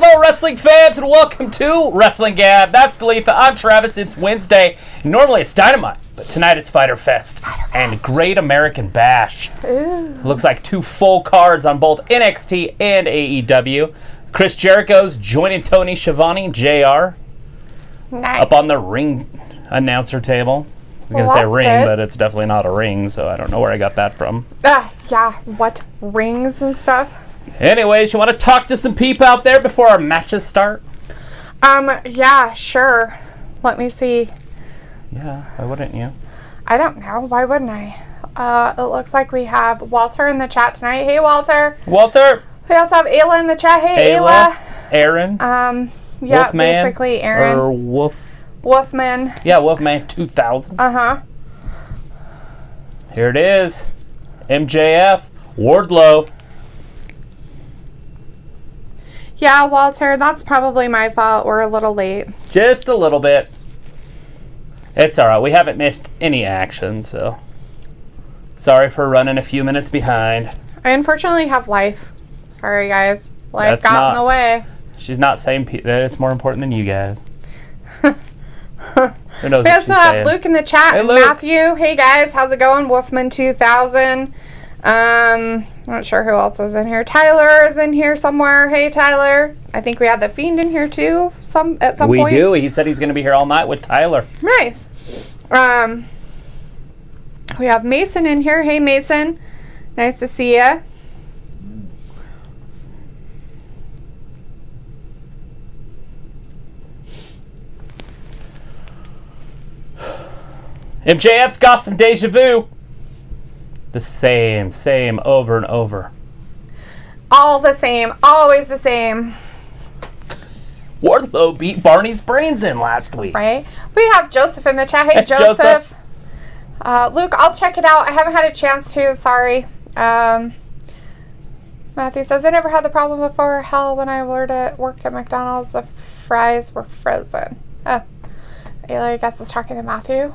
Hello, wrestling fans, and welcome to WrestlingGab. That's Dalethea. I'm Travis. It's Wednesday. Normally it's Dynamite, but tonight it's Fyter Fest and Great American Bash. Ooh. Looks like two full cards on both NXT and AEW. Chris Jericho's joining Tony Schiavone, JR, Nice. up on the ring announcer table. I was going to say ring, good. but it's definitely not a ring, so I don't know where I got that from. Yeah, what? Rings and stuff? Anyways, you want to talk to some people out there before our matches start? Yeah, sure. Let me see. Yeah, why wouldn't you? I don't know. Why wouldn't I? It looks like we have Walter in the chat tonight. Hey, Walter. Walter. We also have Ayla in the chat. Hey, Ayla. Aaron. Yeah, Wolfman, basically Aaron. Or Wolfman. Yeah, Wolfman 2000. Uh-huh. Here it is. MJF. Wardlow. Yeah, Walter, that's probably my fault. We're a little late. Just a little bit. It's alright. We haven't missed any action, so sorry for running a few minutes behind. I unfortunately have life. Sorry, guys. Life got in the way. She's not saying that it's more important than you guys. Who knows We what also she's have saying. Luke in the chat. Hey, And Luke. Matthew. Hey, guys. How's it going? Wolfman 2000. I'm not sure who else is in here. Tyler is in here somewhere. Hey, Tyler. I think we have the Fiend in here, too, at some point. We do. He said he's going to be here all night with Tyler. Nice. We have Mason in here. Hey, Mason. Nice to see you. MJF's got some deja vu. The same, over and over. All the same. Always the same. Wardlow beat Barney's brains in last week. Right? We have Joseph in the chat. Hey, Joseph. Luke, I'll check it out. I haven't had a chance to. Sorry. Matthew says, I never had the problem before. Hell, when I worked at McDonald's, the fries were frozen. Oh. Ayla, I guess, is talking to Matthew.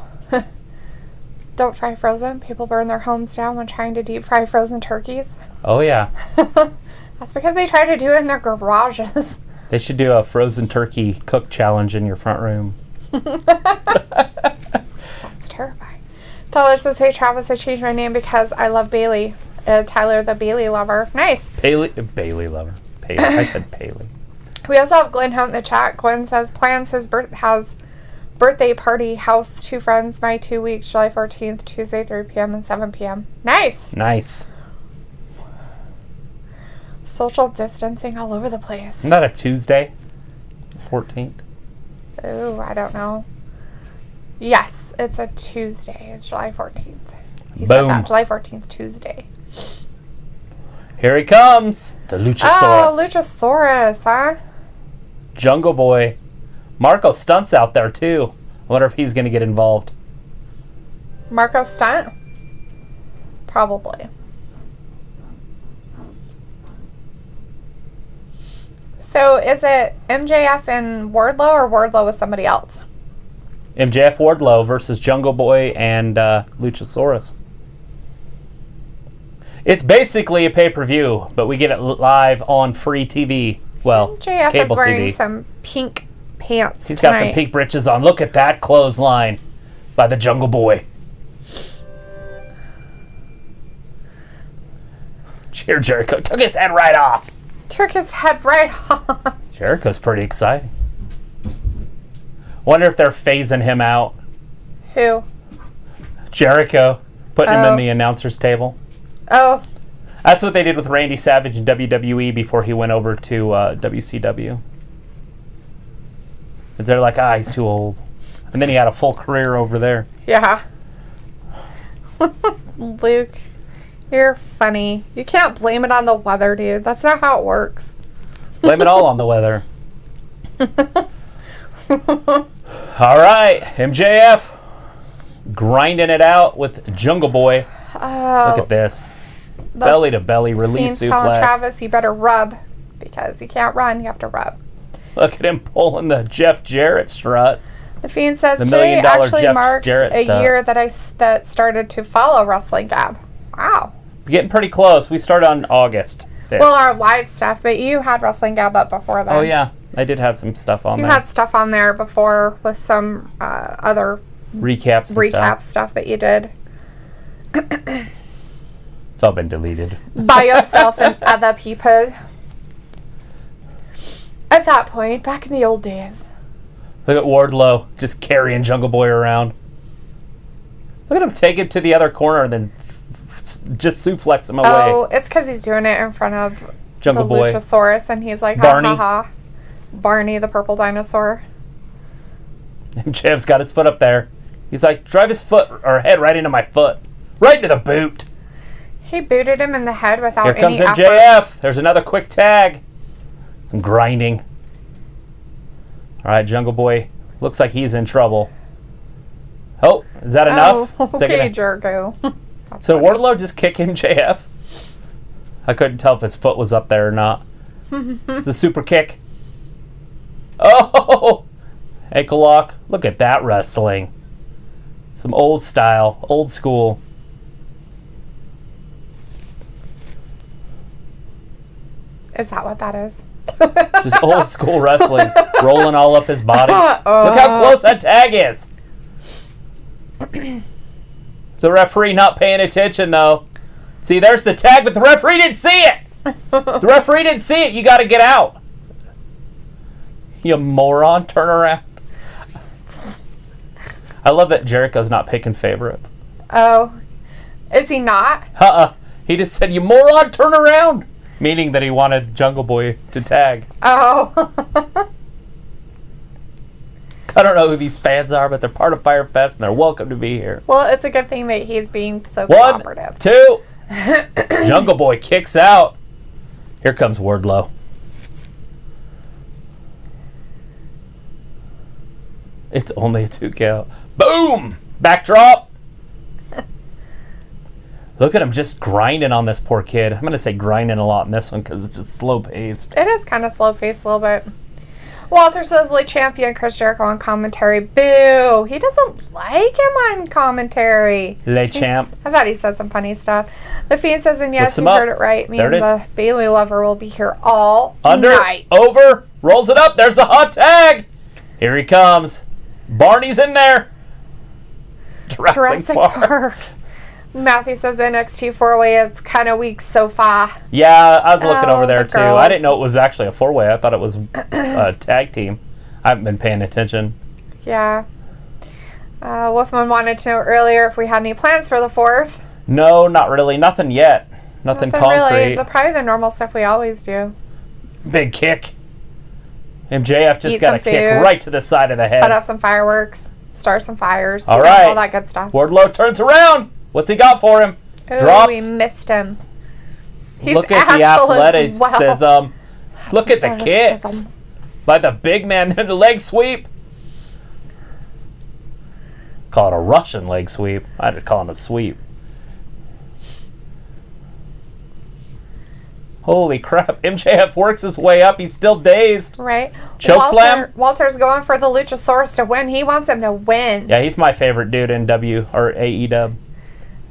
Don't fry frozen. People burn their homes down when trying to deep fry frozen turkeys. Oh, yeah. That's because they try to do it in their garages. They should do a frozen turkey cook challenge in your front room. Sounds terrifying. Tyler says, hey, Travis, I changed my name because I love Bailey. Tyler, the Bailey lover. Nice. Bailey lover. I said Paley. We also have Glenn Hunt in the chat. Glenn says, plans his birthday party, house, 2 friends, my 2 weeks, July 14th, Tuesday, 3 p.m. and 7 p.m. Nice. Nice. Social distancing all over the place. Isn't that a Tuesday? 14th? Ooh, I don't know. Yes, it's a Tuesday. It's July 14th. He said that. July 14th, Tuesday. Here he comes. The Luchasaurus. Oh, Luchasaurus, huh? Jungle Boy. Marko Stunt's out there, too. I wonder if he's going to get involved. Marko Stunt? Probably. So, is it MJF and Wardlow, or Wardlow with somebody else? MJF Wardlow versus Jungle Boy and Luchasaurus. It's basically a pay-per-view, but we get it live on free TV. Well, MJF cable is wearing TV. some pink pants He's tonight. got some pink britches on. Look at that clothesline by the Jungle Boy. Jericho took his head right off. Took his head right off. Jericho's pretty exciting. Wonder if they're phasing him out. Who? Jericho. Putting him in the announcer's table. Oh. That's what they did with Randy Savage in WWE before he went over to WCW. And they're like, he's too old. And then he had a full career over there. Yeah. Luke, you're funny. You can't blame it on the weather, dude. That's not how it works. Blame it all on the weather. All right, MJF grinding it out with Jungle Boy. Look at this. Belly to belly release Fiend's telling suplex. Travis, you better rub because you can't run. You have to rub. Look at him pulling the Jeff Jarrett strut. The Fiend says The $1 today million actually Jeff marks Jarrett a stuff. year that started to follow WrestlingGab. Wow. Getting pretty close. We started on August Well, our live stuff, but you had Wrestling Gab up before that. Oh, yeah. I did have some stuff on there. You had stuff on there before with some other recap stuff that you did. It's all been deleted. By yourself and other people. At that point, back in the old days. Look at Wardlow just carrying Jungle Boy around. Look at him take him to the other corner and then just suplex him away. Oh, it's because he's doing it in front of Jungle the Boy. Luchasaurus, and he's like, Barney. ha ha ha. Barney, the purple dinosaur. MJF's got his foot up there. He's like, drive his foot or head right into my foot. Right into the boot. He booted him in the head without Here comes any effort. MJF. There's another quick tag. Some grinding. All right, Jungle Boy. Looks like he's in trouble. Oh, is that enough? Oh, okay, Jericho. So Wardlow just kick MJF? I couldn't tell if his foot was up there or not. It's a super kick. Oh! Ankle lock. Look at that wrestling. Some old style, old school. Is that what that is? Just old school wrestling. Rolling all up his body. Look how close that tag is. The referee not paying attention, though. See, there's the tag, but the referee didn't see it. The referee didn't see it. You got to get out. You moron. Turn around. I love that Jericho's not picking favorites. Oh. Is he not? He just said, you moron, turn around. Meaning that he wanted Jungle Boy to tag. Oh. I don't know who these fans are, but they're part of Fyre Fest and they're welcome to be here. Well, it's a good thing that he's being so 1, cooperative. 2. Jungle Boy kicks out. Here comes Wardlow. It's only a 2 count. Boom! Backdrop. Look at him just grinding on this poor kid. I'm going to say grinding a lot in this one because it's just slow paced. It is kind of slow paced a little bit. Walter says, "Le Champion Chris Jericho on commentary." Boo! He doesn't like him on commentary. Le Champ. I thought he said some funny stuff. The Fiend says, and yes, Flips him you up. heard it right. Me There and it is. the Bailey lover will be here all Under, night. over, rolls it up. There's the hot tag. Here he comes. Barney's in there. Jurassic Park. Matthew says NXT 4-way is kind of weak so far. Yeah, I was looking over there the too. girls. I didn't know it was actually a 4-way. I thought it was a tag team. I haven't been paying attention. Yeah. Wolfman wanted to know earlier if we had any plans for the 4th. No, not really. Nothing yet. Nothing concrete. Really. Probably the normal stuff we always do. Big kick. MJF just Eat got a some kick food. right to the side of the head. Set up some fireworks. Start some fires. All you know, right. all that good stuff. Wardlow turns around. What's he got for him? Ooh, Drops. we missed him. He's Look at the agile as athleticism. well. Look at the kicks. By the big man in the leg sweep. Call it a Russian leg sweep. I just call it a sweep. Holy crap. MJF works his way up. He's still dazed. Right. Choke slam. Walter's going for the Luchasaurus to win. He wants him to win. Yeah, he's my favorite dude in AEW.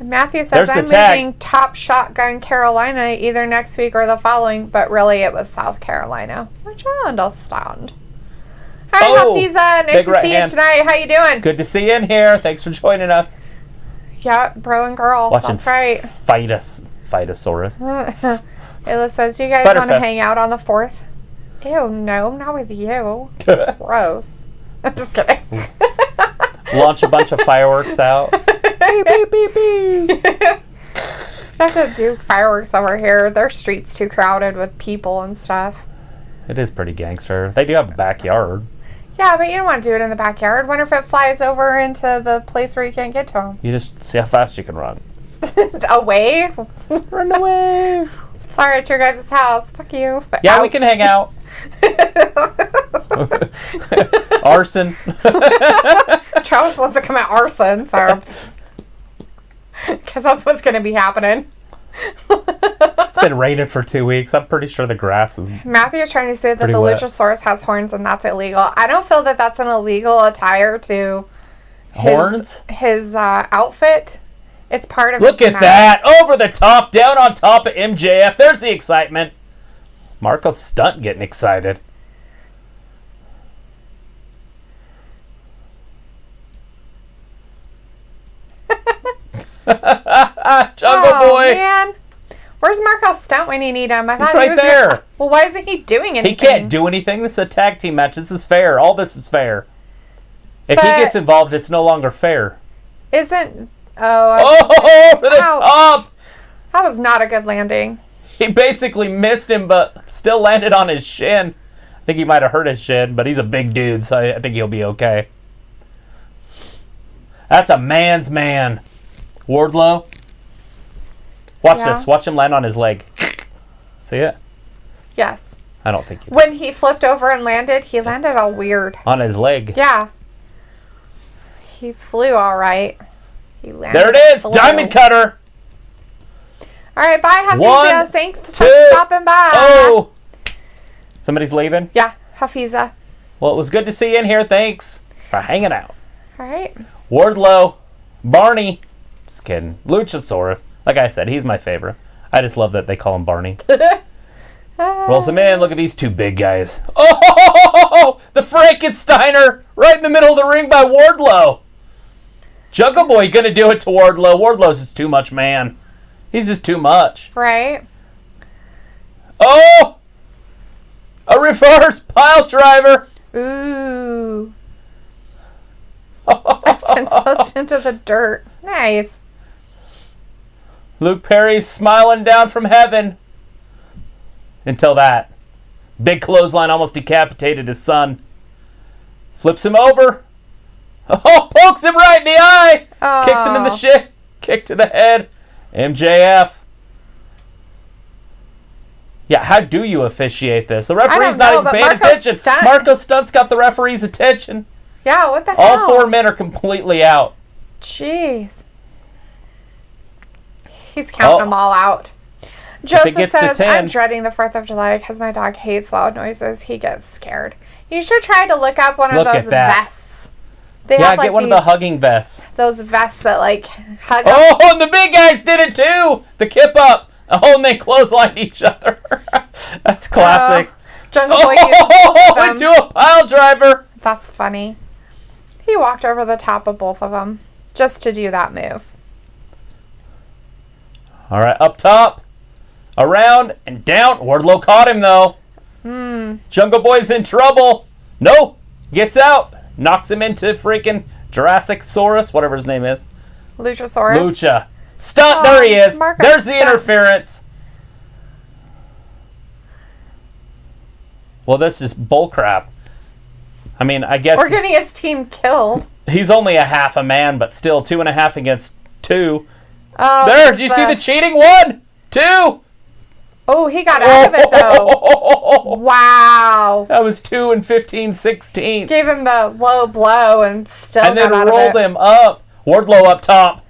Matthew There's says, the I'm tag. leaving Top Shotgun Carolina either next week or the following, but really it was South Carolina, which I understand. Hi, Oh, Hafiza. Nice big to right see hand. you tonight. How you doing? Good to see you in here. Thanks for joining us. Yeah, bro and girl. Watching That's right. Phytosaurus. Ayla says, do you guys Fighter want to Fest. hang out on the 4th? Ew, no, not with you. Gross. I'm just kidding. Launch a bunch of fireworks out. Beep, beep, beep, beep. You have to do fireworks over here. Their street's too crowded with people and stuff. It is pretty gangster. They do have a backyard. Yeah, but you don't want to do it in the backyard. Wonder if it flies over into the place where you can't get to them. You just see how fast you can run. Away? Run away. Sorry, at your guys' house. Fuck you. But Yeah, out. we can hang out. Arson. Travis wants to come at arson, so. Because that's what's going to be happening. It's been raining for 2 weeks. I'm pretty sure the grass is... Matthew is trying to say that Pretty the wet. Luchasaurus has horns and that's illegal. I don't feel that that's an illegal attire to Horns? his outfit. It's part of Look at that. Over the top, down on top of MJF. There's the excitement. Marko Stunt getting excited. Jungle Boy. Man. Where's Marko Stunt when you need him? I thought He's right he was there. Well, why isn't he doing anything? He can't do anything. This is a tag team match. This is fair. All this is fair. If he gets involved, it's no longer fair. Isn't... Oh, for the top! That was not a good landing. He basically missed him, but still landed on his shin. I think he might have hurt his shin, but he's a big dude, so I think he'll be okay. That's a man's man. Wardlow. Watch this. Watch him land on his leg. See it? Yes. I don't think he did. When he flipped over and landed, he landed all weird. On his leg. Yeah. He flew all right. He landed. There it is. Diamond cutter. All right, bye, Hafiza. One, Thanks two, for stopping by. Oh. Somebody's leaving? Yeah, Hafiza. Well, it was good to see you in here. Thanks for hanging out. All right. Wardlow. Barney. Just kidding. Luchasaurus. Like I said, he's my favorite. I just love that they call him Barney. Rolls him in. Look at these two big guys. Oh, the Frankensteiner right in the middle of the ring by Wardlow. Jungle Boy gonna do it to Wardlow. Wardlow's just too much, man. He's just too much. Right. Oh! A reverse pile driver. Ooh. Fence post into the dirt. Nice. Luke Perry's smiling down from heaven. Until that. Big clothesline almost decapitated his son. Flips him over. Oh, pokes him right in the eye. Oh. Kicks him in the shin. Kick to the head. MJF. Yeah, how do you officiate this? The referee's not even paying attention. Marko Stunt's got the referee's attention. Yeah, what the hell? All four men are completely out. Jeez. He's counting them all out. Joseph says, I'm dreading the 4th of July because my dog hates loud noises. He gets scared. You should try to look up one of those vests. They have, get one of the hugging vests. Those vests that, like, hug up. And the big guys did it too! The kip up. Oh, and they clotheslined each other. That's classic. Jungle Boy used both of them. Into a pile driver. That's funny. He walked over the top of both of them just to do that move. All right, up top, around, and down. Wardlow caught him, though. Jungle Boy's in trouble. No, gets out. Knocks him into freaking Jurassic-saurus, whatever his name is. Luchasaurus. Lucha. Stunt, there he is. Marko There's the Stunt. interference. Well, this is bullcrap. I mean, I guess... We're getting his team killed. He's only a half a man, but still 2.5 against 2. Oh, there, did you see the cheating? 1, 2. Oh, he got out of it, though. Wow. That was 2 and 15/16. Gave him the low blow and still and then got out rolled of it. him up. Wardlow up top.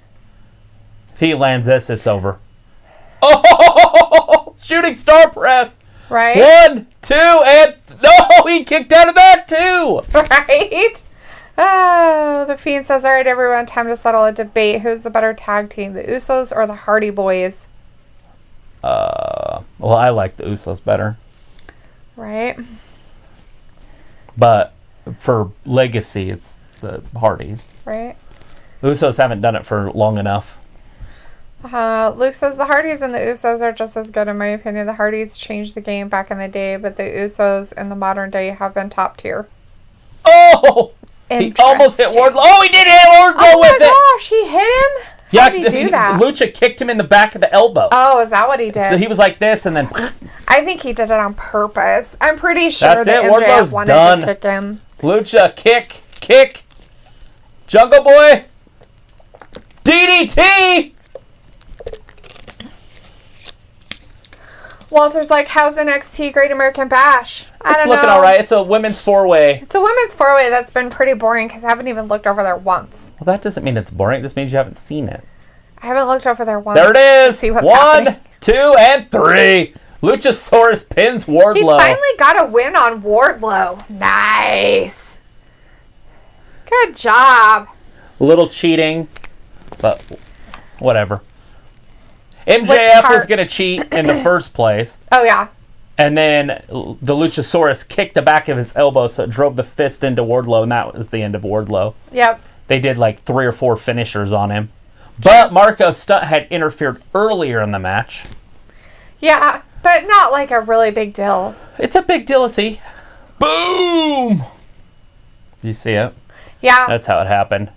If he lands this, it's over. Oh, shooting star press. Right. 1, 2, and... No, he kicked out of that, too. Right? Oh, the Fiend says, all right, everyone, time to settle a debate. Who's the better tag team, the Usos or the Hardy Boys? Well, I like the Usos better. Right. But for legacy, it's the Hardys. Right. The Usos haven't done it for long enough. Luke says the Hardys and the Usos are just as good in my opinion. The Hardys changed the game back in the day, but the Usos in the modern day have been top tier. Oh! He almost hit Wardlow. Oh, he did hit Wardlow with it! Oh my gosh, he hit him? How did he do that? Lucha kicked him in the back of the elbow. Oh, is that what he did? So he was like this, and then... I think he did it on purpose. I'm pretty sure That's that it. MJF Wardlow's wanted done. to kick him. Lucha, kick. Jungle Boy. DDT! Walter's like, how's NXT Great American Bash? It's looking all right. It's a women's four-way. It's a women's four-way that's been pretty boring because I haven't even looked over there once. Well, that doesn't mean it's boring. It just means you haven't seen it. I haven't looked over there once. There it is. To see what's 1, happening. 2, and 3. Luchasaurus pins Wardlow. He finally got a win on Wardlow. Nice. Good job. A little cheating, but whatever. MJF was going to cheat in the first place. Oh, yeah. And then the Luchasaurus kicked the back of his elbow, so it drove the fist into Wardlow, and that was the end of Wardlow. Yep. They did like 3 or 4 finishers on him. But Marko Stunt had interfered earlier in the match. Yeah, but not like a really big deal. It's a big deal, see? Boom! You see it? Yeah. That's how it happened.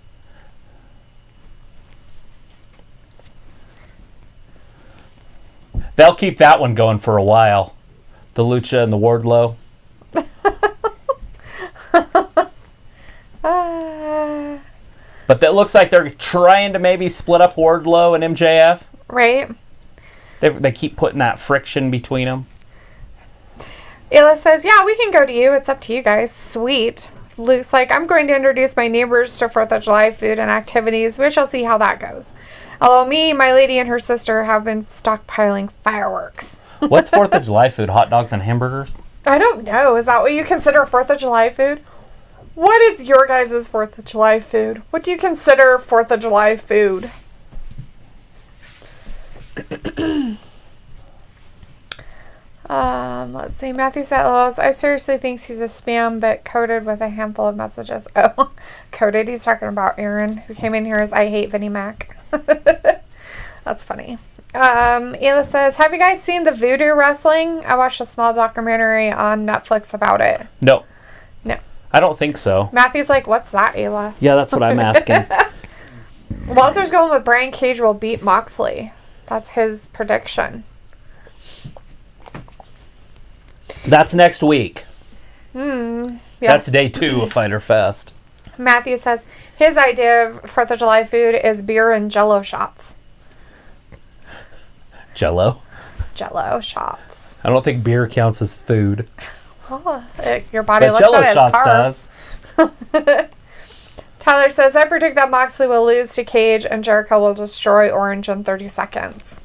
They'll keep that one going for a while. The Lucha and the Wardlow. But that looks like they're trying to maybe split up Wardlow and MJF. Right. They keep putting that friction between them. Ayla says, yeah, we can go to you. It's up to you guys. Sweet. Luke's like, I'm going to introduce my neighbors to 4th of July food and activities. We shall see how that goes. Although me, my lady, and her sister have been stockpiling fireworks. What's 4th of July food? Hot dogs and hamburgers? I don't know. Is that what you consider 4th of July food? What is your guys' 4th of July food? What do you consider 4th of July food? Let's see. Matthew Satlos. I seriously think he's a spam, but coded with a handful of messages. Oh, coded. He's talking about Aaron, who came in here as I hate Vinnie Mac. That's funny. Ayla says, have you guys seen the Voodoo Wrestling? I watched a small documentary on Netflix about it. No. No. I don't think so. Matthew's like, what's that, Ayla? Yeah, that's what I'm asking. Walter's going with Brian Cage will beat Moxley. That's his prediction. That's next week. Yes. That's day 2 of Fighter Fest. Matthew says his idea of 4th of July food is beer and Jello shots. Jello? Jello shots. I don't think beer counts as food. Oh, your body But looks Jello at it as shots carbs. does. Tyler says, I predict that Moxley will lose to Cage and Jericho will destroy Orange in 30 seconds.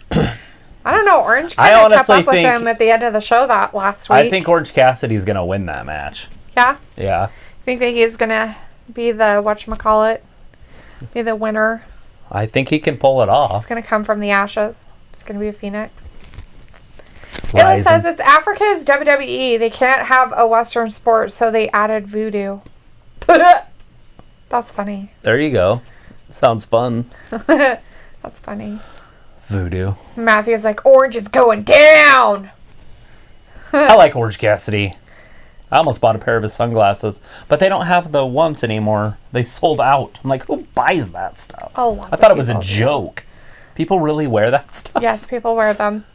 I don't know. Orange kind of kept up with him at the end of the show that last week. I think Orange Cassidy's going to win that match. Yeah? Yeah. Think that he's going to be the, whatchamacallit, be the winner? I think he can pull it off. He's going to come from the ashes. He's going to be a phoenix. Rising. It says it's Africa's WWE. They can't have a Western sport, so they added voodoo. That's funny. There you go. Sounds fun. That's funny. Voodoo. Matthew's like, Orange is going down. I like Orange Cassidy. I almost bought a pair of his sunglasses, but they don't have the ones anymore. They sold out. I'm like, who buys that stuff? Oh, I thought it was a joke. People really wear that stuff? Yes, people wear them.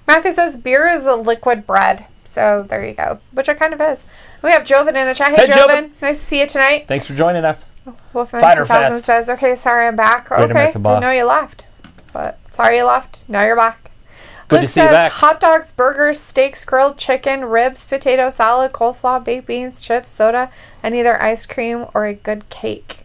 Matthew says beer is a liquid bread. So there you go. Which it kind of is. We have Joven in the chat. Hey, Joven. Nice to see you tonight. Thanks for joining us. Wolfman Fighter 2000 Fest. says, okay, sorry I'm back. Great Okay, American didn't Boss. know you left. But sorry you left. Now you're back. Good Luke to see you says, back. hot dogs, burgers, steaks, grilled chicken, ribs, potato salad, coleslaw, baked beans, chips, soda, and either ice cream or a good cake.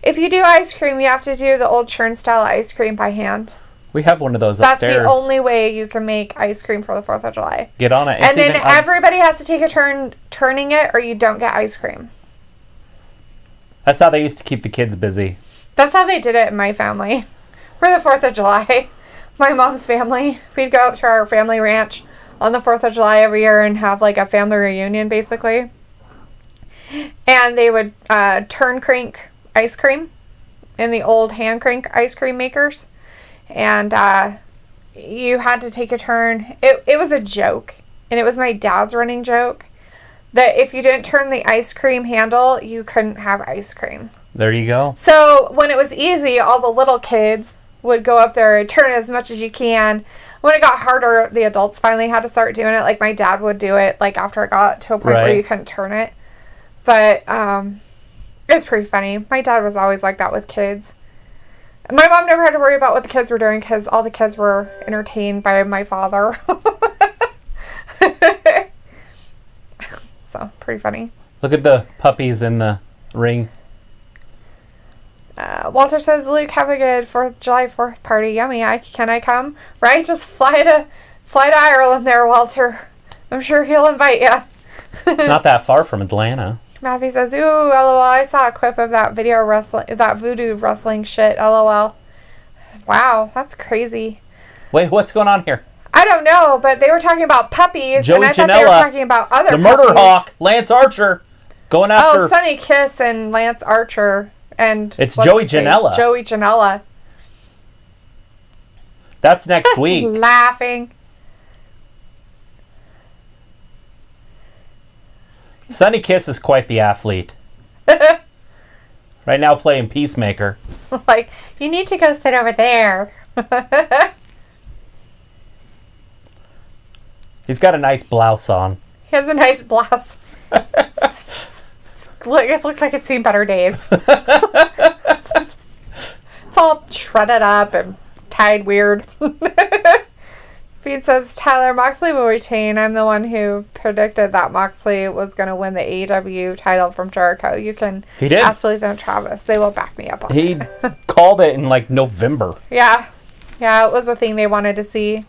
If you do ice cream, you have to do the old churn style ice cream by hand. We have one of those That's upstairs. the only way you can make ice cream for the 4th of July. Get on it. And then everybody has to take a turn turning it or you don't get ice cream. That's how they used to keep the kids busy. That's how they did it in my family. For the 4th of July. My mom's family. We'd go up to our family ranch on the 4th of July every year and have like a family reunion basically. And they would turn crank ice cream in the old hand crank ice cream makers. And you had to take a turn. It was a joke. And it was my dad's running joke. That if you didn't turn the ice cream handle, you couldn't have ice cream. There you go. So when it was easy, all the little kids would go up there and turn it as much as you can. When it got harder, the adults finally had to start doing it. Like my dad would do it like after it got to a point where you couldn't turn it. But it was pretty funny. My dad was always like that with kids. My mom never had to worry about what the kids were doing because all the kids were entertained by my father. So, pretty funny. Look at the puppies in the ring. Walter says, Luke, have a good 4th of July 4th party. Yummy. Can I come? Right? Just fly to Ireland there, Walter. I'm sure he'll invite you. It's not that far from Atlanta. Matthew says, ooh, LOL. I saw a clip of that voodoo wrestling shit. LOL. Wow, that's crazy. Wait, what's going on here? I don't know, but they were talking about puppies, Joey and I thought Janela, they were talking about other the Murder puppies. Hawk, Lance Archer, going after... Oh, Sonny Kiss and Lance Archer. And it's Joey Janela. Joey Janela. That's next Just week. Laughing. Sonny Kiss is quite the athlete. Right now playing Peacemaker. Like, you need to go sit over there. He's got a nice blouse on. He has a nice blouse. It looks like it's seen better days. It's all shredded up and tied weird. Feed says, Tyler, Moxley will retain. I'm the one who predicted that Moxley was going to win the AEW title from Jericho. You can absolutely know Travis. They will back me up on He it. called it in like November. Yeah. Yeah, it was a thing they wanted to see.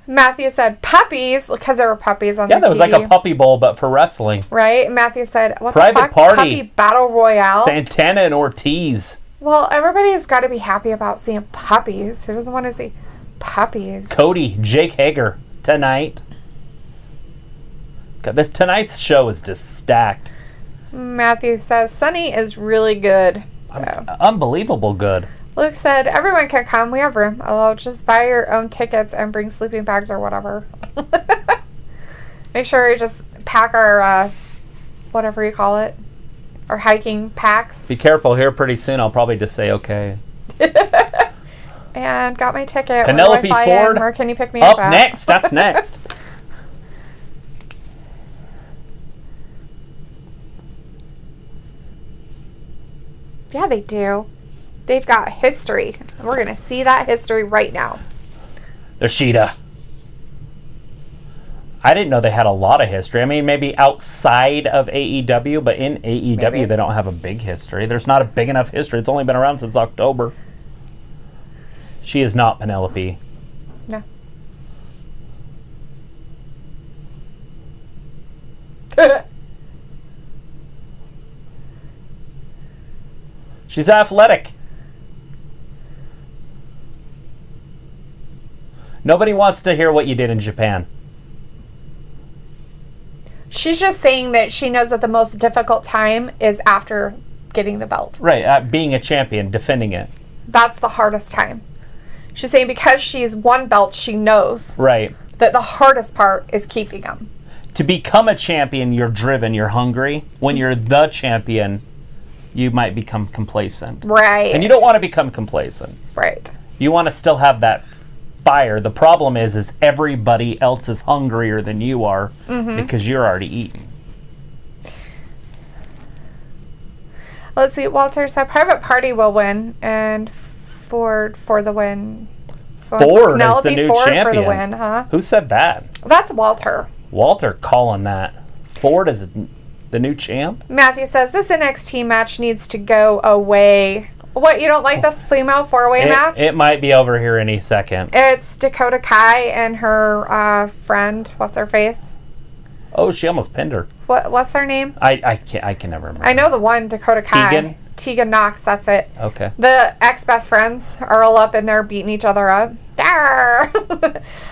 Matthew said puppies, because there were puppies on the TV. Yeah, there was like a puppy bowl, but for wrestling. Right? Matthew said, what Private the fuck? Party. Puppy Battle Royale? Santana and Ortiz. Well, everybody's got to be happy about seeing puppies. Who doesn't want to see puppies? Cody, Jake Hager, tonight. God, tonight's show is just stacked. Matthew says, Sonny is really good. So. Unbelievable good. Luke said, everyone can come. We have room. I'll just buy your own tickets and bring sleeping bags or whatever. Make sure you just pack our, whatever you call it, our hiking packs. Be careful here pretty soon. I'll probably just say okay. And got my ticket. Penelope Ford. Where can you pick me up at? Next. That's next. Yeah, they do. They've got history. We're going to see that history right now. There's Shida. I didn't know they had a lot of history. I mean, maybe outside of AEW, but in AEW they don't have a big history. There's not a big enough history. It's only been around since October. She is not Penelope. No. She's athletic. Nobody wants to hear what you did in Japan. She's just saying that she knows that the most difficult time is after getting the belt. Right, being a champion, defending it. That's the hardest time. She's saying because she's won belts, she knows right. that the hardest part is keeping them. To become a champion, you're driven, you're hungry. When you're the champion, you might become complacent. Right. And you don't want to become complacent. Right. You want to still have that fire. The problem is everybody else is hungrier than you are because you're already eating. Let's see. Walter said Private Party will win and Ford for the win. Ford is the new Ford champion. For the win, huh? Who said that? That's Walter. Walter calling that. Ford is the new champ? Matthew says this NXT match needs to go away. What, you don't like the female four-way match? It might be over here any second. It's Dakota Kai and her friend. What's her face? Oh, she almost pinned her. What's their name? I can never remember. I know the one, Dakota Kai. Tegan Knox, that's it. Okay. The ex-best friends are all up in there beating each other up.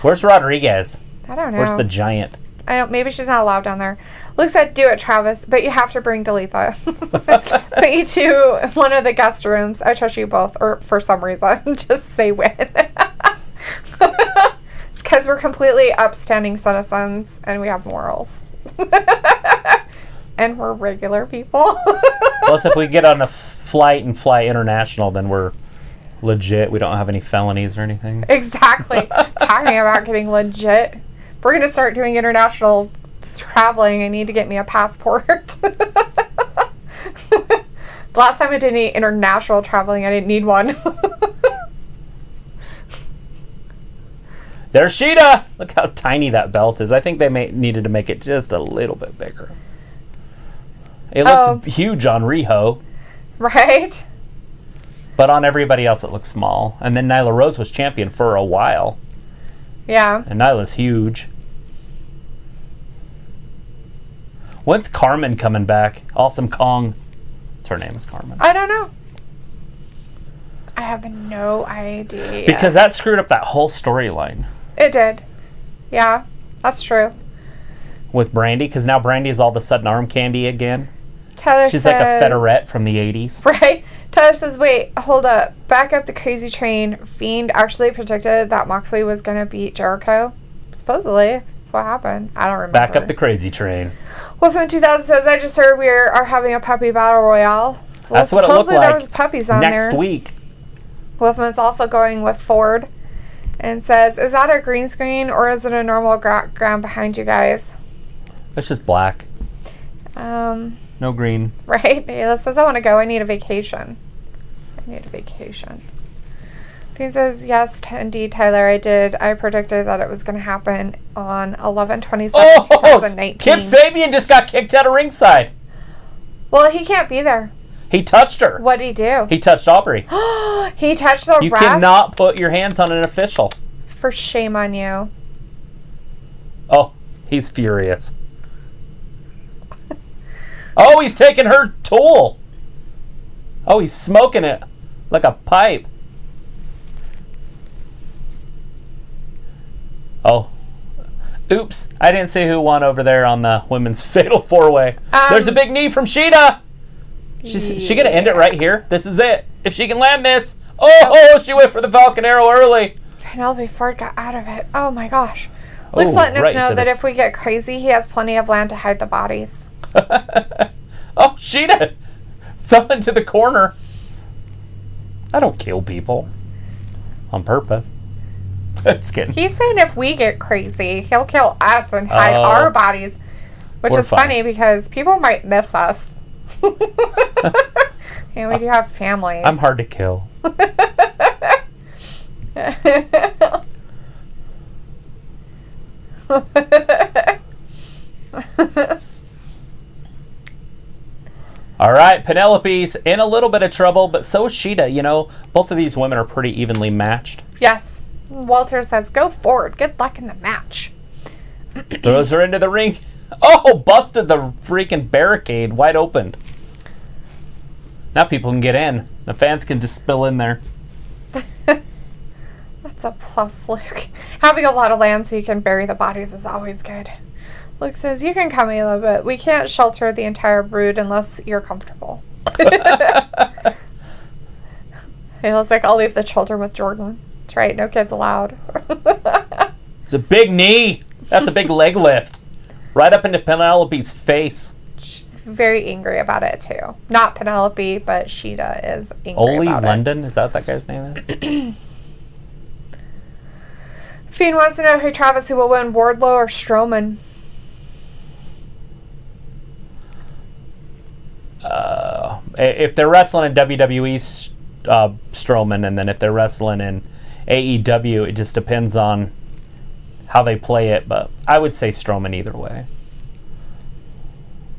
Where's Rodriguez? I don't know. Where's the giant? I don't. Maybe she's not allowed down there. Luke said, "Do it, Travis, but you have to bring Dalethea. Put you to one of the guest rooms. I trust you both, or for some reason, just say when." It's because we're completely upstanding citizens and we have morals, and we're regular people. Plus, if we get on a flight and fly international, then we're legit. We don't have any felonies or anything. Exactly. Talking about getting legit. We're going to start doing international traveling. I need to get me a passport. The last time I did any international traveling, I didn't need one. There's Shida! Look how tiny that belt is. I think they needed to make it just a little bit bigger. It looks huge on Riho. Right? But on everybody else it looks small. And then Nyla Rose was champion for a while. Yeah. And Nyla's huge. When's Carmen coming back? Awesome Kong. What's her name? Is Carmen? I don't know. I have no idea. Because that screwed up that whole storyline. It did. Yeah, that's true. With Brandi, because now Brandi is all of a sudden arm candy again. Taylor She's said, like a featherette from the 80s. Right? Taylor says, wait, hold up. Back up the crazy train. Fiend actually predicted that Moxley was going to beat Jericho. Supposedly. That's what happened. I don't remember. Back up the crazy train. Wolfman 2000 says, I just heard we are having a puppy battle royale. Well, That's what it looked like. There was puppies on next there. week. Wolfman's also going with Ford and says, is that a green screen or is it a normal ground behind you guys? It's just black. No green. Right? Ayla says, I want to go. I need a vacation. He says, yes, indeed, Tyler, I did. I predicted that it was going to happen on 11/27/2019. Kip Sabian just got kicked out of ringside. Well, he can't be there. He touched her. What did he do? He touched Aubrey. He touched the You ref? cannot put your hands on an official. For shame on you. Oh, he's furious. Oh, he's taking her tool. Oh, he's smoking it like a pipe. Oh. Oops. I didn't see who won over there on the women's fatal four-way. There's a big knee from Shida. She going to end it right here? This is it. If she can land this. Oh, she went for the Falcon Arrow early. Penelope Ford got out of it. Oh, my gosh. Luke's letting us know that if we get crazy, he has plenty of land to hide the bodies. Oh, Shida fell into the corner. I don't kill people on purpose. Just kidding. He's saying if we get crazy, he'll kill us and hide our bodies, which is funny because people might miss us. And we do have families. I'm hard to kill. All right, Penelope's in a little bit of trouble, but so is Shida. You know, both of these women are pretty evenly matched. Yes. Walter says, go forward. Good luck in the match. Throws her into the ring. Oh, busted the freaking barricade wide open. Now people can get in. The fans can just spill in there. That's a plus, Luke. Having a lot of land so you can bury the bodies is always good. Luke says, you can come, Ayla, but we can't shelter the entire brood unless you're comfortable. Ayla's like, I'll leave the children with Jordan. That's right, no kids allowed. It's a big knee. That's a big leg lift. Right up into Penelope's face. She's very angry about it, too. Not Penelope, but Shida is angry Oli about London? Is that what that guy's name is? Fiend wants to know who Travis who will win, Wardlow or Strowman. If they're wrestling in WWE, Strowman, and then if they're wrestling in AEW, it just depends on how they play it, but I would say Strowman either way.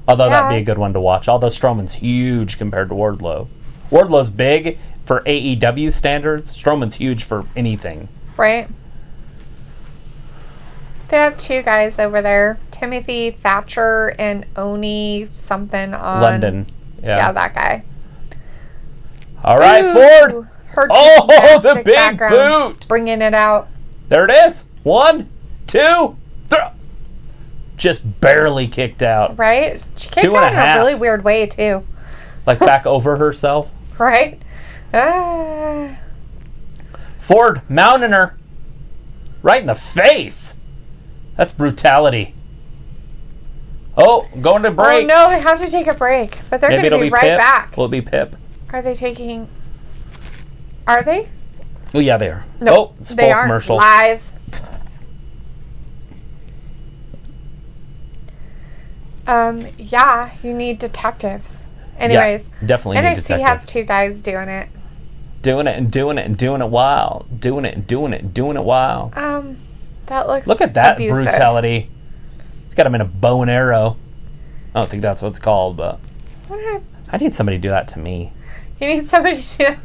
Although that'd be a good one to watch. Although Strowman's huge compared to Wardlow. Wardlow's big for AEW standards. Strowman's huge for anything. Right. They have two guys over there. Timothy Thatcher and Oni something on... London. Yeah, that guy. All right, Ford. The big boot. Bringing it out. There it is. 1, 2, 3. Just barely kicked out. Right? She kicked out in a really weird way, too. Like back over herself. Right? Ford mounting her. Right in the face. That's brutality. Oh, going to break. Oh, no, they have to take a break. But they're going to be right Pip. back. Will it be Pip? Are they taking... Are they? Oh, yeah, they are. No, oh, it's they full aren't. Commercial. Lies. Yeah, you need detectives. Anyways, yeah, definitely need NXT detectives. has two guys doing it. Doing it and doing it and doing it while. Doing it and doing it and doing it while. That looks Look at that abusive. brutality. It's got him in a bow and arrow. I don't think that's what it's called, but I need somebody to do that to me. You need somebody to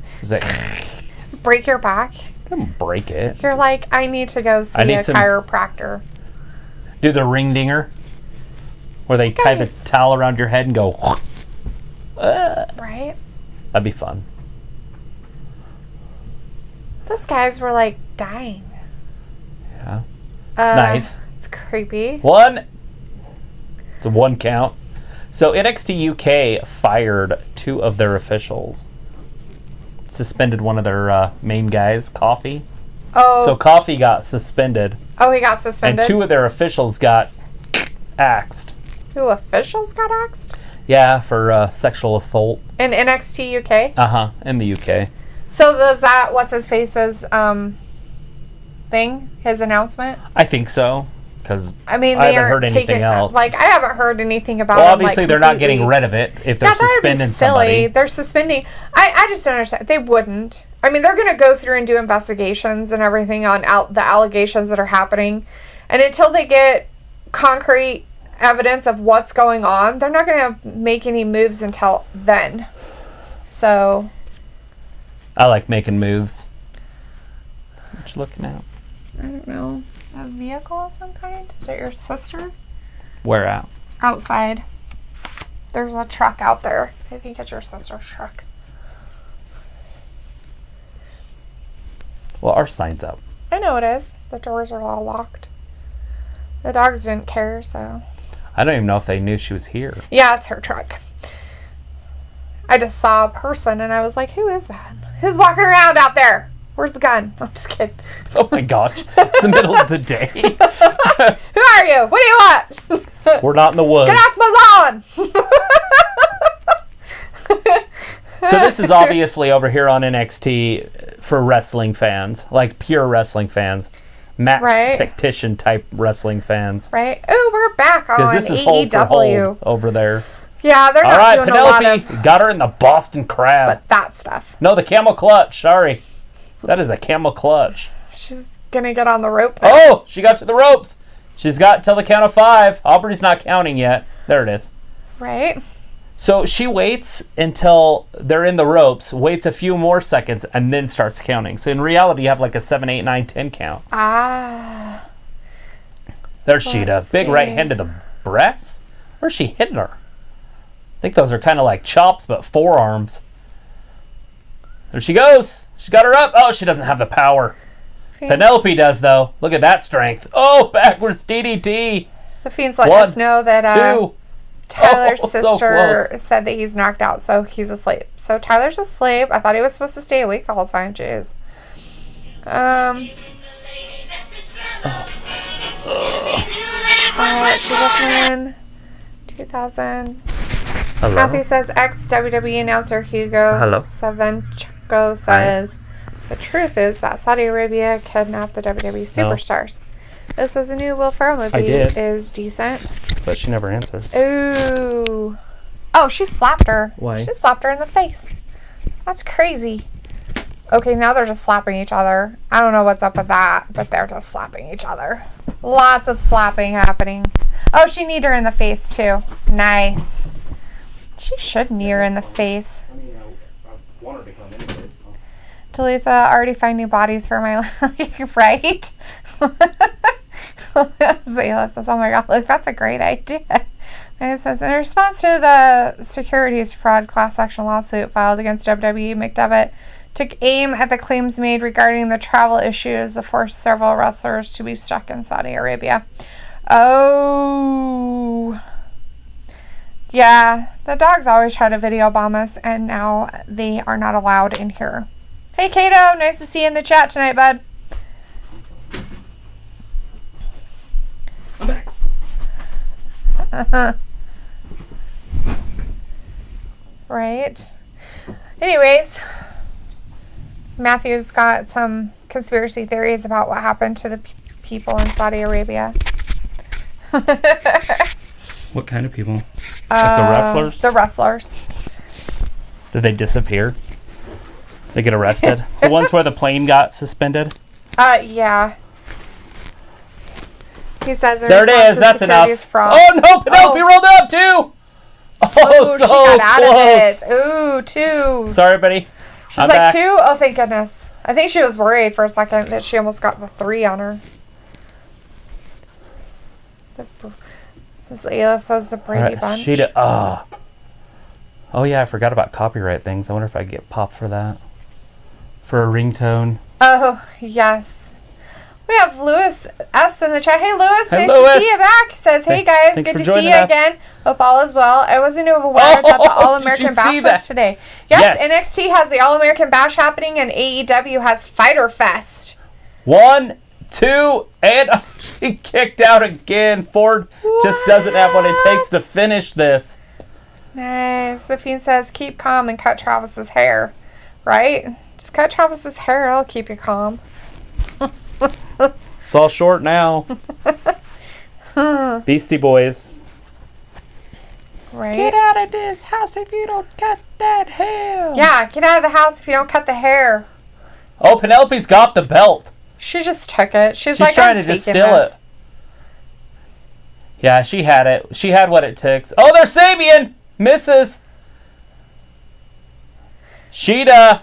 break your back. Don't break it. You're like, I need to go see a chiropractor. Do the ring dinger, where they tie the towel around your head and go. Right. That'd be fun. Those guys were like dying. Yeah. It's nice. It's creepy. It's a 1 count. So NXT UK fired 2 of their officials. Suspended one of their main guys, Coffee. Oh. So Coffee got suspended. Oh, he got suspended? And 2 of their officials got axed. Who officials got axed? Yeah, for sexual assault. In NXT UK? In the UK. So was that what's-his-face's thing? His announcement? I think so. Because I mean, I haven't heard anything else. Like, I haven't heard anything about Well, it. obviously they're not getting rid of it if they're suspending somebody. They're suspending. I just don't understand. They wouldn't. I mean, they're going to go through and do investigations and everything on the allegations that are happening. And until they get concrete evidence of what's going on, they're not going to make any moves until then. So I like making moves. What you looking at? I don't know. A vehicle of some kind? Is it your sister? Where at? Outside. There's a truck out there. I think it's your sister's truck. Well, our sign's up. I know it is. The doors are all locked. The dogs didn't care, so. I don't even know if they knew she was here. Yeah, it's her truck. I just saw a person and I was like, who is that? Who's walking around out there? Where's the gun? I'm just kidding. Oh my gosh. It's the middle of the day. Who are you? What do you want? We're not in the woods. Get off my lawn! So this is obviously over here on NXT for wrestling fans. Like pure wrestling fans. Tactician type wrestling fans. Right. Oh, we're back on this is hold for hold over there. Yeah, they're not doing Penelope, a lot of... got her in the Boston Crab. But that stuff. No, the camel clutch. Sorry. That is a camel clutch. She's going to get on the rope there. Oh, she got to the ropes. She's got till the count of 5. Aubrey's not counting yet. There it is. Right. So she waits until they're in the ropes, waits a few more seconds, and then starts counting. So in reality, you have like a 7, 8, 9, 10 count. Ah. There's Shida. Big right hand to the breasts. Where's she hitting her? I think those are kind of like chops, but forearms. There she goes. She got her up. Oh, she doesn't have the power. Penelope does, though. Look at that strength. Oh, backwards DDT. The Fiend's letting us know that 2. Tyler's sister said that he's knocked out, so he's asleep. So Tyler's asleep. I thought he was supposed to stay awake the whole time. Jeez. She looking 2000. Hello. Matthew says ex-WWE announcer Hugo Savenchko says the truth is that Saudi Arabia kidnapped the WWE superstars. This is a new Will Ferrell movie. Is decent. But she never answered. Ooh. Oh, she slapped her. Why? She slapped her in the face. That's crazy. Okay, now they're just slapping each other. I don't know what's up with that, but they're just slapping each other. Lots of slapping happening. Oh, she kneed her in the face, too. Nice. She should knee her in the face. I want her to come anyways. Dalethea, already finding bodies for my life, right? Zayla says, oh my god, look, that's a great idea. And it says, in response to the securities fraud class action lawsuit filed against WWE, McDevitt took aim at the claims made regarding the travel issues that forced several wrestlers to be stuck in Saudi Arabia. Oh. Yeah, the dogs always try to video bomb us, and now they are not allowed in here. Hey, Kato, nice to see you in the chat tonight, bud. I'm back. Right. Anyways, Matthew's got some conspiracy theories about what happened to the people in Saudi Arabia. What kind of people? Like the wrestlers? The wrestlers. Did they disappear? They get arrested? The ones where the plane got suspended? Yeah. He says there it is. That's enough. Fraud. Oh no, Penelope rolled up too. Oh, so she got close. Out of it. Ooh, 2. Sorry, buddy. She's like back. 2? Oh, thank goodness. I think she was worried for a second that she almost got the 3 on her. Zayla says the Brady Bunch. Oh yeah, I forgot about copyright things. I wonder if I get popped for that. For a ringtone. Oh, yes. We have Lewis S. in the chat. Hey, Lewis. Hey, nice Lewis. to see you back. Says, hey, guys. Thanks Good for to see joining you us. again. Hope all is well. I wasn't even aware that the did you All-American Bash see that? was today. Yes, Yes. NXT has the All-American Bash happening, and AEW has Fyter Fest. 1, 2, and she kicked out again. Ford just doesn't have what it takes to finish this. Nice. The Fiend says, keep calm and cut Travis's hair. Right? Just cut Travis's hair. It'll keep you calm. It's all short now. Beastie Boys. Right? Get out of this house if you don't cut that hair. Yeah, get out of the house if you don't cut the hair. Oh, Penelope's got the belt. She just took it. She's She's like, trying I'm to taking distill this. it. Yeah, she had it. She had what it takes. Oh, there's Sabian. Misses. Shida.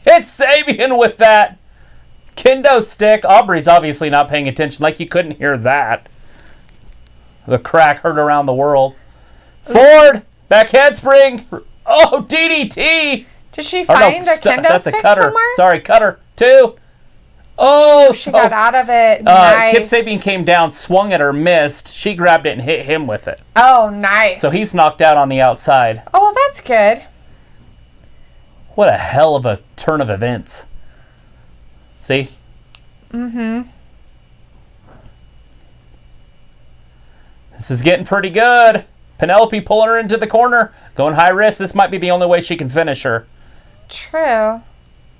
It's Sabian with that kendo stick. Aubrey's obviously not paying attention. Like you couldn't hear that. The crack heard around the world. Ford. Back handspring. Oh, DDT. Did she Oh, no, find a kendo that's stick a cutter. somewhere? Sorry, cutter. 2. Oh, She got out of it. Kip Nice. Sabian came down, swung at her, missed. She grabbed it and hit him with it. Oh, nice. So he's knocked out on the outside. Oh, well, that's good. What a hell of a turn of events. See? Mm-hmm. This is getting pretty good. Penelope pulling her into the corner. Going high risk. This might be the only way she can finish her. True.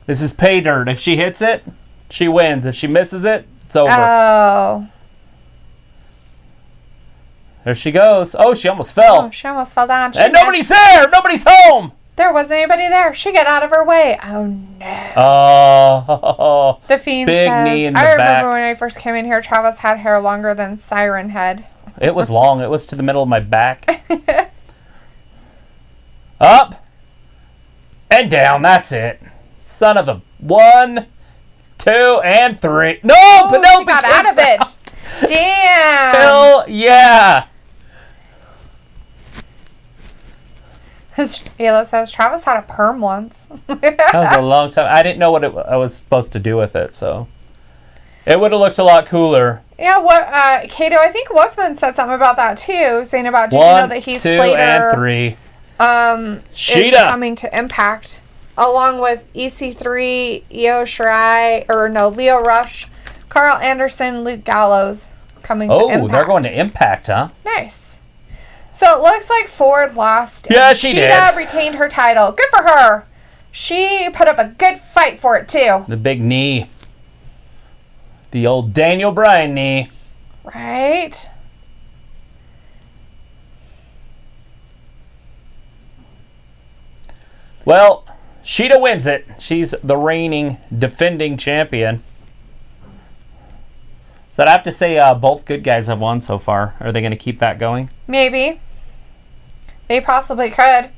This is pay dirt. If she hits it, she wins. If she misses it, it's over. Oh. There she goes. Oh, she almost fell. Oh, she almost fell down. She And nobody's there. Nobody's home. There wasn't anybody there. She got out of her way. Oh, no. Oh. The Fiend Big says, knee in the I remember back. when I first came in here, Travis had hair longer than Siren Head. It was long. It was to the middle of my back. Up. And down. That's it. Son of a 1, 2, and 3. No! Oh, Penelope she got out kicks of it. Damn. Hell yeah. Ayla says, Travis had a perm once. That was a long time. I didn't know what I was supposed to do with it, so. It would have looked a lot cooler. Yeah, Kato, I think Wolfman said something about that too, saying about, did you 1, know that Heath 2, Slater and 3. is Shida. coming to Impact, along with EC3, Leo Rush, Carl Anderson, Luke Gallows coming to Impact. Oh, they're going to Impact, huh? Nice. So it looks like Ford lost. Yeah, and she Shida did. retained her title. Good for her. She put up a good fight for it too. The big knee. The old Daniel Bryan knee. Right? Well, Shida wins it. She's the reigning, defending champion. So I'd have to say both good guys have won so far. Are they going to keep that going? Maybe. They possibly could.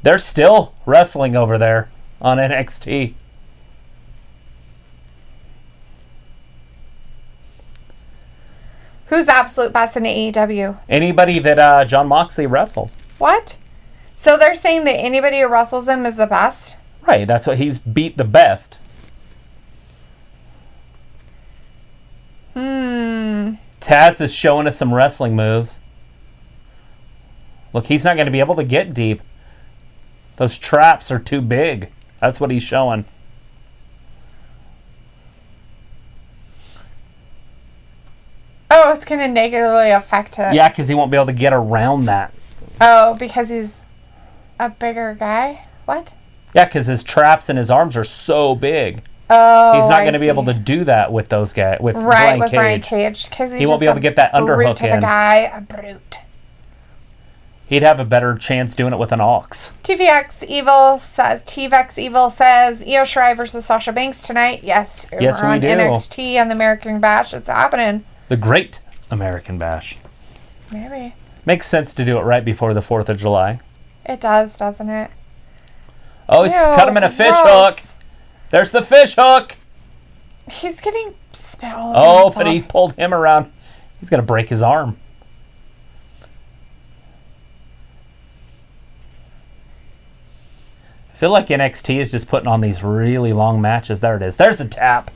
They're still wrestling over there on NXT. Who's the absolute best in AEW? Anybody that Jon Moxley wrestles. What? So they're saying that anybody who wrestles him is the best? Right, that's what he's beat the best. Taz is showing us some wrestling moves. Look, he's not going to be able to get deep. Those traps are too big. That's what he's showing. Oh, it's going to negatively affect it. Yeah, because he won't be able to get around that. Oh, because he's a bigger guy? What? Yeah, because his traps and his arms are so big. Oh, He's not I going to be see. able to do that with those guys. With Right, Brian with Cage. Brian Cage. Because He won't be able to get that underhook brute of a in. guy. A brute. He'd have a better chance doing it with an ox. TVX Evil says Io Shirai versus Sasha Banks tonight. Yes, Yes, we're we on do. NXT on the American Bash. It's happening. The Great American Bash. Maybe. Makes sense to do it right before the 4th of July. It does, doesn't it? Oh, he's Ew, cut him in a fish gross. hook. There's the fish hook. He's getting spit all over Oh, himself. but he pulled him around. He's going to break his arm. feel like NXT is just putting on these really long matches. There it is. There's the tap.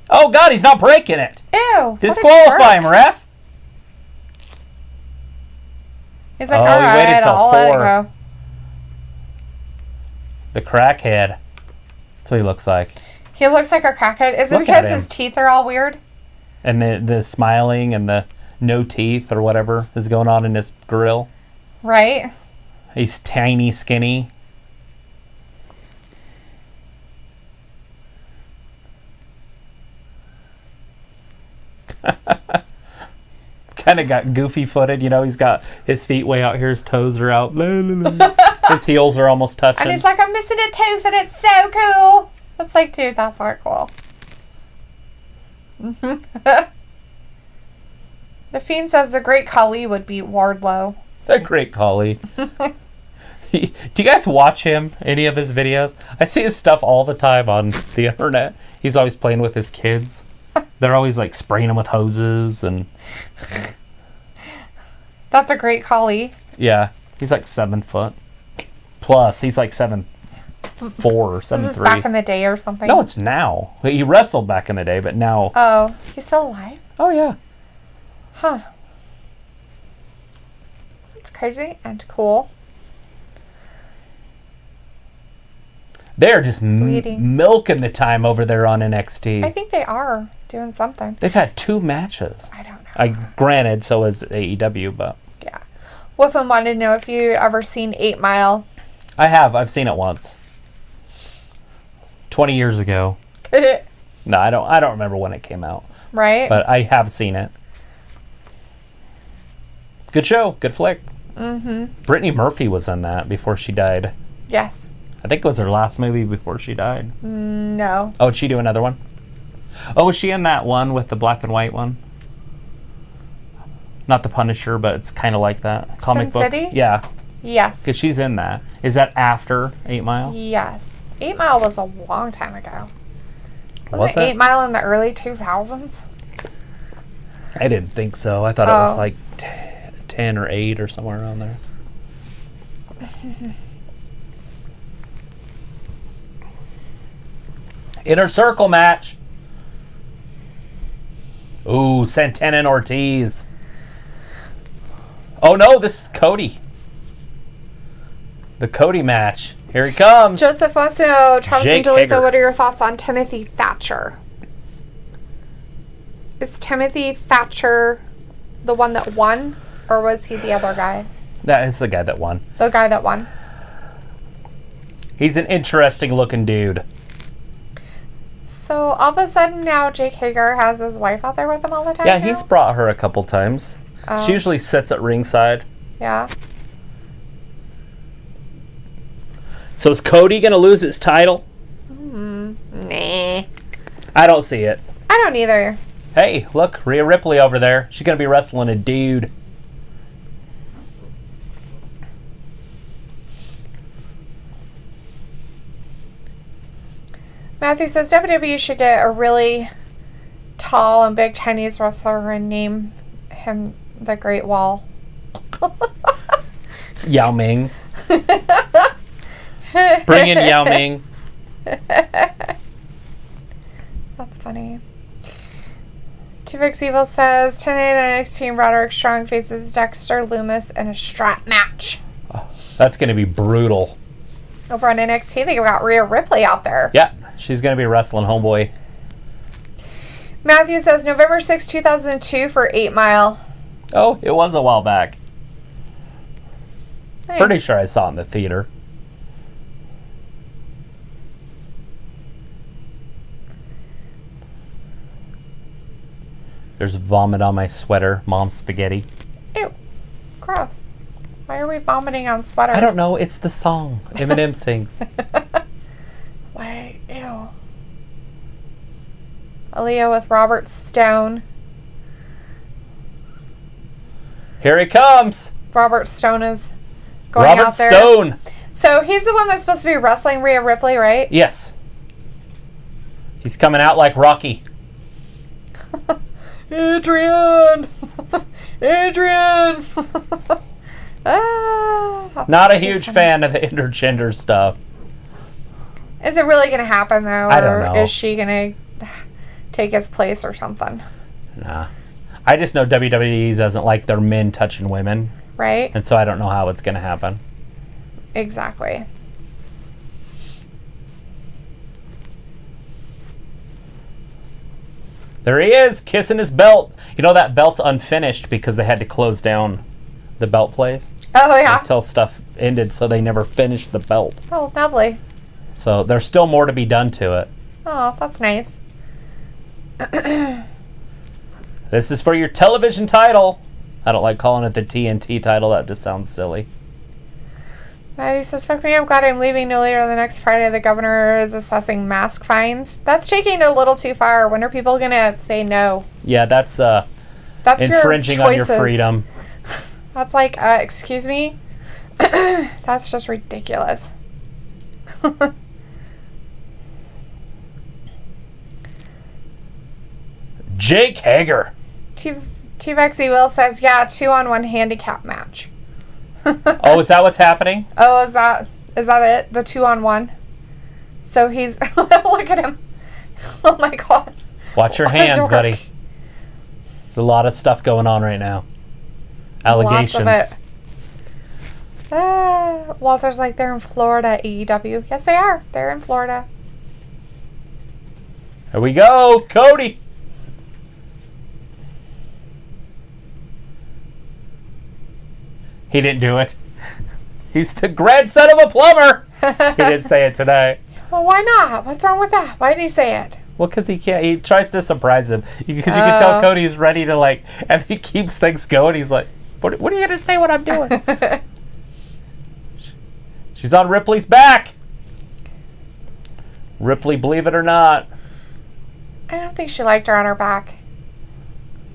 Oh, God, he's not breaking it. Ew. Disqualify him, ref. He's like, Oh, all he right, waited till I'll let it 4. go. The crackhead. That's what he looks like. He looks like a crackhead. Is it Look at because his him. teeth are all weird? And the smiling and the no teeth or whatever is going on in his grill. Right? He's tiny, skinny. Kind of got goofy footed, you know. He's got his feet way out here, his toes are out. His heels are almost touching. And he's like, I'm missing a tooth and it's so cool. It's like, dude, that's not cool. The Fiend says the Great Khali would beat Wardlow. A great collie. Do you guys watch him, any of his videos? I see his stuff all the time on the internet. He's always playing with his kids. They're always like spraying him with hoses and... That's a Great Khali. Yeah, he's like 7 foot. Plus, he's like 7'4" or 7'3". Is this back in the day or something? No, it's now. He wrestled back in the day, but now... Oh, he's still alive? Oh, yeah. Huh. That's crazy and cool. They're just Bleeding. milking the time over there on NXT. I think they are doing something. They've had 2 matches. I don't know. Granted, so is AEW, but... Yeah. Wolfman wanted to know if you ever seen 8 Mile. I have. I've seen it once. 20 years ago. No, I don't remember when it came out. Right? But I have seen it. Good show. Good flick. Mm-hmm. Brittany Murphy was in that before she died. Yes. I think it was her last movie before she died. No. Oh, did she do another one? Oh, was she in that one with the black and white one? Not the Punisher, but it's kind of like that. Comic Sin book. City? Yeah, Yes. because she's in that. Is that after 8 Mile? Yes. 8 Mile was a long time ago. Was Wasn't it? 8 Mile in the early 2000s? I didn't think so. I thought it was Oh. like 10 or 8 or somewhere around there. Inner Circle match. Ooh, Santana and Ortiz. Oh no, this is Cody. The Cody match. Here he comes. Joseph wants to know, Travis Jake and Dalethea, Hager. what are your thoughts on Timothy Thatcher? Is Timothy Thatcher the one that won? Or was he the other guy? That is the guy that won. The guy that won. He's an interesting looking dude. So all of a sudden now Jake Hager has his wife out there with him all the time Yeah, now? he's brought her a couple times. Oh. She usually sits at ringside. Yeah. So is Cody going to lose his title? Nah. I don't see it. I don't either. Hey, look, Rhea Ripley over there. She's going to be wrestling a dude. Matthew says WWE should get a really tall and big Chinese wrestler and name him the Great Wall. Yao Ming. Bring in Yao Ming. That's funny. Tuvix Evil says, tonight NXT Roderick Strong faces Dexter Loomis in a strap match. That's going to be brutal. Over on NXT, they got Rhea Ripley out there. Yeah, she's going to be wrestling Homeboy. Matthew says, November 6, 2002 for 8 Mile. Oh, it was a while back. Nice. Pretty sure I saw it in the theater. There's vomit on my sweater. Mom's spaghetti. Ew. Gross. Why are we vomiting on sweaters? I don't know. It's the song Eminem sings. Why? Ew. Aaliyah with Robert Stone. Here he comes. Robert Stone is going Robert out there. Stone. So he's the one that's supposed to be wrestling Rhea Ripley, right? Yes. He's coming out like Rocky. Adrian! Adrian! Not a huge fan of the intergender stuff. Is it really going to happen, though? I don't know. Or is she going to take his place or something? Nah. I just know WWE doesn't like their men touching women. Right? And so I don't know how it's going to happen. Exactly. There he is, kissing his belt. You know that belt's unfinished because they had to close down the belt place. Oh, yeah. Until stuff ended, so they never finished the belt. Oh, lovely. So there's still more to be done to it. Oh, that's nice. This is for your television title. I don't like calling it the TNT title. That just sounds silly. He says, fuck me, I'm glad I'm leaving no later than next Friday. The governor is assessing mask fines. That's taking it a little too far. When are people going to say no? Yeah, that's infringing your on your freedom. That's like, excuse me? That's just ridiculous. Jake Hager. T-Vexy Will says, yeah, 2-on-1 handicap match. Oh, is that what's happening? Oh, is that it? The 2-on-1? So he's... Look at him. Oh, my God. Watch your hands, buddy. There's a lot of stuff going on right now. Allegations. Lots of it. Walter's like, they're in Florida, AEW. Yes, they are. They're in Florida. Here we go, Cody. He didn't do it. He's the grandson of a plumber. He didn't say it today. Well, why not? What's wrong with that? Why did he say it? Well, because he can't. He tries to surprise him. Because you can tell Cody's ready to, like, and he keeps things going. He's like, what are you going to say what I'm doing? She's on Ripley's back. Ripley, believe it or not. I don't think she liked her on her back.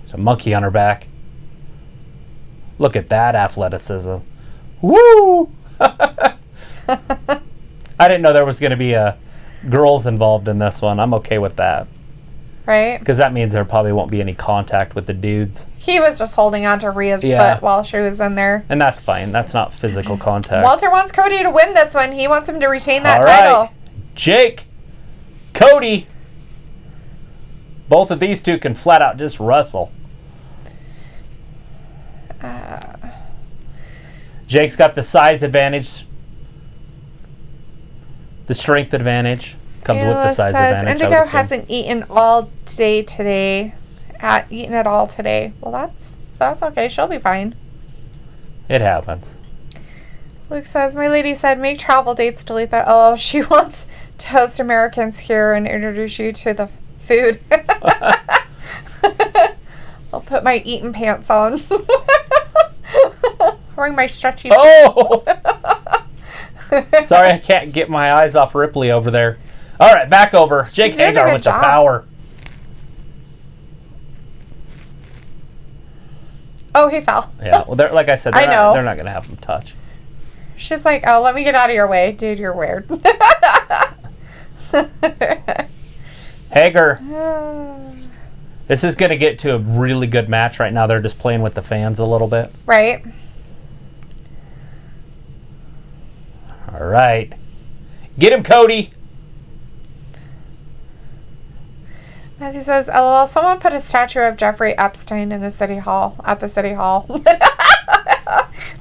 There's a monkey on her back. Look at that athleticism. Woo! I didn't know there was going to be girls involved in this one. I'm okay with that. Right? Because that means there probably won't be any contact with the dudes. He was just holding on to Rhea's foot while she was in there. And that's fine. That's not physical contact. Walter wants Cody to win this one. He wants him to retain that All title. right. Jake, Cody. Both of these two can flat out just wrestle. Jake's got the size advantage. The strength advantage comes with the size advantage. Indigo hasn't eaten all day today. Eaten it all today. Well, that's okay. She'll be fine. It happens. Luke says, my lady said, make travel dates, Dalethea. Oh, she wants to host Americans here and introduce you to the food. I'll put my eating pants on. Wearing my stretchy pants. Oh! Sorry, I can't get my eyes off Ripley over there. All right, back over. Jake Hager with the power. Oh, he fell. Yeah, well, like I said, they're not going to have him touch. She's like, oh, let me get out of your way. Dude, you're weird. Hager. This is going to get to a really good match right now. They're just playing with the fans a little bit. Right. All right. Get him, Cody. Matthew says, LOL, someone put a statue of Jeffrey Epstein in the city hall, at the city hall.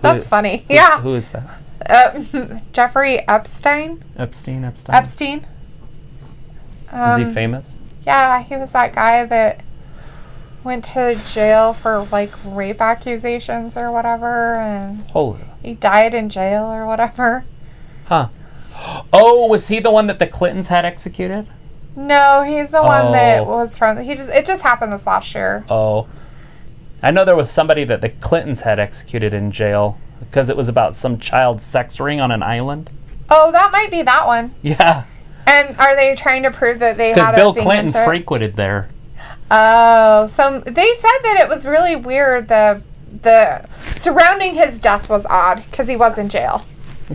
That's funny. Yeah. Who is that? Jeffrey Epstein. Epstein. Is Is he famous? Yeah, he was that guy that went to jail for, like, rape accusations or whatever, and he died in jail or whatever. Huh. Oh, was he the one that the Clintons had executed? No, he's the one that was from... It just happened this last year. Oh. I know there was somebody that the Clintons had executed in jail because it was about some child sex ring on an island. Oh, that might be that one. Yeah. And are they trying to prove that they had because Bill Clinton frequented there. Oh, so they said that it was really weird. The surrounding his death was odd because he was in jail.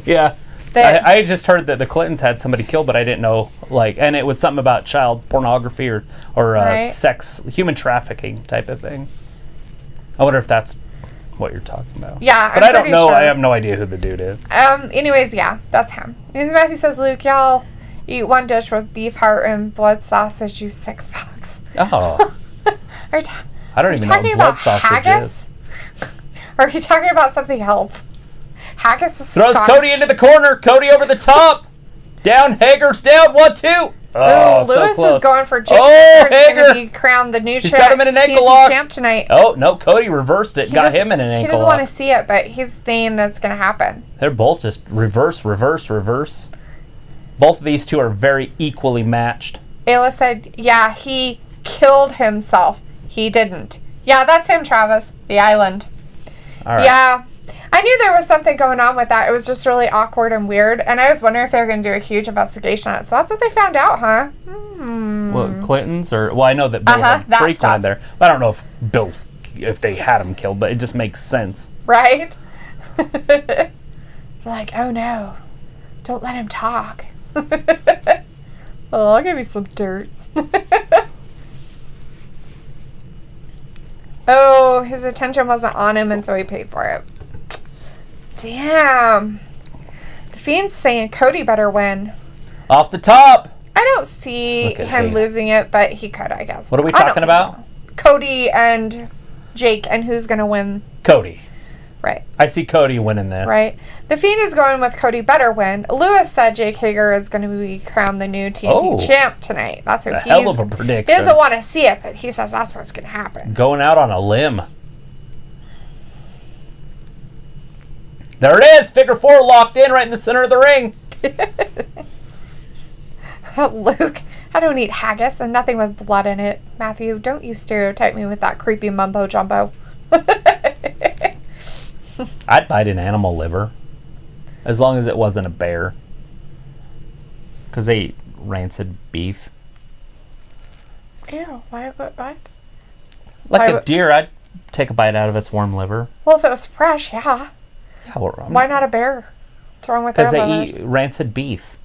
Yeah. I just heard that the Clintons had somebody killed, but I didn't know, like, and it was something about child pornography or sex, human trafficking type of thing. I wonder if that's what you're talking about. Yeah, but I don't know. Sure. I have no idea who the dude is. Anyways, yeah, that's him. And Matthew says, Luke, y'all eat one dish with beef heart and blood sausage, you sick fucks. Oh. I don't even know what blood sausage is. Or are you talking about something else? Haggis is Throws Scotch. Cody into the corner. Cody over the top. Down. Hager's down. 1, 2. Oh, so Lewis close. is going for Jake. Oh, Hager. Going to be crowned the new got him in an ankle lock. champ tonight. Oh, no. Cody reversed it. Got him in an ankle lock. He doesn't want to see it, but he's saying that's going to happen. They're both just reverse. Both of these two are very equally matched. Ayla said, yeah, he killed himself. He didn't. Yeah, that's him, Travis. The island. All right. Yeah. I knew there was something going on with that. It was just really awkward and weird. And I was wondering if they were going to do a huge investigation on it. So that's what they found out, huh? Well, Clinton's or... Well, I know that Bill had frequented there. But I don't know if they had him killed, but it just makes sense. Right? Like, oh no. Don't let him talk. Oh, I'll give you some dirt. Oh, his attention wasn't on him, and so he paid for it. Damn. The Fiend's saying Cody better win. Off the top. I don't see him losing it, but he could, I guess. What are we talking about? So. Cody and Jake, and who's going to win? Cody. Right. I see Cody winning this. Right. The Fiend is going with Cody better win. Lewis said Jake Hager is going to be crowned the new TNT champ tonight. That's what hell of a prediction. He doesn't want to see it, but he says that's what's going to happen. Going out on a limb. There it is. Figure 4 locked in right in the center of the ring. Luke, I don't eat haggis and nothing with blood in it. Matthew, don't you stereotype me with that creepy mumbo jumbo. I'd bite an animal liver. As long as it wasn't a bear. Because they eat rancid beef. Ew, what? Like a deer, I'd take a bite out of its warm liver. Well, if it was fresh, yeah. Why not a bear? What's wrong with their livers? Because they eat rancid beef.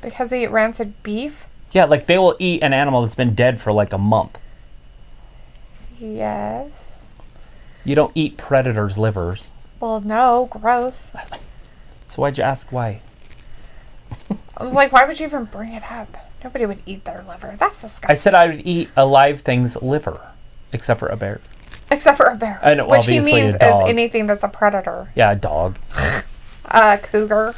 Because they eat rancid beef? Yeah, like they will eat an animal that's been dead for like a month. Yes. You don't eat predators' livers. Well, no, gross. So why'd you ask why? I was like, why would you even bring it up? Nobody would eat their liver. That's disgusting. I said I would eat a live thing's liver, except for a bear. Except for a bear. I know, which he means is anything that's a predator. Yeah, a dog. Cougar.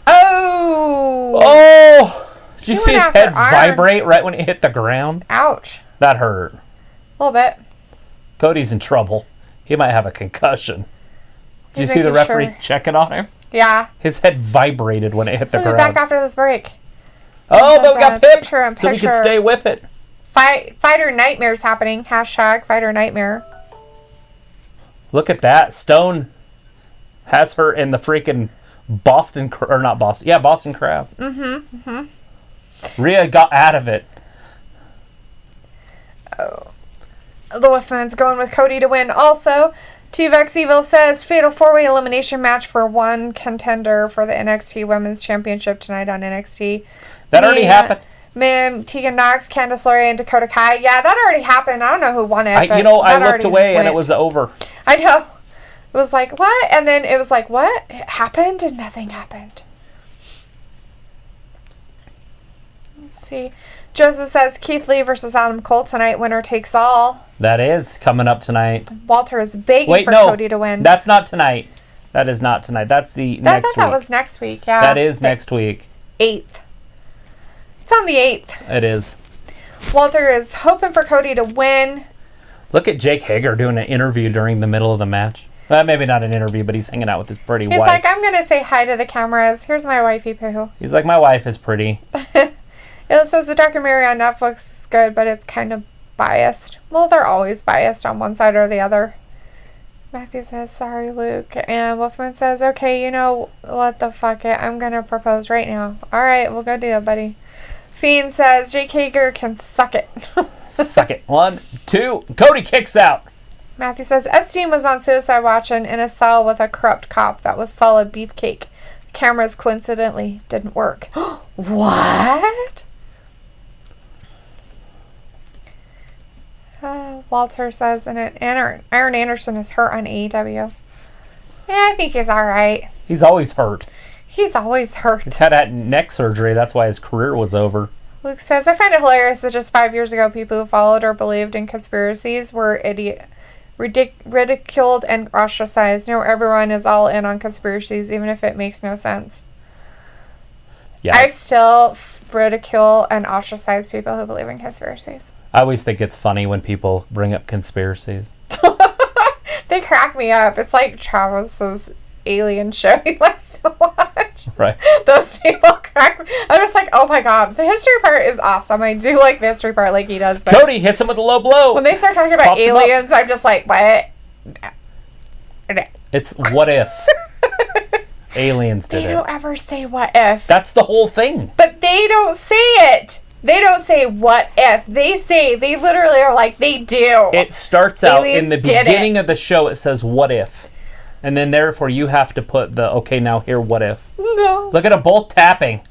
Oh! Oh! Did you see his head vibrate right when it hit the ground? Ouch. That hurt. A little bit. Cody's in trouble. He might have a concussion. Did you see the referee checking on him? Yeah. His head vibrated when it hit the ground. We'll be back after this break. Oh, but we got Pip, so we can stay with it. Fighter Nightmare's happening. Hashtag Fighter Nightmare. Look at that. Stone has her in the freaking Boston Crab. Mm-hmm. Rhea got out of it. Oh. The Wolfman's going with Cody to win. Also, T-Vex Evil says Fatal 4-Way elimination match for one contender for the NXT Women's Championship tonight on NXT. That already happened. Tegan Knox, Candice LeRae, and Dakota Kai. Yeah, that already happened. I don't know who won it. I looked away and it was over. I know. It was like, what? And then it was like, what? It happened and nothing happened. Let's see. Joseph says Keith Lee versus Adam Cole tonight. Winner takes all. That is coming up tonight. Walter is begging for Cody to win. That's not tonight. That is not tonight. That's the next week. I thought that was next week, yeah. That is next week. 8th. It's on the 8th. It is. Walter is hoping for Cody to win. Look at Jake Hager doing an interview during the middle of the match. Maybe not an interview, but he's hanging out with his pretty wife. He's like, I'm going to say hi to the cameras. Here's my wifey poo. He's like, my wife is pretty. It says the documentary on Netflix is good, but it's kind of biased. Well, they're always biased on one side or the other. Matthew says, sorry, Luke. And Wolfman says, okay, you know, what the fuck it. I'm going to propose right now. All right, we'll go do it, buddy. Fiend says, Jake Hager can suck it. Suck it. 1, 2. Cody kicks out. Matthew says, Epstein was on Suicide Watch and in a cell with a corrupt cop that was solid beefcake. The cameras coincidentally didn't work. What? Walter says, and Aaron Anderson is hurt on AEW. Yeah, I think he's all right. He's always hurt. He's always hurt. He's had that neck surgery. That's why his career was over. Luke says, I find it hilarious that just 5 years ago, people who followed or believed in conspiracies were ridiculed and ostracized. Now everyone is all in on conspiracies, even if it makes no sense. Yeah. I still ridicule and ostracize people who believe in conspiracies. I always think it's funny when people bring up conspiracies. They crack me up. It's like Travis's alien show he likes to watch. Right. Those people crack me. I'm just like, oh my god. The history part is awesome. I do like the history part like he does. But Cody hits him with a low blow. when they start talking about Pops him aliens, I'm just like, what? It's what if aliens did They it. don't ever say what if. That's the whole thing. But they don't say it. They don't say what if. They literally are like, they do. It starts out in the Aliens did beginning of the show. It says what if. And then therefore you have to put the, okay, now here, what if. No. Look at them both tapping.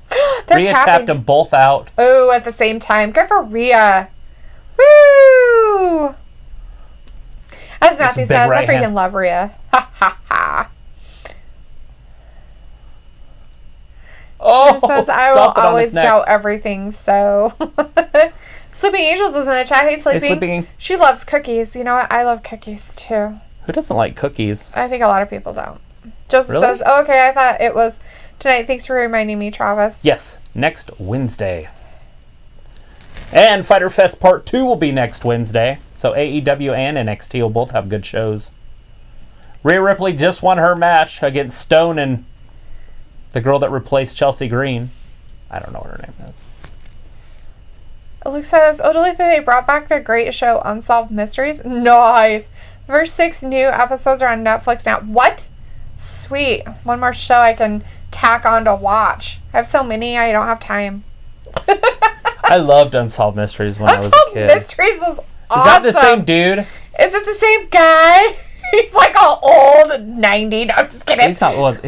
They're Rhea tapping. tapped them both out. Oh, at the same time. Good for Rhea. Woo! As Matthew big says, I right freaking hand. love Rhea. Ha ha ha. Oh, It says, I will always doubt everything, so. Sleeping Angels is in the chat. Hey, Sleeping. Sleeping. She loves cookies. You know what? I love cookies, too. Who doesn't like cookies? I think a lot of people don't. Joseph Really? says, oh, okay, I thought it was tonight. Thanks for reminding me, Travis. Yes, next Wednesday. And Fyter Fest Part 2 will be next Wednesday. So AEW and NXT will both have good shows. Rhea Ripley just won her match against Stone and the girl that replaced Chelsea Green. I don't know what her name is. Luke says, oh, Dalethea, they brought back the great show Unsolved Mysteries. Nice. The first 6 new episodes are on Netflix now. What? Sweet. One more show I can tack on to watch. I have so many, I don't have time. I loved Unsolved Mysteries when I was a Unsolved kid. Mysteries was awesome. Is that the same dude? Is it the same guy? He's like all old, 90. No, I'm just kidding.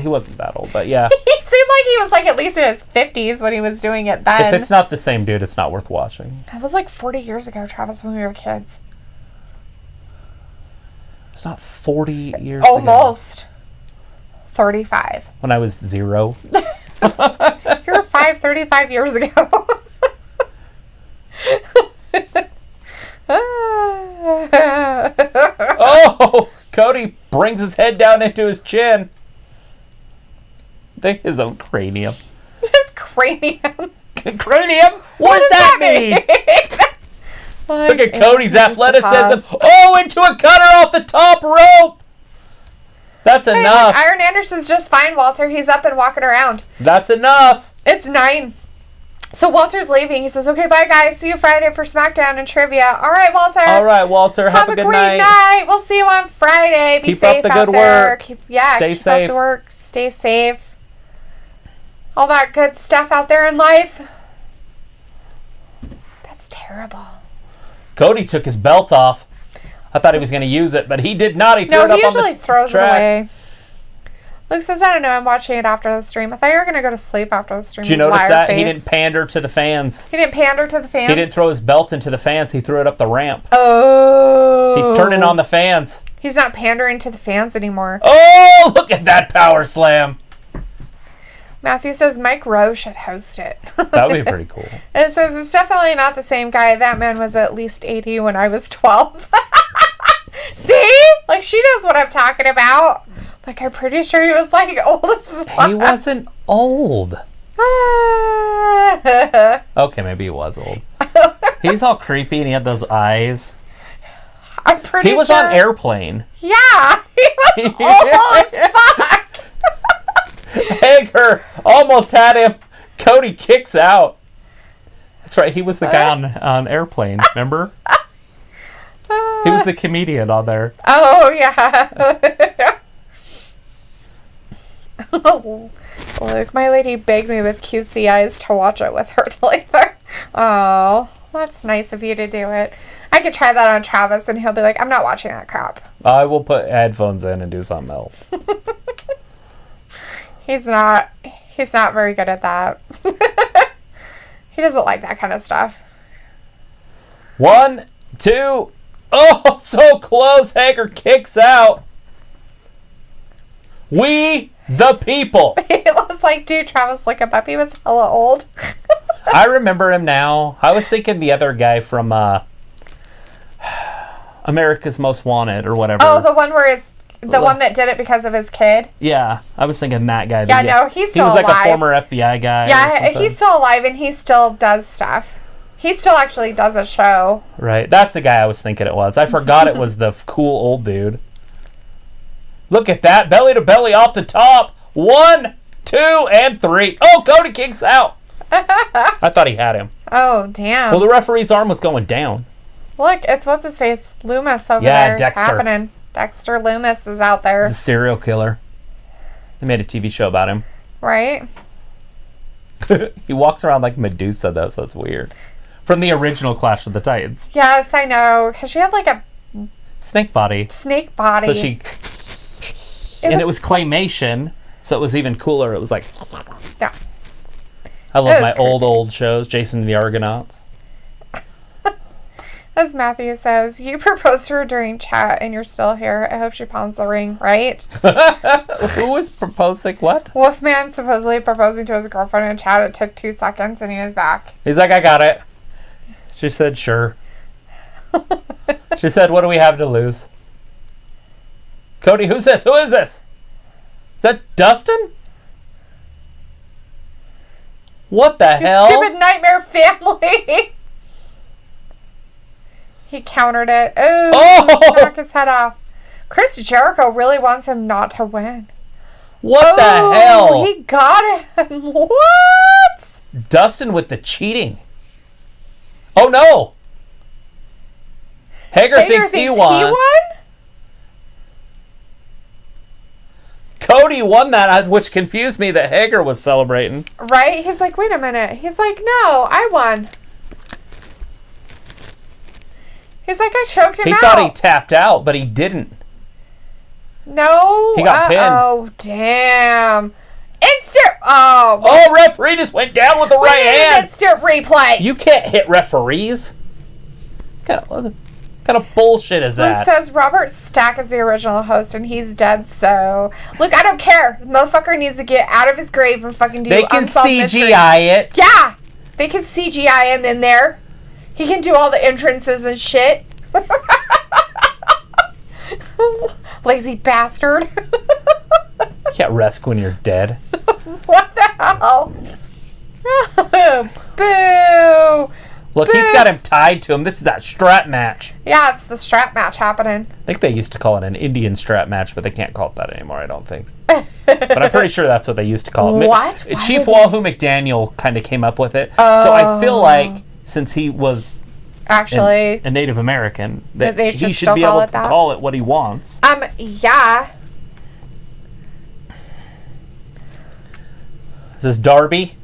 He wasn't that old, but yeah. He seemed like he was like at least in his 50s when he was doing it then. If it's not the same dude, it's not worth watching. That was like 40 years ago, Travis, when we were kids. It's not 40 years ago. Almost. 35. When I was 0. You were 35 years ago. Oh! Cody brings his head down into his chin. His own cranium. His cranium. Cranium? What does that mean? Look at Cody's athleticism. Oh, into a cutter off the top rope. That's Hey, enough. look, Iron Anderson's just fine, Walter. He's up and walking around. That's enough. It's 9. So Walter's leaving. He says, okay, bye, guys. See you Friday for SmackDown and trivia. All right, Walter. All right, Walter. Have a good great night. We'll see you on Friday. Be Keep safe up the out good there. work. Keep Stay up safe. the work. Stay safe. All that good stuff out there in life. That's terrible. Cody took his belt off. I thought he was going to use it, but he did not. He threw it up on the he usually throws track. it away. Luke says, I don't know. I'm watching it after the stream. I thought you were going to go to sleep after the stream. Did you notice liar that? face. He didn't pander to the fans. He didn't pander to the fans? He didn't throw his belt into the fans. He threw it up the ramp. Oh. He's turning on the fans. He's not pandering to the fans anymore. Oh, look at that power slam. Matthew says Mike Rowe should host it. That would be pretty cool. It says it's definitely not the same guy. That man was at least 80 when I was 12. See? Like, she knows what I'm talking about. Like, I'm pretty sure he was, like, old as fuck. He wasn't old. Okay, maybe he was old. He's all creepy and he had those eyes. I'm pretty sure. He was on Airplane. Yeah. He was old as fuck. Hager almost had him. Cody kicks out. That's right. He was the guy on Airplane. Remember? He was the comedian on there. Oh, yeah. Oh, look, my lady begged me with cutesy eyes to watch it with her later. Oh, that's nice of you to do it. I could try that on Travis and he'll be like, I'm not watching that crap. I will put headphones in and do something else. He's not very good at that. He doesn't like that kind of stuff. 1, 2, Oh, so close. Hager kicks out. We the people. It was like, dude, Travis like a puppy was hella old. I remember him now. I was thinking the other guy from America's Most Wanted or whatever. Oh, the one where the one that did it because of his kid. Yeah, I was thinking that guy. Yeah, no, he's still alive. He was like a former FBI guy. Yeah, he's still alive and he still does stuff. He still actually does a show. Right, that's the guy I was thinking it was. I forgot it was the cool old dude. Look at that, belly to belly off the top. 1, 2, and 3. Oh, Cody kicks out. I thought he had him. Oh, damn. Well, the referee's arm was going down. Look, it's what's his face, Loomis over yeah, there. Dexter. It's happening. Dexter Loomis is out there. He's a serial killer. They made a TV show about him. Right? He walks around like Medusa, though, so it's weird. From the original Clash of the Titans. Yes, I know. Because she had like a snake body. Snake body. So she... it was claymation, so it was even cooler. It was like... Yeah. I love my old shows. Jason and the Argonauts. As Matthew says, you proposed to her during chat and you're still here. I hope she pounds the ring, right? Who was proposing what? Wolfman supposedly proposing to his girlfriend in chat. It took 2 seconds and he was back. He's like, I got it. She said, sure. She said, what do we have to lose? Cody, who's this? Who is this? Is that Dustin? What the hell? Stupid nightmare family. He countered it. Oh! Knock his head off. Chris Jericho really wants him not to win. What the hell? He got him. What? Dustin with the cheating. Oh no! Hager thinks he won. Cody won that, which confused me that Hager was celebrating. Right? He's like, wait a minute. He's like, no, I won. He's like, I choked him out. He thought he tapped out, but he didn't. No. He got pinned. Oh, damn. Instant. Oh. Oh, referee just went down with the right hand. Instant replay. You can't hit referees. What kind of bullshit is that? Luke says Robert Stack is the original host and he's dead, so... Look, I don't care. The motherfucker needs to get out of his grave and fucking do Unsolved Mysteries. They can CGI it. Yeah. They can CGI him in there. He can do all the entrances and shit. Lazy bastard. You can't rest when you're dead. What the hell? Boo. Look, Boo. He's got him tied to him. This is that strap match. Yeah, it's the strap match happening. I think they used to call it an Indian strap match, but they can't call it that anymore, I don't think. But I'm pretty sure that's what they used to call it. What? Chief Wahoo McDaniel kind of came up with it. So I feel like since he was actually a Native American, that he should be able to call it what he wants. Yeah. Is this Darby?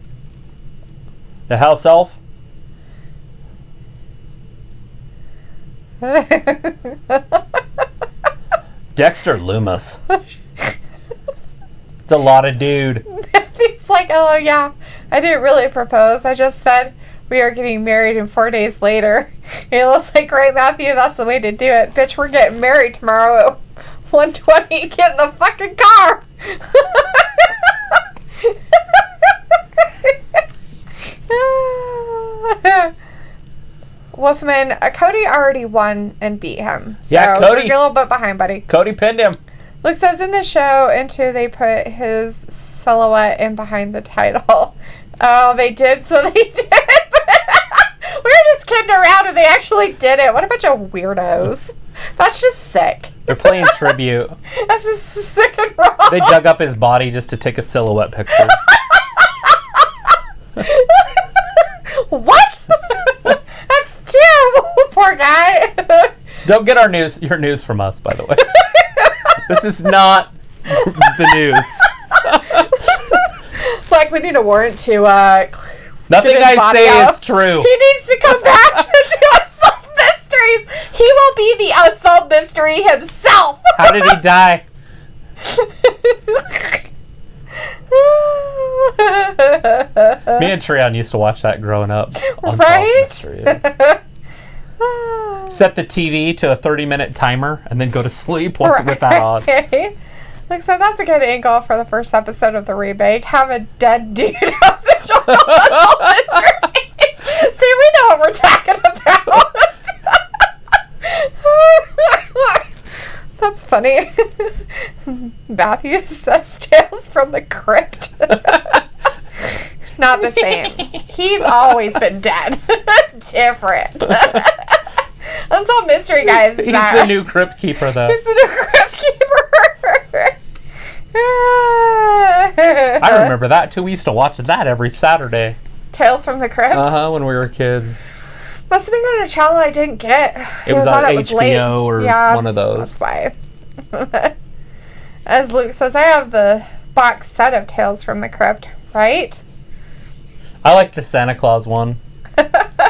The house elf? Dexter Loomis. It's a lot of dude. He's like, oh yeah, I didn't really propose. I just said we are getting married and 4 days later. It looks like, right, Matthew, that's the way to do it. Bitch, we're getting married tomorrow at 1:20. Get in the fucking car. Wolfman, Cody already won and beat him. So yeah, Cody. You're a little bit behind, buddy. Cody pinned him. Luke says in the show, they put his silhouette in behind the title. Oh, they did, so they did. We were just kidding around and they actually did it. What a bunch of weirdos. That's just sick. They're playing tribute. That's just sick and wrong. They dug up his body just to take a silhouette picture. What? That's terrible. Poor guy. Don't get your news from us, by the way. This is not the news. Like, we need a warrant to nothing I say out. is true. He needs to come back to Unsolved Mysteries. He will be the Unsolved Mystery himself. How did he die? Me and Treon used to watch that growing up. Unsolved Right? Mystery. Set the TV to a 30-minute timer and then go to sleep with that on. Like, so that's a good angle for the first episode of the remake. Have a dead dude hostage on the See, we know what we're talking about. That's funny. Matthew says Tales from the Crypt. Not the same. He's always been dead. Different. That's all Mystery Guys. He's the new Crypt Keeper, though. He's the new Crypt Keeper. I remember that, too. We used to watch that every Saturday. Tales from the Crypt? When we were kids. Must have been on a channel I didn't get. It was on HBO or one of those. That's why. As Luke says, I have the box set of Tales from the Crypt, right? I like the Santa Claus one. I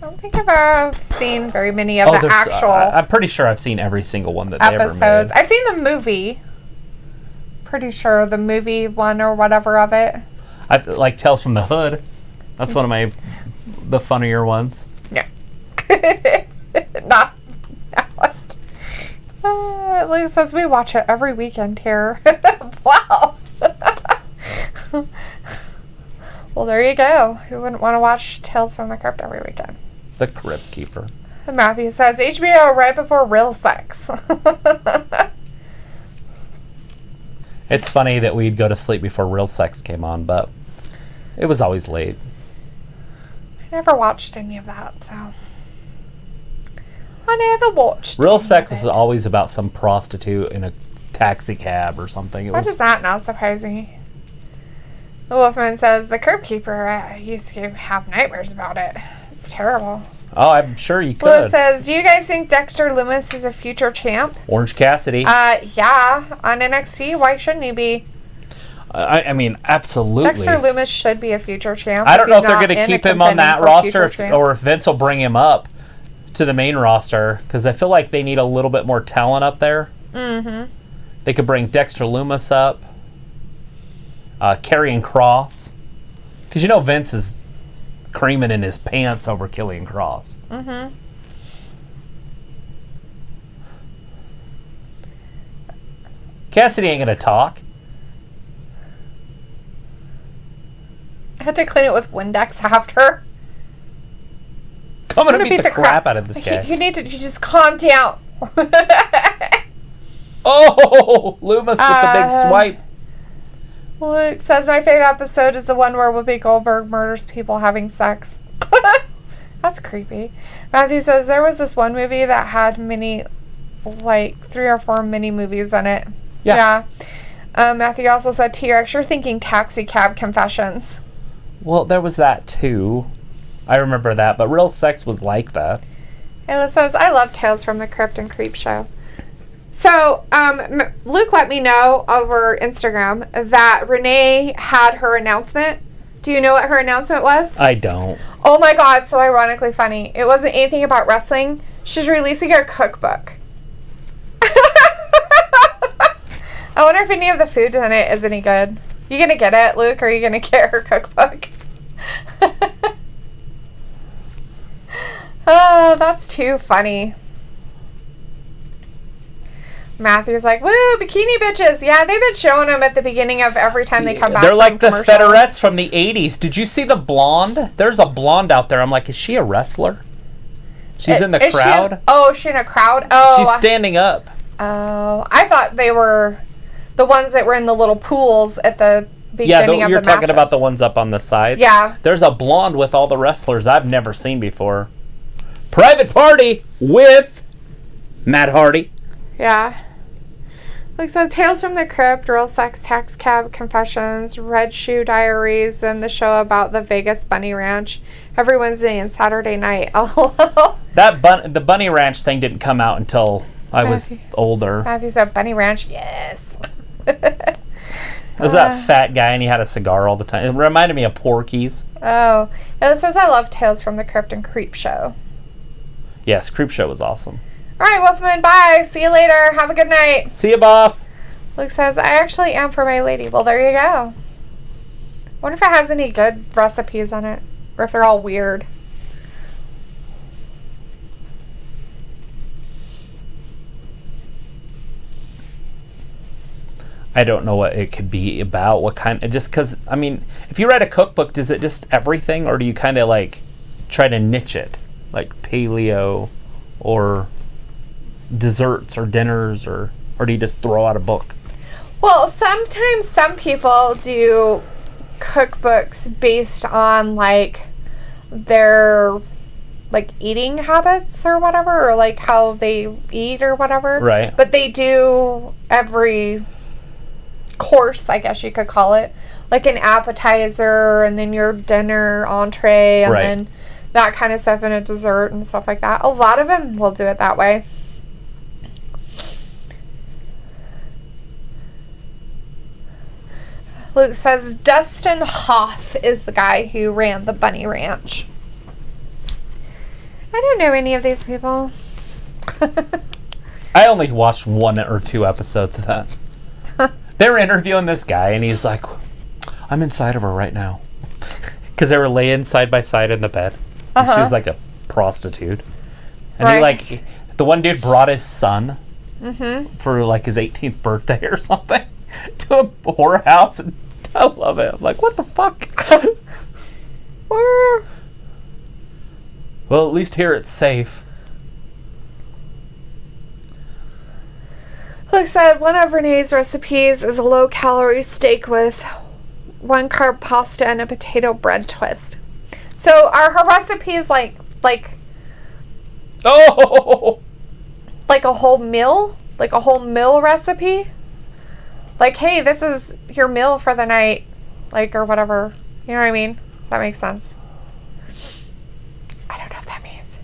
don't think I've ever seen very many of the actual I'm pretty sure I've seen every single one that they ever made. I've seen the movie. Pretty sure the movie one or whatever of it. I like Tales from the Hood. That's one of the funnier ones. Yeah. Not Luke says we watch it every weekend here. Wow. Well, there you go. Who wouldn't want to watch Tales from the Crypt every weekend? The Crypt Keeper. Matthew says HBO right before Real Sex. It's funny that we'd go to sleep before Real Sex came on, but it was always late. I never watched any of that, so I never watched. Real Sex was always about some prostitute in a taxi cab or something. Why does that not surprise me? The Wolfman says the Crypt Keeper. I used to have nightmares about it. It's terrible. Oh, I'm sure you could. Lewis says, do you guys think Dexter Lumis is a future champ? Orange Cassidy. Yeah, on NXT. Why shouldn't he be? I mean, absolutely. Dexter Lumis should be a future champ. I don't know if they're going to keep him on that roster or if Vince will bring him up to the main roster, because I feel like they need a little bit more talent up there. Mm-hmm. They could bring Dexter Lumis up, Karrion Kross, because Vince is creaming in his pants over Karrion Kross. Mm-hmm. Cassidy ain't going to talk. I had to clean it with Windex after. I'm going to beat the crap out of this guy. You need to just calm down. Oh, Lumis with the big swipe. Luke says, my favorite episode is the one where Whoopi Goldberg murders people having sex. That's creepy. Matthew says, there was this one movie that had 3 or 4 mini movies in it. Yeah. Matthew also said, T-Rex, you're thinking Taxi Cab Confessions. Well, there was that too. I remember that, but Real Sex was like that. Ayla says, I love Tales from the Crypt and Creep Show. So, Luke let me know over Instagram that Renee had her announcement. Do you know what her announcement was? I don't. Oh my God, so ironically funny. It wasn't anything about wrestling. She's releasing a cookbook. I wonder if any of the food in it is any good. You gonna get it, Luke, or are you gonna get her cookbook? Oh, that's too funny. Matthew's like, woo, bikini bitches. Yeah, they've been showing them at the beginning of every time they come back. They're like the Federettes from the 80s. Did you see the blonde? There's a blonde out there. I'm like, is she a wrestler? She's in the crowd. Is she in a crowd? Oh. She's standing up. Oh, I thought they were the ones that were in the little pools at the beginning of the matches. You're talking about the ones up on the sides? Yeah. There's a blonde with all the wrestlers I've never seen before. Private Party with Matt Hardy. Yeah. Like so, Tales from the Crypt, Real Sex, Tax Cab Confessions, Red Shoe Diaries, then the show about the Vegas Bunny Ranch every Wednesday and Saturday night. Oh, the Bunny Ranch thing didn't come out until I was older. Matthew said Bunny Ranch, yes. There's that fat guy and he had a cigar all the time. It reminded me of Porky's. Oh. It says I love Tales from the Crypt and Creep Show. Yes, Creep Show was awesome. All right, Wolfman, bye. See you later. Have a good night. See you, boss. Luke says, I actually am for my lady. Well, there you go. Wonder if it has any good recipes on it. Or if they're all weird. I don't know what it could be about. What kind? Just because, I mean, if you write a cookbook, does it just everything, or do you kind of like try to niche it, like paleo, or desserts, or dinners, or do you just throw out a book? Well, sometimes some people do cookbooks based on like their like eating habits or whatever, or like how they eat or whatever. Right. But they do every course, I guess you could call it, like an appetizer and then your dinner, entree, and then that kind of stuff, and a dessert and stuff like that. A lot of them will do it that way. Luke says Dustin Hoff is the guy who ran the Bunny Ranch. I don't know any of these people. I only watched 1 or 2 episodes of that. They were interviewing this guy, and he's like, I'm inside of her right now. Because they were laying side by side in the bed. She was like a prostitute. And he like, the one dude brought his son for like his 18th birthday or something to a whorehouse, and I love it. I'm like, what the fuck? Well, at least here it's safe. Luke said one of Renee's recipes is a low-calorie steak with 1-carb pasta and a potato bread twist. So are her recipes like Oh! like a whole meal? Like a whole meal recipe? Like, hey, this is your meal for the night, like, or whatever. You know what I mean? Does that make sense? I don't know what that means.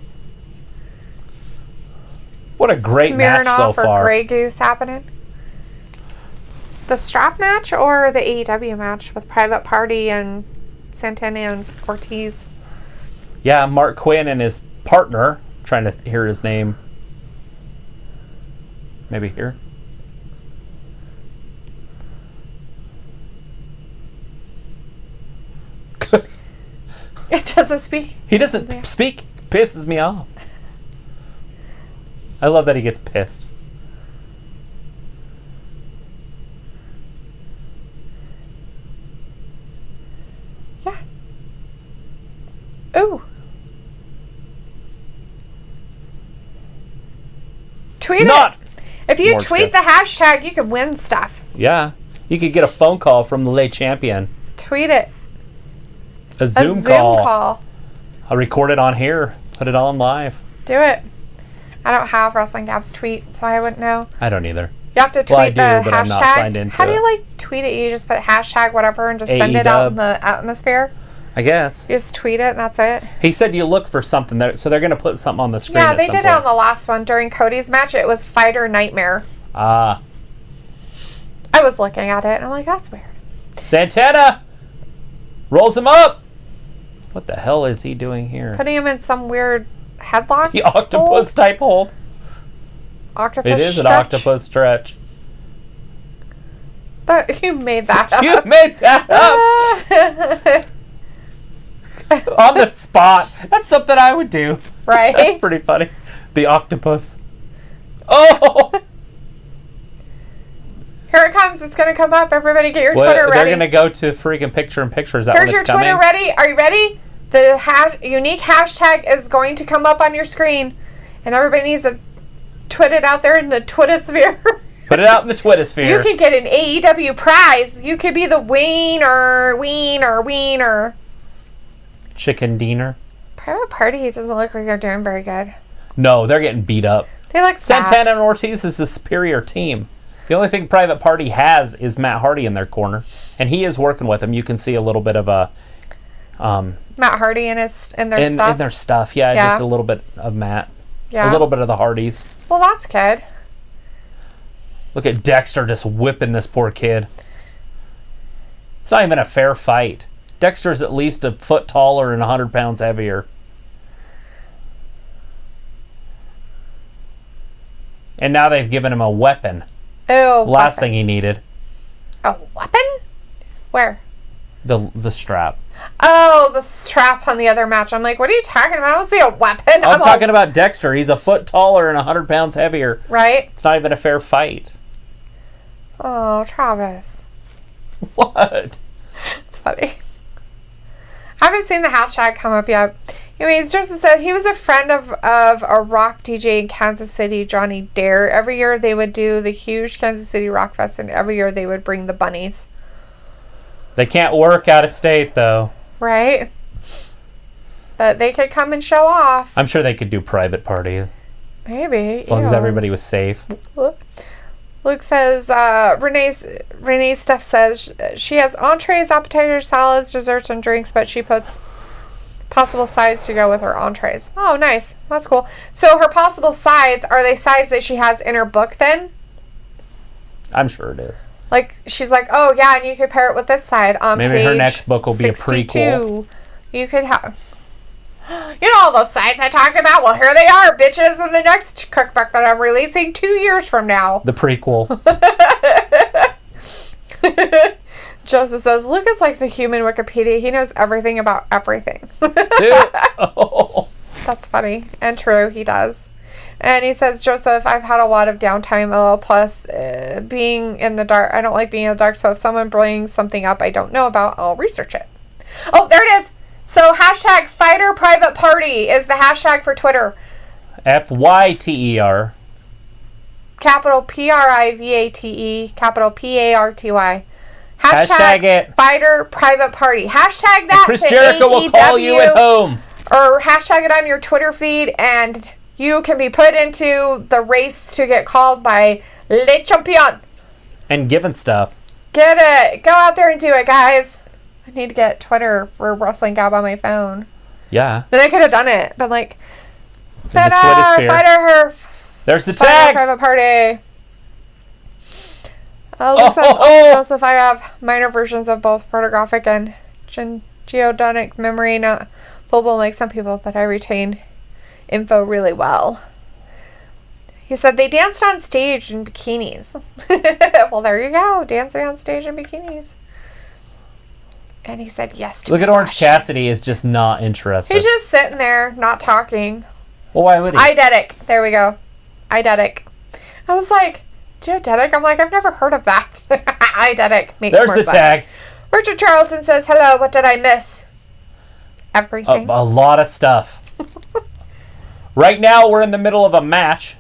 What a great match so far. Or Grey Goose happening. The strap match or the AEW match with Private Party and Santana and Ortiz? Yeah, Mark Quinn and his partner, trying to hear his name. Maybe here. It doesn't speak. He doesn't speak. Pisses me off. I love that he gets pissed. Yeah. Ooh. Tweet it. If you tweet the hashtag, you can win stuff. Yeah. You could get a phone call from the late champion. Tweet it. A Zoom call. I'll record it on here. Put it on live. Do it. I don't have WrestlingGab's tweet, so I wouldn't know. I don't either. You have to tweet the hashtag. I'm not signed into How do you like tweet it? You just put hashtag whatever and just send it out in the atmosphere? I guess. You just tweet it and that's it? He said you look for something there, so they're going to put something on the screen. Yeah, they did it on the last one. During Cody's match, it was Fighter Nightmare. Ah. I was looking at it and I'm like, that's weird. Santana rolls him up. What the hell is he doing here? Putting him in some weird headlock. The octopus type hold. Octopus It is stretch. an octopus stretch. You made that up. You made that up. On the spot. That's something I would do. Right? That's pretty funny. The octopus. Oh! Here it comes. It's going to come up. Everybody get your Twitter ready. They're going to go to freaking picture-in-picture. Is that Here's when it's your coming? Twitter ready. Are you ready? The unique hashtag is going to come up on your screen. And everybody needs to twit it out there in the Twittersphere. Put it out in the Twittersphere. You could get an AEW prize. You could be the wiener. Chicken Diener. Private Party doesn't look like they're doing very good. No, they're getting beat up. They look sad. Santana and Ortiz is a superior team. The only thing Private Party has is Matt Hardy in their corner. And he is working with them. You can see a little bit of a... Matt Hardy in their stuff? In their stuff, yeah. Just a little bit of Matt. Yeah. A little bit of the Hardys. Well, that's good. Look at Dexter just whipping this poor kid. It's not even a fair fight. Dexter's at least a foot taller and 100 pounds heavier. And now they've given him a weapon. Oh, Last thing he needed. A weapon? Where? The strap. Oh, the strap on the other match. I'm like, what are you talking about? I don't see a weapon. I'm talking about Dexter. He's a foot taller and 100 pounds heavier. Right? It's not even a fair fight. Oh, Travis. What? It's funny. I haven't seen the hashtag come up yet. Anyways, Joseph said he was a friend of a rock DJ in Kansas City, Johnny Dare. Every year they would do the huge Kansas City Rock Fest, and every year they would bring the bunnies. They can't work out of state, though. Right? But they could come and show off. I'm sure they could do private parties. Maybe. As long as everybody was safe. Luke says, Renee Steph says she has entrees, appetizers, salads, desserts, and drinks, but she puts possible sides to go with her entrees. Oh, nice. That's cool. So her possible sides, are they sides that she has in her book then? I'm sure it is. Like, she's like, oh, yeah, and you could pair it with this side on Maybe page her next book will be 62. a prequel. You could have... You know all those sides I talked about? Well, here they are, bitches, in the next cookbook that I'm releasing 2 years from now. The prequel. Joseph says, Luke is like the human Wikipedia. He knows everything about everything. Dude. Oh. That's funny. And true, he does. And he says, Joseph, I've had a lot of downtime. Plus, being in the dark. I don't like being in the dark, so if someone brings something up I don't know about, I'll research it. Oh, there it is. So, hashtag Fighter Private Party is the hashtag for Twitter. FYTER. Capital PRIVATE, capital PARTY. Hashtag it. Fighter Private Party. Hashtag that. Chris to Jericho AEW, will call you at home. Or hashtag it on your Twitter feed, and you can be put into the race to get called by Le Champion. And given stuff. Get it. Go out there and do it, guys. I need to get Twitter for WrestlingGab on my phone. Yeah. Then I could have done it, but like, In the Twittersphere. Fighter, There's the Fighter tag. Private Party. Luke says, Joseph, I have minor versions of both photographic and geodonic memory, not full like some people, but I retain info really well. He said they danced on stage in bikinis. Well, there you go. Dancing on stage in bikinis. And he said yes to Look at my Orange question. Cassidy is just not interested. He's just sitting there, not talking. Well, why would he? Eidetic. There we go. Eidetic. I was like, geodetic? I'm like, I've never heard of that. Eidetic makes There's more the sense. tag. Richard Charlton says, hello, what did I miss? Everything. A lot of stuff. Right now, we're in the middle of a match.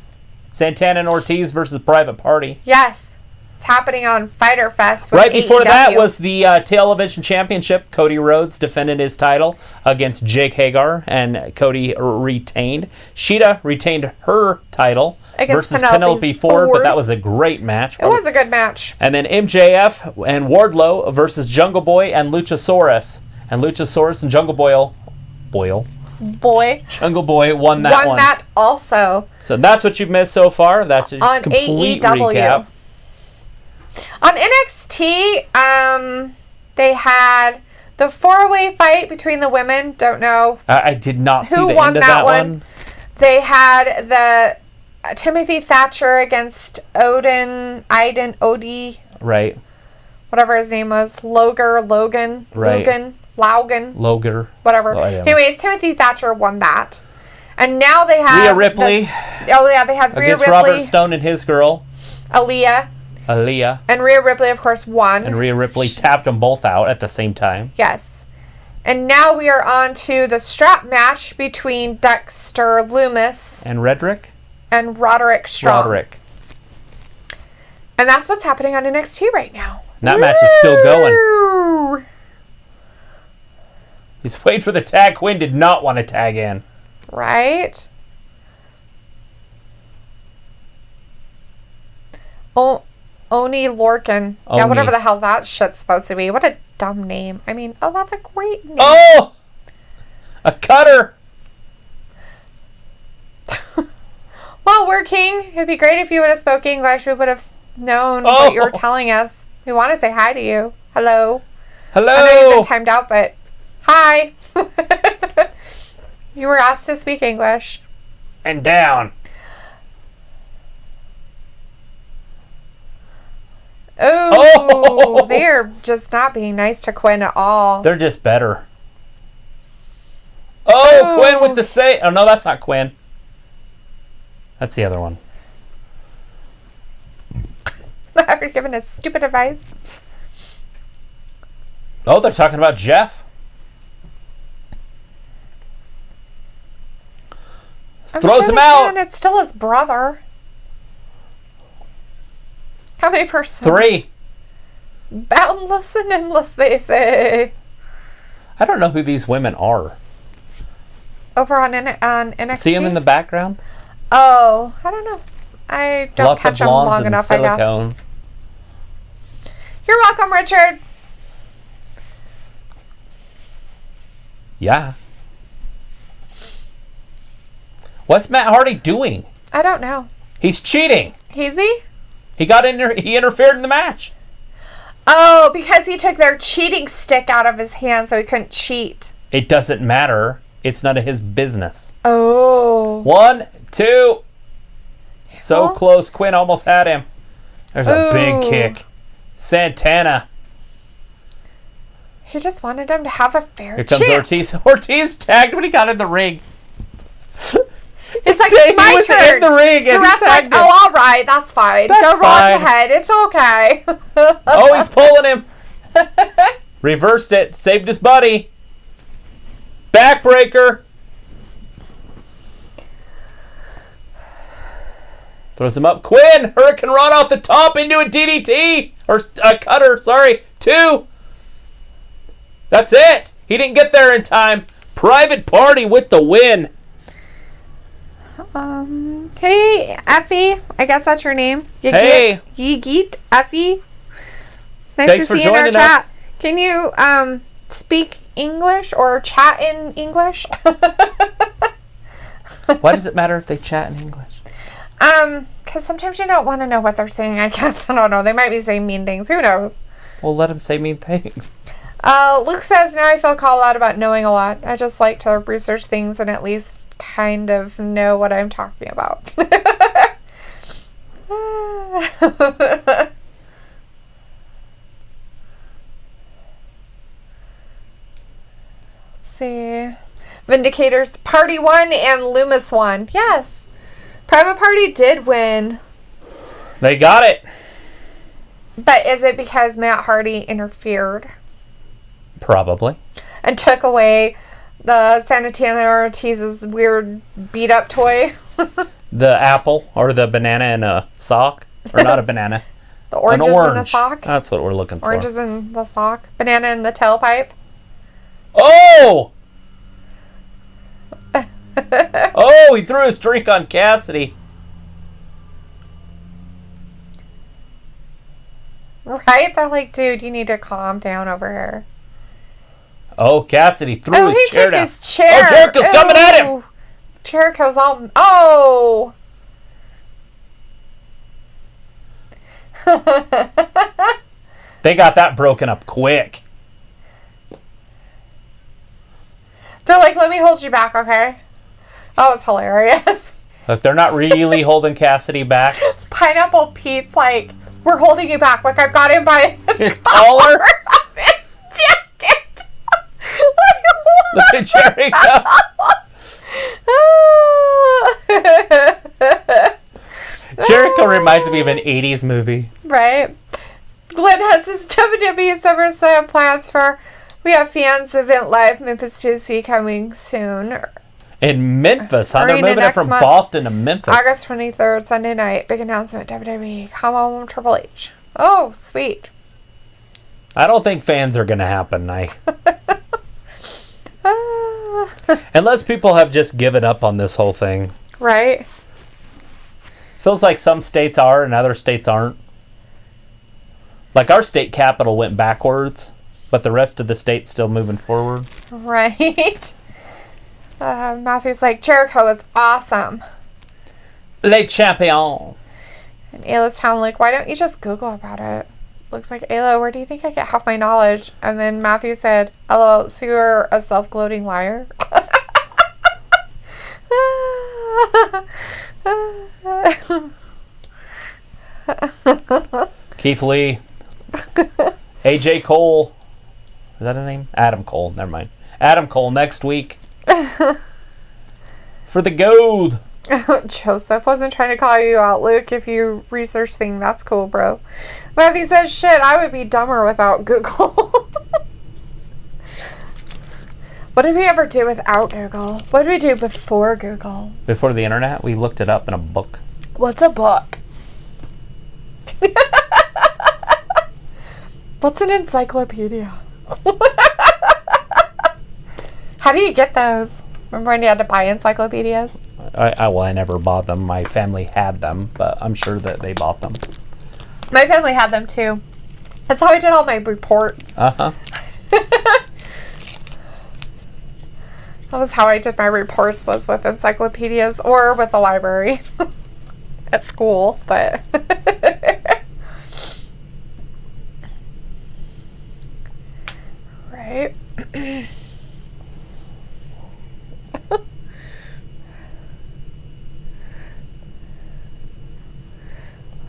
Santana and Ortiz versus Private Party. Yes. It's happening on Fyter Fest with Right before AEW. that was the Television Championship. Cody Rhodes defended his title against Jake Hagar, and Cody retained. Shida retained her title Against versus Penelope Ford, but that was a great match. It was a good match. And then MJF and Wardlow versus Jungle Boy and Luchasaurus. And Luchasaurus and Jungle Jungle Boy won that one. Won that also. So that's what you've missed so far. That's a On complete AEW. recap. On NXT, they had the four-way fight between the women. Don't know I did not see who the won end of that that one. They had the Timothy Thatcher against Iden, Odie, Right. whatever his name was, Logan, Right. Laugen, Loger. whatever. Oh, I don't know. Anyways, Timothy Thatcher won that. And now they have Rhea Ripley. they have Rhea Against Ripley, Robert Stone and his girl, Aaliyah, and Rhea Ripley, of course, won. And Rhea Ripley tapped them both out at the same time. Yes. And now we are on to the strap match between Dexter Lumis And Redrick? and Roderick Strong. Roderick. And that's what's happening on NXT right now. And that match is still going. Woo! He's waiting for the tag. Quinn did not want to tag in. Right? Oni Lorcan. Yeah, Oni. whatever the hell that shit's supposed to be. What a dumb name. I mean, oh, that's a great name. Oh! A cutter! Well, we're King. It'd be great if you would have spoke English. We would have known what you were telling us. We want to say hi to you. Hello. Hello! I know you've been timed out, but hi. You were asked to speak English. And down. Oh, they're just not being nice to Quinn at all. They're just better. Oh, Quinn with the say. Oh, no, that's not Quinn. That's the other one. After giving his stupid advice. Oh, they're talking about Jeff. Throws him out. It's still his brother. How many persons? 3. Boundless and endless, they say. I don't know who these women are. Over on NXT? See them in the background? Oh, I don't know. I don't Lots catch of them blondes long and enough, silicone. I guess. You're welcome, Richard. Yeah. What's Matt Hardy doing? I don't know. He's cheating. Is he? He got in there. He interfered in the match. Oh, because he took their cheating stick out of his hand so he couldn't cheat. It doesn't matter. It's none of his business. Oh. 1, 2. So Well. close. Quinn almost had him. There's a big Ooh. kick. Santana. He just wanted him to have a fair Here comes chance. Ortiz. Ortiz tagged when he got in the ring. It's like, He it's my was turn. in the ring and The he ref's like, tagged him. oh, all right, that's fine. That's Go right fine. ahead. It's okay. Oh, he's pulling him. Reversed it. Saved his buddy. Backbreaker. Throws him up. Quinn. Hurricane Run off the top into a DDT. Or a cutter. Sorry. 2. That's it. He didn't get there in time. Private Party with the win. Hey, Effie. I guess that's your name. Hey. Yeet, Effie. Nice Thanks to for see you in our joining chat. us. Can you speak English or chat in English? Why does it matter if they chat in English? Because sometimes you don't want to know what they're saying, I guess. I don't know. They might be saying mean things. Who knows? Well, let them say mean things. Luke says, now I feel called out about knowing a lot. I just like to research things and at least kind of know what I'm talking about. Let's see. Vindicators Party won and Loomis won. Yes. Private Party did win. They got it. But is it because Matt Hardy interfered Probably. and took away the Santana Ortiz's weird beat up toy? The apple or the banana in a sock. Or not a banana. The oranges An orange. in the sock? That's what we're looking for. Oranges in the sock. Banana in the tailpipe. Oh! Oh, he threw his drink on Cassidy. Right? They're like, dude, you need to calm down over here. Oh, Cassidy threw Oh, his he chair kicked down. his chair. Oh, Jericho's coming at him. Ooh. Jericho's all... Oh! They got that broken up quick. They're like, let me hold you back, okay? Oh, it's hilarious. Look, they're not really holding Cassidy back. Pineapple Pete's like, we're holding you back. Like, I've got him by His collar. of his jacket. Look at Jericho. Jericho reminds me of an 80s movie. Right? Glenn has his WWE SummerSlam plans for... We have fans event live Memphis, Tennessee coming soon. In Memphis, huh? They're Arena moving it next from month. Boston to Memphis. August 23rd, Sunday night. Big announcement, WWE. Come on, Triple H. Oh, sweet. I don't think fans are going to happen. Unless people have just given up on this whole thing. Right? Feels like some states are and other states aren't. Like our state capital went backwards, but the rest of the state's still moving forward. Right? Matthew's like, Jericho is awesome. Les champions. And Ayla's telling like, why don't you just Google about it? Looks like, Ayla, where do you think I get half my knowledge? And then Matthew said, LOL, so you're a self-gloating liar? Keith Lee. AJ Cole. Is that his name? Adam Cole. Never mind. Adam Cole next week. For the gold. Joseph wasn't trying to call you out, Luke. If you research things, that's cool, bro. Matthew says, shit, I would be dumber without Google. What did we ever do without Google? What did we do before Google? Before the internet, we looked it up in a book. What's a book? What's an encyclopedia? How do you get those? Remember when you had to buy encyclopedias? I never bought them. My family had them, but I'm sure that they bought them. My family had them too. That's how I did all my reports. Uh-huh. That was how I did my reports, was with encyclopedias or with the library at school, but right.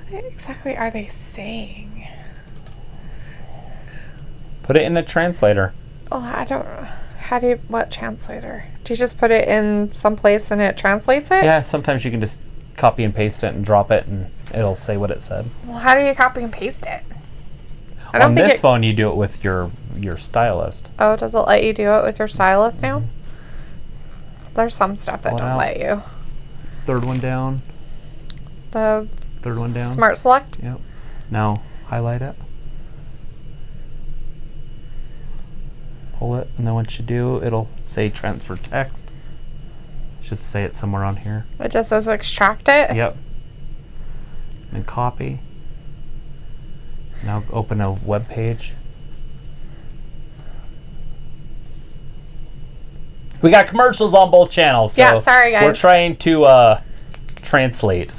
What exactly are they saying? Put it in a translator. Oh, I don't. What translator? Do you just put it in some place and it translates it? Yeah, sometimes you can just copy and paste it and drop it and it'll say what it said. Well, how do you copy and paste it? On this phone, you do it with your stylist. Oh, does it let you do it with your stylist now? There's some stuff that don't let you. Third one down. The third one down. Smart Select? Yep. Now, highlight it. Pull it, and then once you do, it'll say transfer text. Should say it somewhere on here. It just says extract it? Yep. And copy. Now open a web page. We got commercials on both channels. So yeah, sorry guys. We're trying to translate.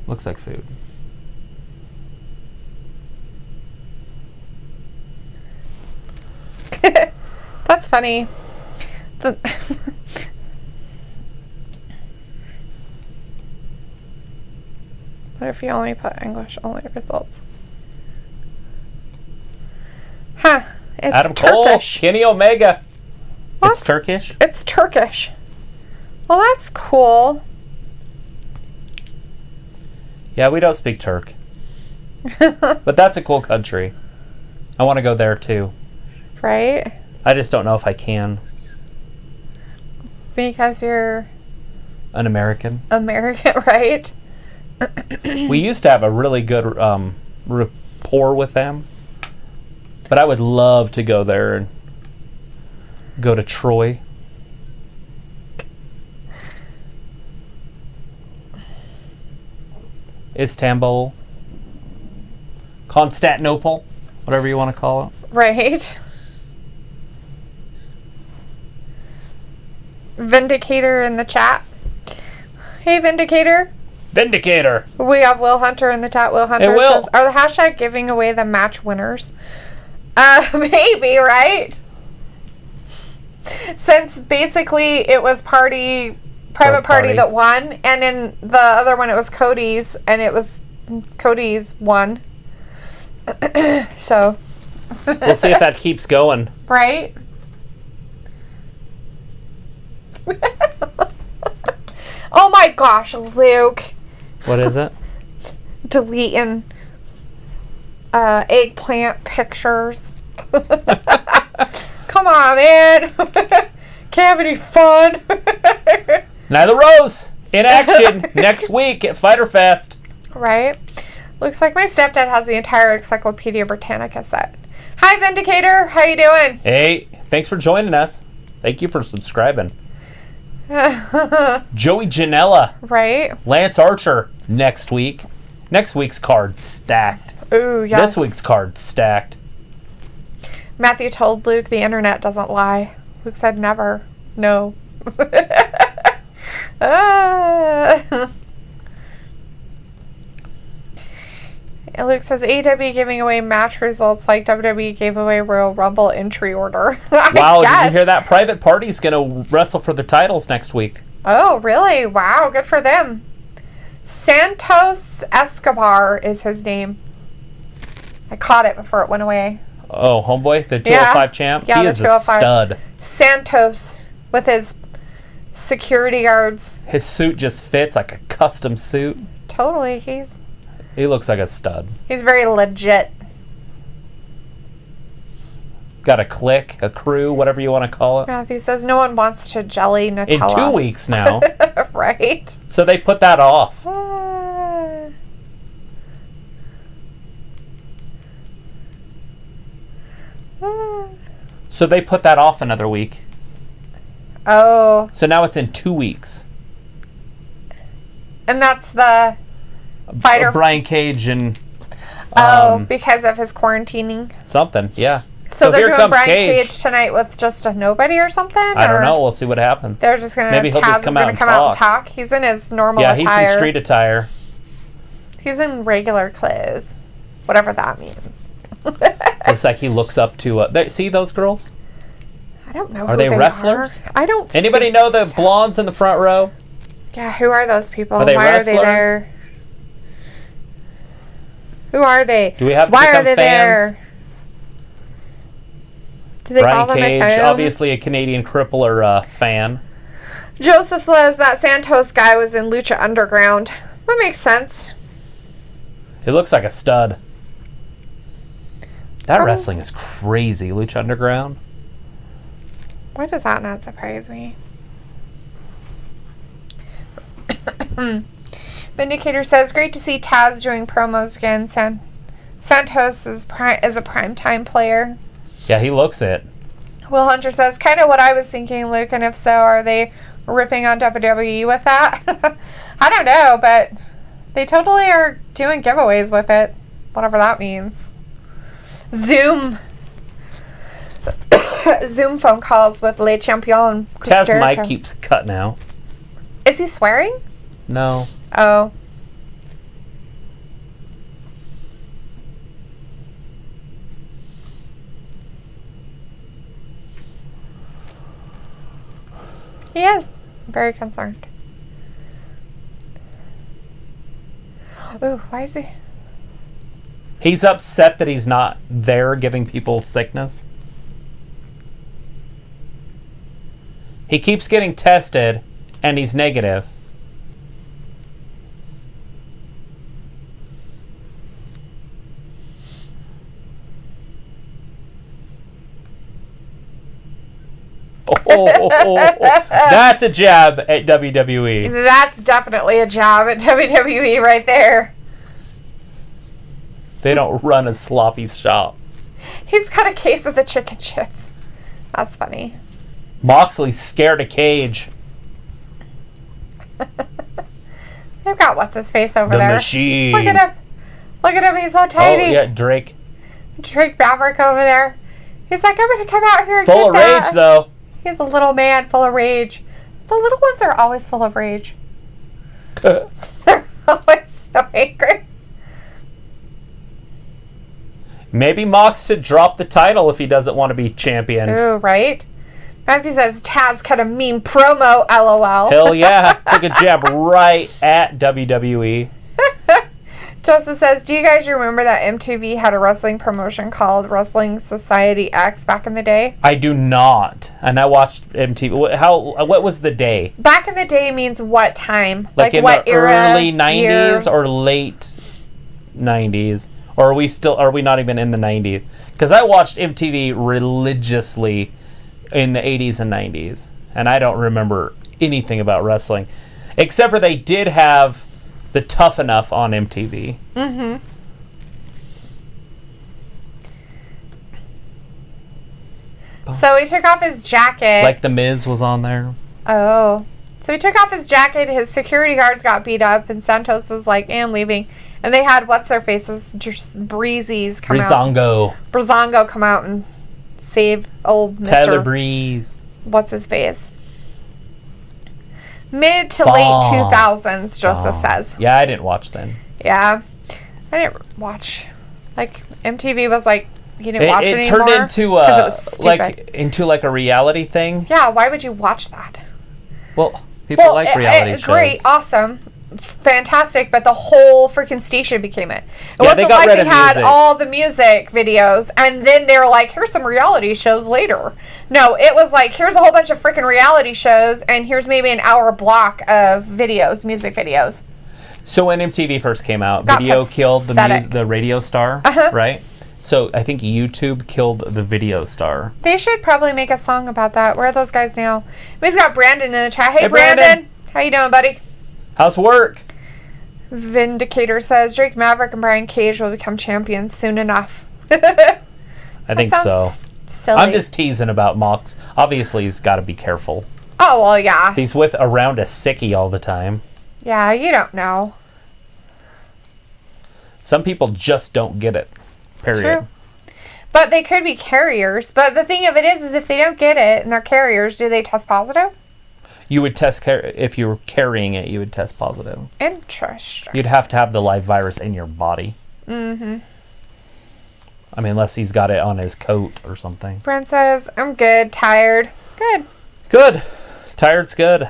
Looks like food. That's funny. What if you only put English only results? Huh. It's Adam Turkish. Cole, Kenny Omega. What? It's Turkish? It's Turkish. Well, that's cool. Yeah, we don't speak Turk. But that's a cool country. I want to go there too. Right? I just don't know if I can. Because you're An American. American, right? We used to have a really good rapport with them. But I would love to go there and go to Troy. Istanbul. Constantinople. Whatever you want to call it. Right. Vindicator in the chat. Hey, Vindicator. Vindicator. We have Will Hunter in the chat. Will Hunter Hey, Will. says, are the hashtag giving away the match winners? Maybe, right? Since basically it was Private Party that won, and in the other one it was Cody's, and it was Cody's won. So. We'll see if that keeps going. Right? Oh my gosh, Luke. What is it? Deleting eggplant pictures. Come on, man. Can't have any fun. Nyla Rose in action next week at Fyter Fest. Right? Looks like my stepdad has the entire Encyclopedia Britannica set. Hi, Vindicator. How you doing? Hey, thanks for joining us. Thank you for subscribing. Joey Janela. Right? Lance Archer next week. Next week's card stacked. Ooh, yes. This week's card stacked. Matthew told Luke the internet doesn't lie. Luke said never. No. Luke says AEW giving away match results like WWE gave away Royal Rumble entry order. Wow, did you hear that? Private Party's going to wrestle for the titles next week. Oh, really? Wow, good for them. Santos Escobar is his name. I caught it before it went away. Oh, homeboy, the 205 champ? Yeah, he the is 205. a stud. Santos with his security guards. His suit just fits like a custom suit. Totally. He looks like a stud. He's very legit. Got a clique, a crew, whatever you want to call it. Matthew says no one wants to jelly Nutella. In 2 weeks now. Right? So they put that off. So they put that off another week. Oh. So now it's in 2 weeks. And that's the fighter. Brian Cage and... because of his quarantining. Something, yeah. So they're doing Brian Cage tonight with just a nobody or something? I don't know. We'll see what happens. They're just going to... Maybe he'll just come out and talk. He's in his normal attire. Yeah, he's in street attire. He's in regular clothes. Whatever that means. Looks like he looks up to... see those girls? I don't know. Are they wrestlers? I don't. Anybody know the blondes in the front row? Yeah, who are those people? Are they wrestlers? Why are they there? Who are they? Do we have to Why become are they fans? there? Do they Brian call them Cage, at home? obviously a Canadian crippler fan. Joseph says that Santos guy was in Lucha Underground. That makes sense. It looks like a stud. That wrestling is crazy. Lucha Underground. Why does that not surprise me? Vindicator says, great to see Taz doing promos again. Santos is a primetime player. Yeah, he looks it. Will Hunter says, kind of what I was thinking, Luke, and if so, are they ripping on WWE with that? I don't know, but they totally are doing giveaways with it, whatever that means. Zoom phone calls with Le Champion. Taz mic keeps cutting out. Is he swearing? No. Oh. He is very concerned. Ooh, why is he? He's upset that he's not there giving people sickness. He keeps getting tested, and he's negative. That's a jab at WWE. That's definitely a jab at WWE right there. They don't run a sloppy shop. He's got a case of the chicken shits. That's funny. Moxley's scared of Cage. They've got what's his face over the there. The machine. Look at him. Look at him. He's so tiny. Oh yeah, Drake. Drake Maverick over there. He's like, I'm gonna come out here and full get of rage though. He's a little man full of rage. The little ones are always full of rage. They're always so angry. Maybe Mox should drop the title if he doesn't want to be champion. Ooh, right? Matthew says, Taz cut a mean promo, LOL. Hell yeah. Took a jab right at WWE. Joseph says, do you guys remember that MTV had a wrestling promotion called Wrestling Society X back in the day? I do not. And I watched MTV. What was the day? Back in the day means what time? Like in what the era, early 90s years? or late 90s? Or are we not even in the 90s? Because I watched MTV religiously in the 80s and 90s. And I don't remember anything about wrestling. Except for they did have the Tough Enough on MTV. Mm-hmm. So he took off his jacket. Like The Miz was on there. Oh. So he took off his jacket, his security guards got beat up, and Santos was like, I'm leaving. And they had, what's-their-faces, just Breezies come out. Brizongo come out and save old Mr. Tyler Breeze. What's-his-face? Mid to late 2000s, Joseph says. Yeah, I didn't watch then. Yeah. I didn't watch. Like, MTV was like, you didn't watch it anymore? It turned into like a reality thing. Yeah, why would you watch that? Well, people like reality shows. Great, awesome. fantastic, but the whole freaking station became it. It Yeah, they wasn't got like rid they of had music. all the music videos, and then they were like, here's some reality shows later. No, it was like, here's a whole bunch of freaking reality shows, and here's maybe an hour block of videos, music videos. So when MTV first came out, Got video killed pathetic. the radio star, right? So I think YouTube killed the video star. They should probably make a song about that. Where are those guys now? We've got Brandon in the chat. Hey, Hey, Brandon. Brandon. How you doing, buddy? How's work? Vindicator says Drake Maverick and Brian Cage will become champions soon enough. I think so. Silly. I'm just teasing about Mox. Obviously, he's got to be careful. Oh, well, yeah. If he's with around a sickie all the time. Yeah, you don't know. Some people just don't get it. Period. True. But they could be carriers. But the thing of it is if they don't get it and they're carriers, do they test positive? You would test if you were carrying it. You would test positive. Interesting. You'd have to have the live virus in your body. Mm-hmm. I mean, unless he's got it on his coat or something. Brent says, I'm good, tired. Good. Good. Tired's good.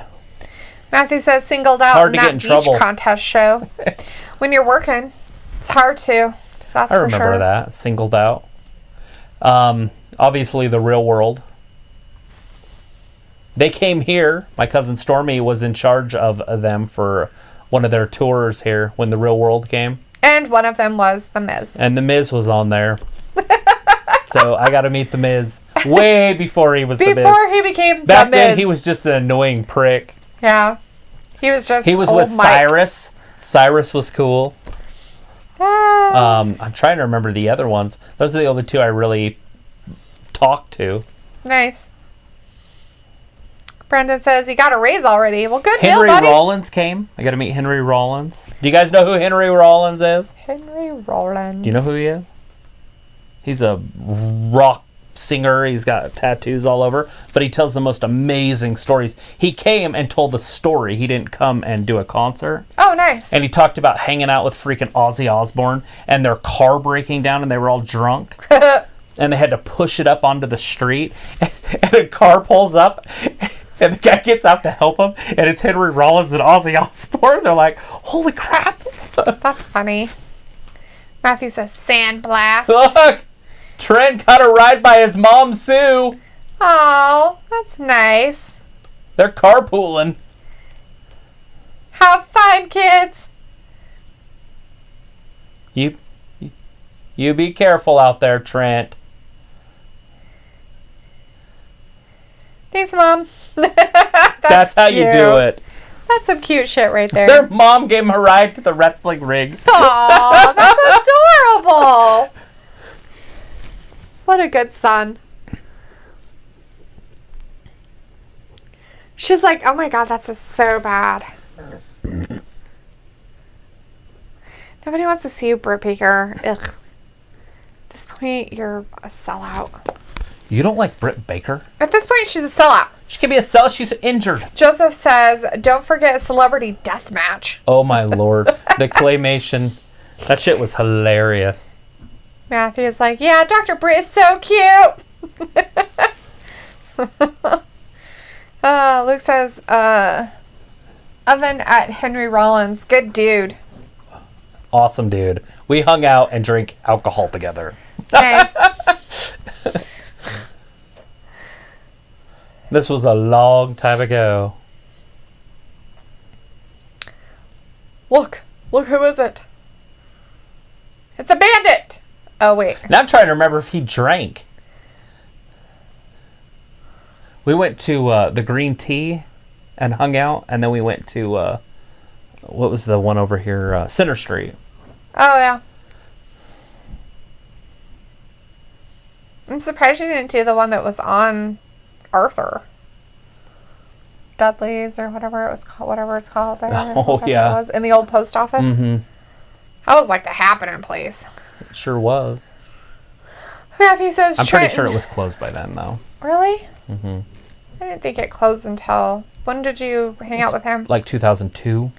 Matthew says, singled out hard in to get that in beach trouble. contest show. When you're working, it's hard to. That's I for remember sure. that. Singled out. Obviously, the real world. They came here. My cousin Stormy was in charge of them for one of their tours here when the real world came. And one of them was The Miz. And The Miz was on there. So I got to meet The Miz way before he was The Miz. Before he became Back The then, Miz. he was just an annoying prick. Yeah. He was just He was old with Mike. Cyrus. Cyrus was cool. Ah. I'm trying to remember the other ones. Those are the only two I really talked to. Nice. Brendan says he got a raise already. Well, good Henry deal, buddy. Rollins came. I got to meet Henry Rollins. Do you guys know who Henry Rollins is? Henry Rollins. Do you know who he is? He's a rock singer. He's got tattoos all over, but he tells the most amazing stories. He came and told a story. He didn't come and do a concert. Oh, nice. And he talked about hanging out with freaking Ozzy Osbourne and their car breaking down and they were all drunk. And they had to push it up onto the street. And a car pulls up and the guy gets out to help him. And it's Henry Rollins and Ozzy Osbourne. They're like, holy crap. That's funny. Matthew says sandblast. Look, Trent got a ride by his mom, Sue. Oh, that's nice. They're carpooling. Have fun, kids. You be careful out there, Trent. Thanks, Mom. That's how you do cute. it. That's some cute shit right there. Their mom gave him a ride to the wrestling ring. Aw, that's adorable. What a good son. She's like, oh my god, that's just so bad. Nobody wants to see you, Britt Baker. Ugh. At this point, you're a sellout. You don't like Britt Baker? At this point, she's a sellout. She can be a sell. She's injured. Joseph says, don't forget a celebrity death match. Oh my lord. The claymation. That shit was hilarious. Matthew's like, yeah, Dr. Britt is so cute. Luke says, Oven at Henry Rollins. Good dude. Awesome dude. We hung out and drank alcohol together. Nice. This was a long time ago. Look who is it? It's a bandit. Oh, wait. Now I'm trying to remember if he drank. We went to the Green Tea and hung out, and then we went to, what was the one over here? Center Street. Oh, yeah. I'm surprised you didn't do the one that was on Arthur. Dudley's or whatever it was called, whatever it's called there. Oh, whatever yeah. It was in the old post office. Mm-hmm. That was like the happening place. It sure was. Matthew says I'm Trent. pretty sure it was closed by then, though. Really? Mm-hmm. I didn't think it closed until... When did you hang out with him? Like 2002.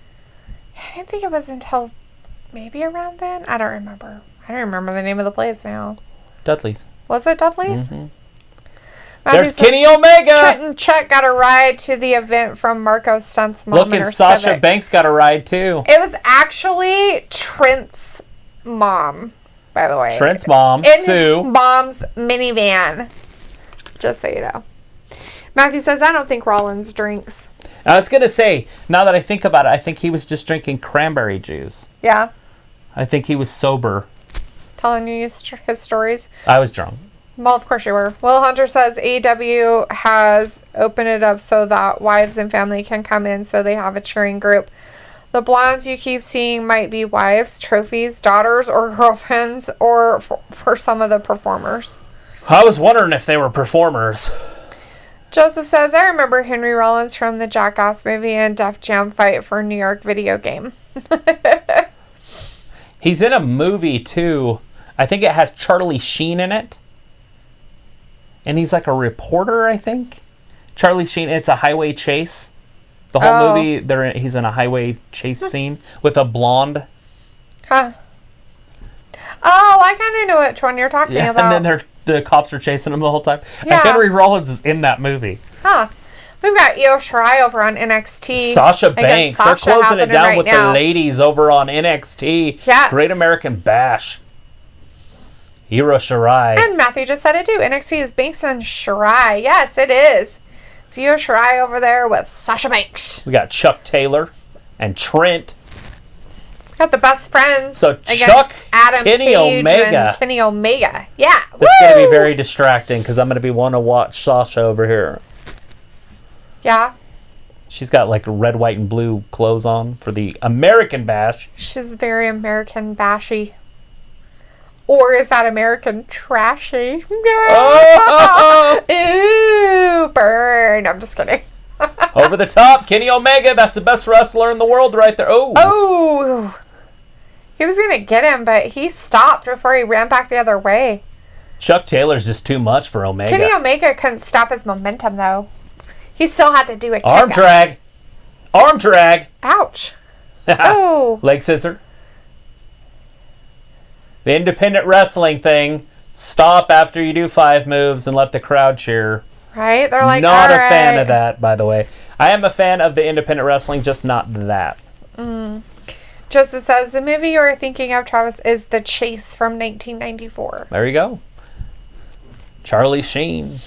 I didn't think it was until maybe around then. I don't remember. I don't remember the name of the place now. Dudley's. Was it Dudley's? Mm-hmm. There's Kenny Omega. Trent and Chuck got a ride to the event from Marko Stunt's mom. Look, and Sasha Civic. Banks got a ride too. It was actually Trent's mom, by the way. Trent's mom, in Sue. Mom's minivan. Just so you know. Matthew says, I don't think Rollins drinks. I was going to say, now that I think about it, I think he was just drinking cranberry juice. Yeah. I think he was sober. Telling you his stories. I was drunk. Well, of course you were. Will Hunter says AEW has opened it up so that wives and family can come in so they have a cheering group. The blondes you keep seeing might be wives, trophies, daughters, or girlfriends, or for some of the performers. I was wondering if they were performers. Joseph says, I remember Henry Rollins from the Jackass movie and Def Jam fight for New York video game. He's in a movie, too. I think it has Charlie Sheen in it. And he's like a reporter, I think. Charlie Sheen, it's a highway chase. The whole movie, he's in a highway chase scene with a blonde. Huh. Oh, I kind of know which one you're talking about. And then the cops are chasing him the whole time. Yeah. And Henry Rollins is in that movie. Huh. We've got Io Shirai over on NXT. Sasha Banks. They're closing it down right with now. the ladies over on NXT. Yes. Great American Bash. Io Shirai. And Matthew just said it too. NXT is Banks and Shirai. Yes, it is. It's Io Shirai over there with Sasha Banks. We got Chuck Taylor and Trent. Got the best friends. So against Chuck, Adam Kenny Page Omega. and Kenny Omega. Yeah. This is going to be very distracting because I'm going to be wanting to watch Sasha over here. Yeah. She's got like red, white, and blue clothes on for the American Bash. She's very American bashy. Or is that American trashy? Oh! Ooh, burn. I'm just kidding. Over the top, Kenny Omega. That's the best wrestler in the world right there. Oh. Oh. He was going to get him, but he stopped before he ran back the other way. Chuck Taylor's just too much for Omega. Kenny Omega couldn't stop his momentum, though. He still had to do a Arm kick drag. Arm drag. Ouch. Oh. Leg scissor. The independent wrestling thing. Stop after you do 5 moves and let the crowd cheer. Right? They're like, not all a fan right. of that, by the way. I am a fan of the independent wrestling, just not that. Joseph says, the movie you are thinking of, Travis, is The Chase from 1994. There you go. Charlie Sheen.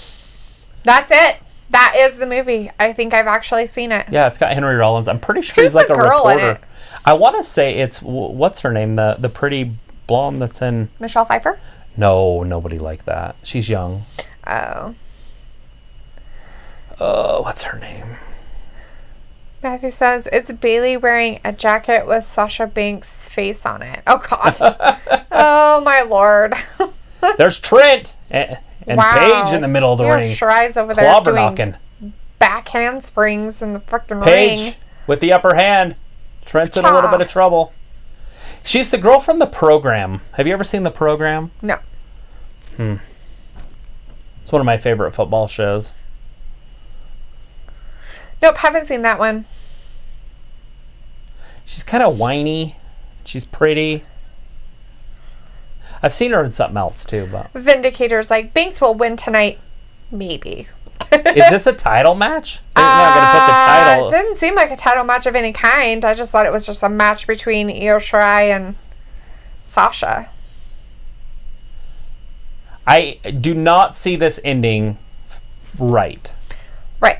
That's it. That is the movie. I think I've actually seen it. Yeah, it's got Henry Rollins. I'm pretty sure Who's he's like the a girl in reporter. it? I want to say it's, what's her name? The pretty blonde that's in... Michelle Pfeiffer? No, nobody like that. She's young. Oh. What's her name? Matthew says, it's Bailey wearing a jacket with Sasha Banks' face on it. Oh, God. Oh, my Lord. There's Trent and Wow. Paige in the middle of the ring. Shirai's over there Clobber doing knocking. back handsprings in the freaking Paige ring. with the upper hand. Trent's in a little bit of trouble. She's the girl from The Program. Have you ever seen The Program? No. It's one of my favorite football shows. Nope, haven't seen that one. She's kind of whiny. She's pretty. I've seen her in something else too. But Vindicator's like, Banks will win tonight. Maybe. is this a title match? They're not going to put the title. It didn't seem like a title match of any kind. I just thought it was just a match between Io Shirai and Sasha. I do not see this ending right. Right.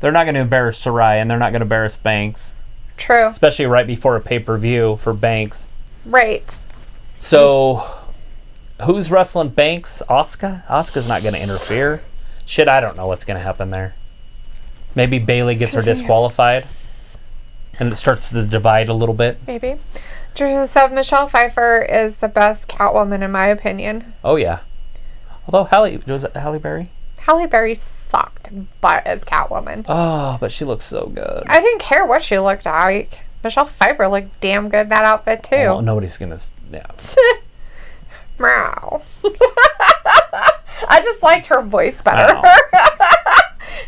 They're not going to embarrass Shirai and they're not going to embarrass Banks. True. Especially right before a pay-per-view for Banks. Right. So, who's wrestling Banks? Asuka? Asuka's not going to interfere. Shit, I don't know what's going to happen there. Maybe Bailey gets her disqualified. And it starts to divide a little bit. Maybe. Trisha said Michelle Pfeiffer is the best Catwoman in my opinion. Oh, yeah. Although, was it Halle Berry? Halle Berry sucked but as Catwoman. Oh, but she looks so good. I didn't care what she looked like. Michelle Pfeiffer looked damn good in that outfit too. Well, nobody's going to... Yeah. Meow. I just liked her voice better.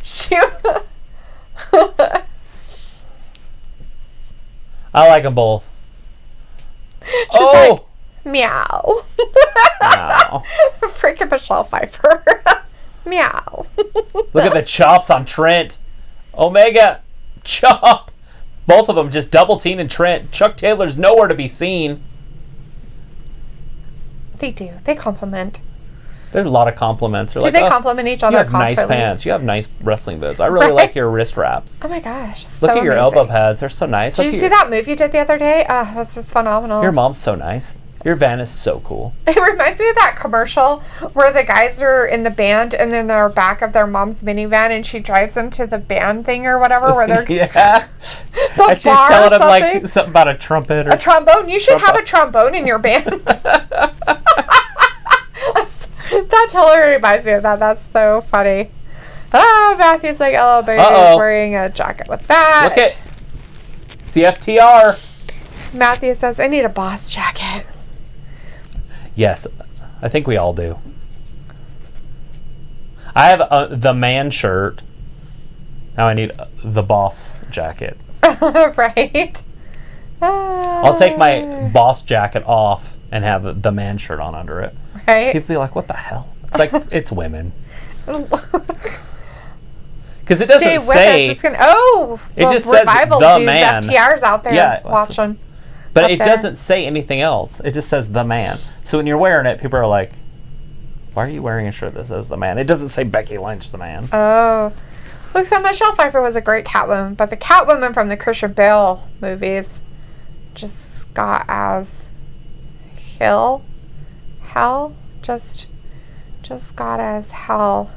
She... I like them both. She's like, meow. Wow. Freaking Michelle Pfeiffer. Meow. Look at the chops on Trent. Omega, chop. Both of them just double teaming Trent. Chuck Taylor's nowhere to be seen. They do. They compliment. There's a lot of compliments. Do they compliment each other You have constantly? nice pants. You have nice wrestling boots. I really like your wrist wraps. Oh my gosh. Look so at your amazing. elbow pads. They're so nice. Did you see that movie you did the other day? This is phenomenal. Your mom's so nice. Your van is so cool. It reminds me of that commercial where the guys are in the band and then they're back of their mom's minivan and she drives them to the band thing or whatever where they're yeah. the And she's bar telling or him like something. something about a trumpet or A trombone. You should have a trombone in your band. That totally reminds me of that. That's so funny. Matthew's like, oh, baby's wearing a jacket with that. Look at CFTR. Matthew says, I need a boss jacket. Yes, I think we all do. I have the man shirt. Now I need the boss jacket. Right? I'll take my boss jacket off and have the man shirt on under it. Right? People be like, what the hell? It's like, it's women. Because it doesn't say... It just says Revival the dudes, man. FTR's out there watching. But it doesn't say anything else. It just says the man. So when you're wearing it, people are like, why are you wearing a shirt that says the man? It doesn't say Becky Lynch the man. Oh. Looks like Michelle Pfeiffer was a great Catwoman, but the Catwoman from the Christian Bale movies just got as hell. Just got as hell.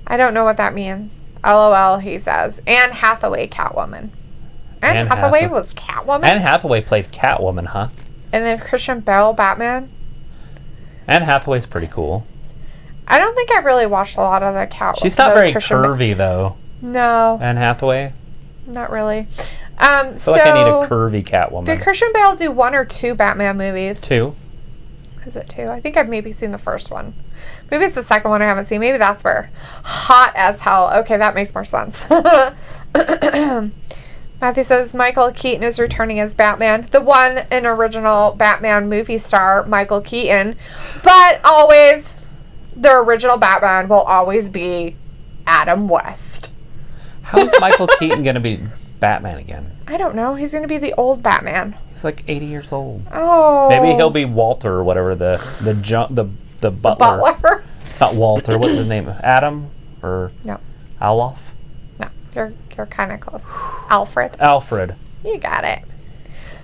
I don't know what that means. LOL, he says. Anne Hathaway Catwoman. Anne Hathaway was Catwoman? Anne Hathaway played Catwoman, huh? And then Christian Bale Batman? Anne Hathaway's pretty cool. I don't think I've really watched a lot of the Catwoman. She's not very curvy, though. No. Anne Hathaway? Not really. I feel like I need a curvy Catwoman. Did Christian Bale do 1 or 2 Batman movies? 2. Is it 2? I think I've maybe seen the first one. Maybe it's the second one I haven't seen. Maybe that's where. Hot as hell. Okay, that makes more sense. Matthew says Michael Keaton is returning as Batman. The one and original Batman movie star, Michael Keaton. But always, the original Batman will always be Adam West. How is Michael Keaton going to be Batman again? I don't know. He's going to be the old Batman. He's like 80 years old. Oh. Maybe he'll be Walter or whatever, the butler. It's not Walter. What's his name? Adam? Or no. Olof? No. You're kind of close. Alfred. You got it.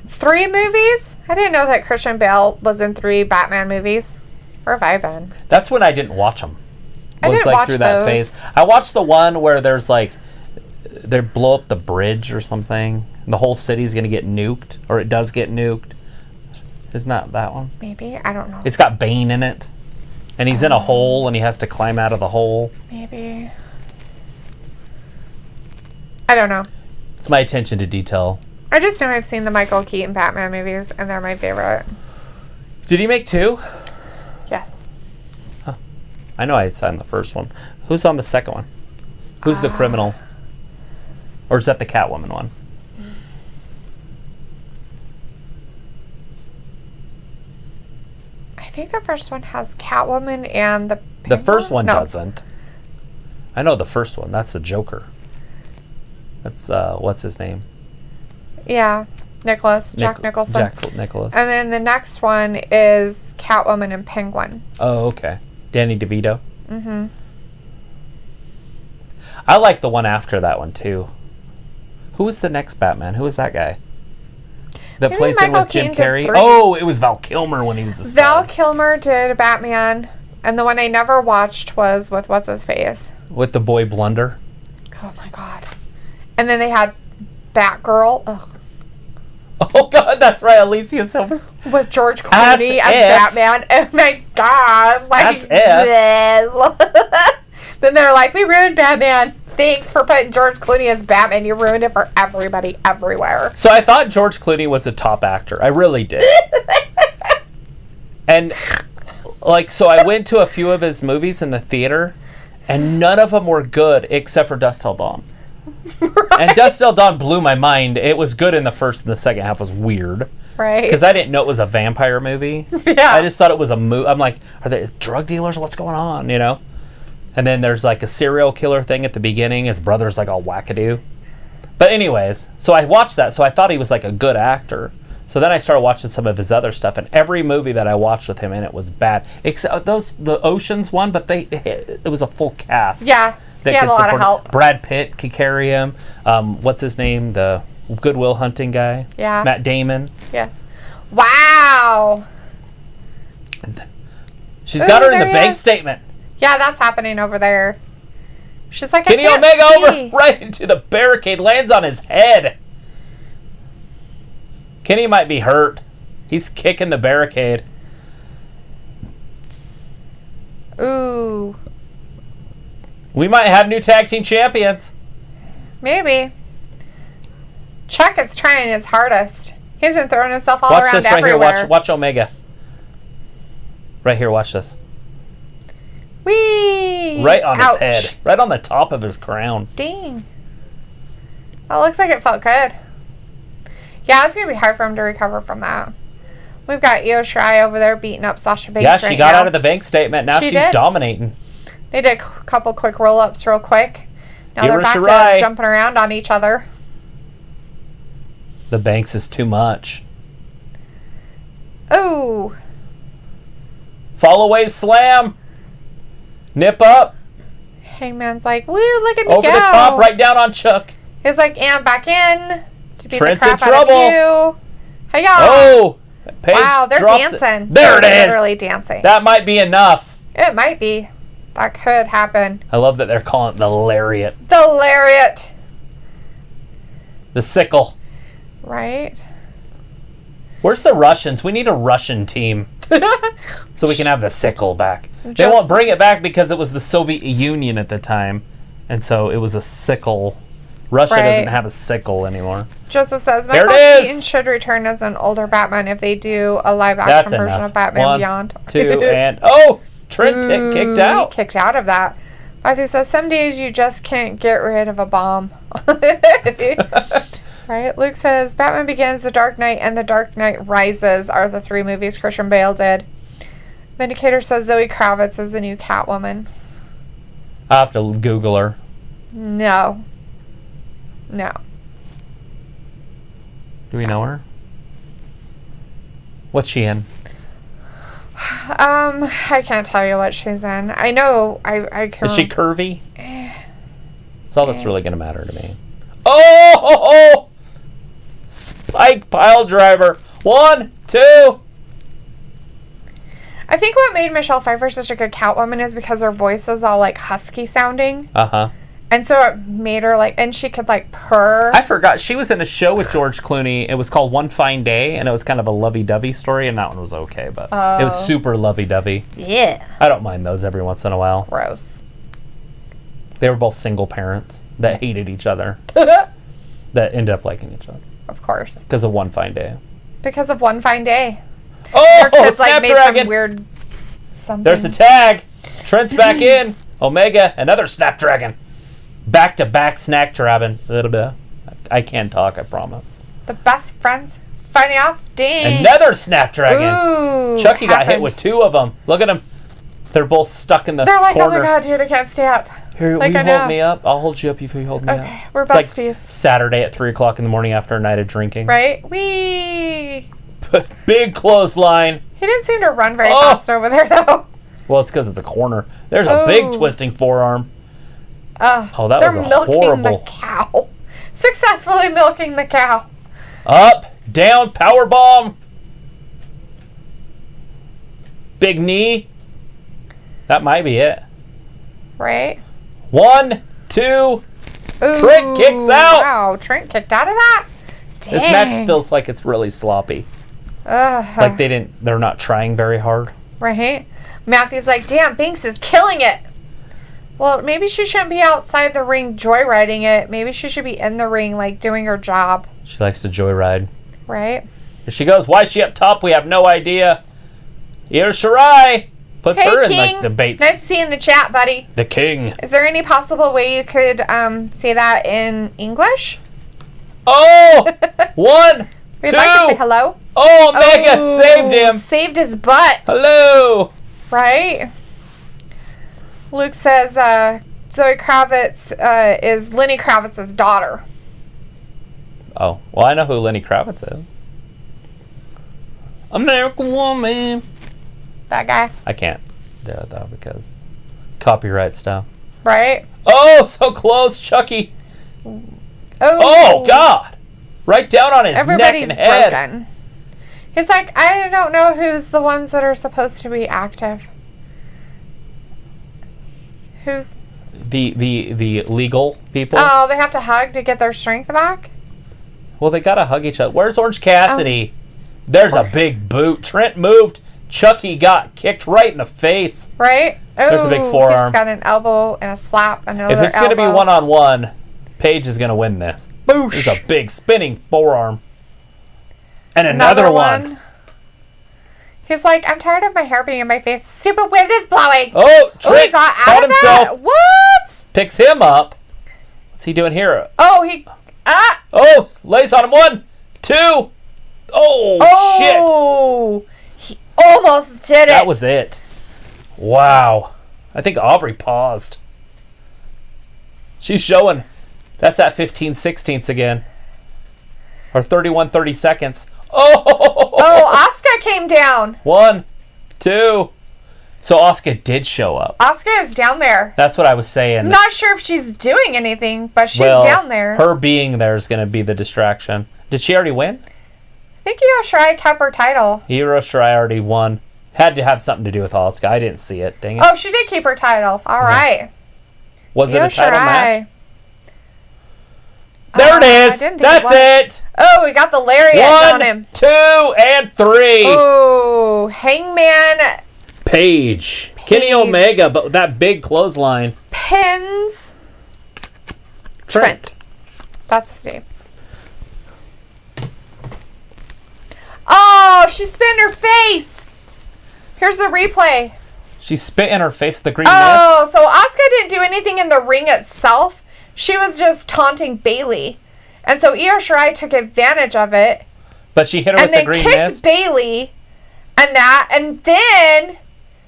3 movies? I didn't know that Christian Bale was in 3 Batman movies. Where have I been? That's when I didn't watch them. I didn't watch through that phase. I watched the one where there's like they blow up the bridge or something. The whole city's gonna get nuked, or it does get nuked. Isn't that one? Maybe. I don't know. It's got Bane in it, and he's in a hole, and he has to climb out of the hole. Maybe. I don't know. It's my attention to detail. I just know I've seen the Michael Keaton Batman movies, and they're my favorite. Did he make 2? Yes. Huh. I know I signed the first one. Who's on the second one? Who's the criminal? Or is that the Catwoman one? I think the first one has Catwoman and the Penguin? The first one doesn't. I know the first one. That's the Joker. That's, what's his name? Yeah. Jack Nicholson. Jack Nicholas. And then the next one is Catwoman and Penguin. Oh, okay. Danny DeVito. Mm-hmm. I like the one after that one, too. Who was the next Batman? Who was that guy? That Maybe plays in Michael with Jim Keaton Carrey? did 3. Oh, it was Val Kilmer when he was the star. Val Kilmer did a Batman, and the one I never watched was with what's-his-face? With the boy Blunder. Oh, my God. And then they had Batgirl. Ugh. Oh, God, that's right. Alicia Silverstone. With George Clooney as Batman. Oh, my God. Like, then they're like, we ruined Batman. Thanks for putting George Clooney as Batman. You ruined it for everybody, everywhere. So I thought George Clooney was a top actor. I really did. And, like, so I went to a few of his movies in the theater, and none of them were good except for Dusk Till Dawn. Right. And Dusk Till Dawn blew my mind. It was good in the first, and the second half was weird. Right. Because I didn't know it was a vampire movie. Yeah. I just thought it was a movie. I'm like, are they drug dealers? What's going on, you know? And then there's like a serial killer thing at the beginning. His brother's like all wackadoo. But anyways, so I watched that. So I thought he was like a good actor. So then I started watching some of his other stuff, and every movie that I watched with him in it was bad. Except the Oceans one, but it was a full cast. Yeah, he had a lot of help. Brad Pitt could carry him. What's his name? The Good Will Hunting guy. Yeah. Matt Damon. Yes. Wow. She's got her in the bank statement. Yeah, that's happening over there. She's like, Kenny Omega over right into the barricade, lands on his head. Kenny might be hurt. He's kicking the barricade. Ooh. We might have new tag team champions. Maybe. Chuck is trying his hardest. He's been throwing himself all watch around this right everywhere. here. Watch Omega. Right here, watch this. Whee! Right on Ouch. his head. Right on the top of his crown. Dang. Well, looks like it felt good. Yeah, it's going to be hard for him to recover from that. We've got Io Shirai over there beating up Sasha Banks. Yeah, she got out of the bank statement. Now she's dominating. They did a couple quick roll-ups real quick. Now Give they're her back Shirai. to jumping around on each other. The Banks is too much. Ooh. Fall away slam. Nip up. Hangman's like, woo, look at me Over go. the top, right down on Chuck. He's like, and back in. To beat Trent's the in crap out trouble. of you. Hey-ya. Oh. Paige wow, they're drops dancing. There They're it is. literally dancing. That might be enough. It might be. That could happen. I love that they're calling it the lariat. The lariat. The sickle. Right? Where's the Russians? We need a Russian team. So we can have the sickle back. They Just- won't bring it back because it was the Soviet Union at the time. And so it was a sickle. Russia doesn't have a sickle anymore. Joseph says, There Michael it is. Keaton should return as an older Batman if they do a live-action That's version enough. of Batman 1, Beyond. 2, and... Oh! Trent kicked out. He kicked out of that. Matthew says, some days you just can't get rid of a bomb. Right? Luke says, Batman Begins, The Dark Knight, and The Dark Knight Rises are the 3 movies Christian Bale did. Vindicator says Zoe Kravitz is the new Catwoman. I'll have to Google her. No. No. Do we know her? What's she in? I can't tell you what she's in. I know, I can... Is she curvy? That's all that's really going to matter to me. Oh! Spike pile driver. 1, 2. I think what made Michelle Pfeiffer such a good Catwoman is because her voice is all, like, husky sounding. Uh-huh. And so it made her, like, and she could, like, purr. I forgot. She was in a show with George Clooney. It was called One Fine Day, and it was kind of a lovey-dovey story, and that one was okay, but it was super lovey-dovey. Yeah. I don't mind those every once in a while. Gross. They were both single parents that hated each other, that ended up liking each other. Of course. Because of One Fine Day. Because of One Fine Day. Oh, Her kids, like, made Snapdragon! some weird something. There's a tag. Trent's back in. Omega, another Snapdragon. Back-to-back snack dragon. A little bit. I can talk, I promise. The best friends fighting off. Dang. Another Snapdragon. Ooh, Chucky got hit with 2 of them. Look at them. They're both stuck in the They're like, corner. oh my god, dude, I can't stay up. Here, like, will I you know. hold me up? I'll hold you up if you hold me up. Okay, we're It's like besties. Saturday at 3 o'clock in the morning after a night of drinking. Right? Wee. Big clothesline. He didn't seem to run very fast over there, though. Well, it's because it's a corner. There's a big twisting forearm. Oh, that was a milking horrible. the cow. Successfully milking the cow. Up, down, power bomb. Big knee. That might be it. Right? 1, 2. Ooh, Trent kicks out. Wow, Trent kicked out of that? Dang. This match feels like it's really sloppy. Like they're not trying very hard. Right? Matthew's like, damn, Binks is killing it. Well, maybe she shouldn't be outside the ring joyriding it. Maybe she should be in the ring, like, doing her job. She likes to joyride. Right? Here she goes. Why is she up top? We have no idea. Io Shirai puts her in like the Bates. Nice to see you in the chat, buddy. The king. Is there any possible way you could say that in English? Oh! 1, We'd 2. like to say hello. Oh, Omega saved him. Saved his butt. Hello. Right? Luke says Zoe Kravitz is Lenny Kravitz's daughter. Oh, well, I know who Lenny Kravitz is. American Woman. That guy. I can't do it, though, because copyright stuff. Right? Oh, so close, Chucky. Oh, God. Right down on his Everybody's neck and head. broken. He's like, I don't know who's the ones that are supposed to be active. Who's... The legal people? Oh, they have to hug to get their strength back? Well, they gotta hug each other. Where's Orange Cassidy? There's a big boot. Trent moved. Chucky got kicked right in the face. Right? Oh, There's a big forearm. He's got an elbow and a slap. Another If it's going to be one-on-one, Paige is going to win this. Boosh. There's a big spinning forearm. And another one. He's like, I'm tired of my hair being in my face. Stupid wind is blowing. Oh, Trent he got caught out of himself. That. What? Picks him up. What's he doing here? Oh, he... Oh, lays on him. 1, 2. Oh, shit. He almost did it. That was it. Wow. I think Aubrey paused. She's showing. That's at 15/16 again. Or 31/30 seconds. Oh, Asuka came down. 1, 2. So Asuka did show up. Asuka is down there. That's what I was saying. I'm not sure if she's doing anything, but she's down there. Her being there is going to be the distraction. Did she already win? I think Io Shirai kept her title. Io Shirai already won. Had to have something to do with Asuka. I didn't see it. Dang it. Oh, she did keep her title. All right. Was it a title match? There it is. That's it. Oh, we got the lariat on him. 1, 2, and 3. Oh, Hangman Paige. Kenny Omega, but that big clothesline. Pins Trent. That's his name. Oh, she spit in her face. Here's the replay. She spit in her face, the green mist. Oh, so Asuka didn't do anything in the ring itself. She was just taunting Bayley. And so Io Shirai took advantage of it. But she hit her with the green mist. And then kicked Bayley and that. And then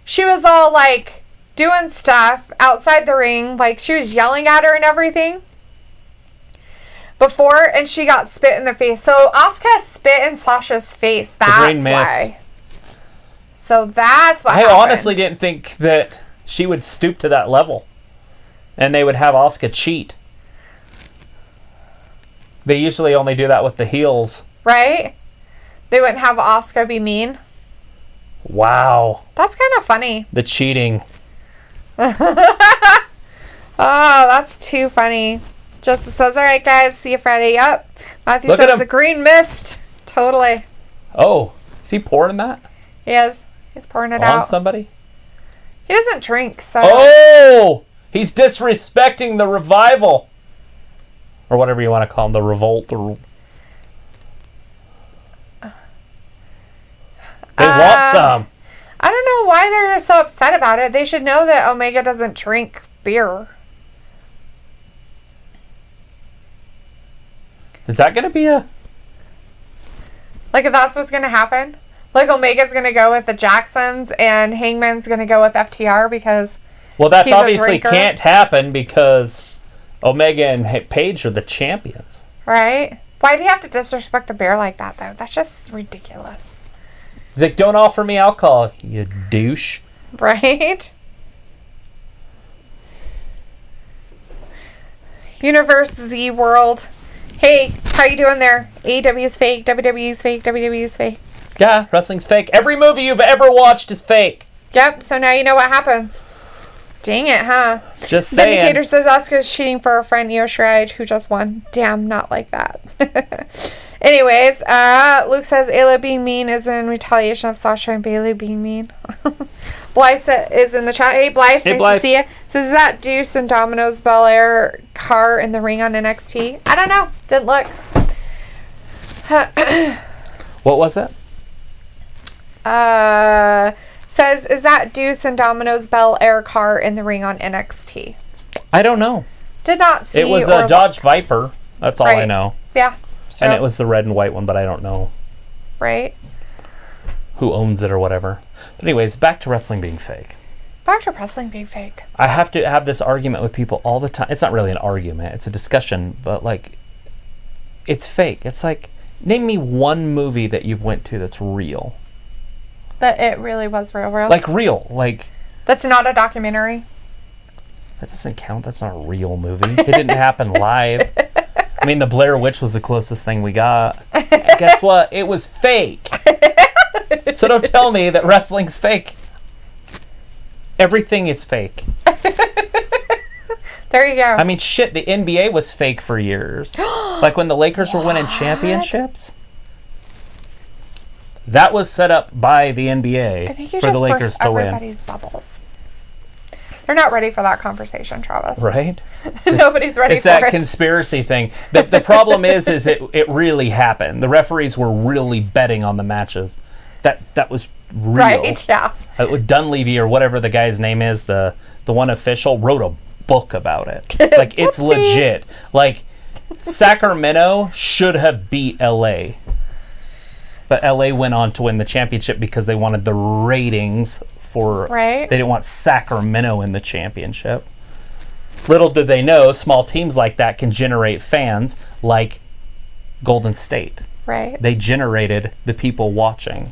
she was all like doing stuff outside the ring. Like she was yelling at her and everything. Before, and she got spit in the face. So Asuka spit in Sasha's face. That's why. So that's what happened. I honestly didn't think that she would stoop to that level. And they would have Asuka cheat. They usually only do that with the heels. Right? They wouldn't have Asuka be mean. Wow. That's kind of funny. The cheating. Oh, that's too funny. Justice says, all right, guys, see you Friday. Yep. Matthew says the green mist. Totally. Oh, is he pouring that? He is. He's pouring it on out. Somebody? He doesn't drink, so... Oh! He's disrespecting the revival. Or whatever you want to call him, the revolt. They want some. I don't know why they're so upset about it. They should know that Omega doesn't drink beer. Is that going to be a... Like, if that's what's going to happen? Like, Omega's going to go with the Jacksons and Hangman's going to go with FTR because well, that's obviously can't happen because Omega and Paige are the champions. Right? Why do you have to disrespect the bear like that, though? That's just ridiculous. He's like, don't offer me alcohol, you douche. Right? Universe Z World. Hey, how you doing there? AEW is fake, WWE is fake, WWE is fake. Yeah, wrestling's fake. Every movie you've ever watched is fake. Yep, so now you know what happens. Dang it, huh? Just saying. Vindicator says Asuka's cheating for her friend Io Shirai, who just won. Damn, not like that. Anyways, Luke says Ayla being mean is in retaliation of Sasha and Bayley being mean. Blythe is in the chat. Hey, Blythe. Hey, nice Blythe. to see you. So is that Deuce and Domino's Belair car in the ring on NXT? I don't know. Didn't look. What was it? Says, is that Deuce and Domino's Belair car in the ring on NXT? I don't know. Did not see. It was a Dodge Viper. That's all I know. Yeah. So, and it was the red and white one, but I don't know right. who owns it or whatever. But anyways, back to wrestling being fake. Back to wrestling being fake. I have to have this argument with people all the time. It's not really an argument. It's a discussion, but like, it's fake. It's like, name me one movie that you've went to that's real. That it really was real. Like real. Like. That's not a documentary. That doesn't count. That's not a real movie. It didn't happen live. I mean, the Blair Witch was the closest thing we got. Guess what? It was fake. So don't tell me that wrestling's fake. Everything is fake. There you go. I mean, shit, the NBA was fake for years. Like when the Lakers were winning championships. That was set up by the NBA I think you for just the Lakers burst to win. everybody's bubbles. They're not ready for that conversation, Travis. Right? Nobody's ready It's for that it. conspiracy thing. The problem is it really happened. The referees were really betting on the matches. That was real. Right, yeah. Dunleavy or whatever the guy's name is, the one official, wrote a book about it. Like, it's legit. Like, Sacramento should have beat LA. But LA went on to win the championship because they wanted the ratings for... Right. They didn't want Sacramento in the championship. Little did they know, small teams like that can generate fans like Golden State. Right. They generated the people watching.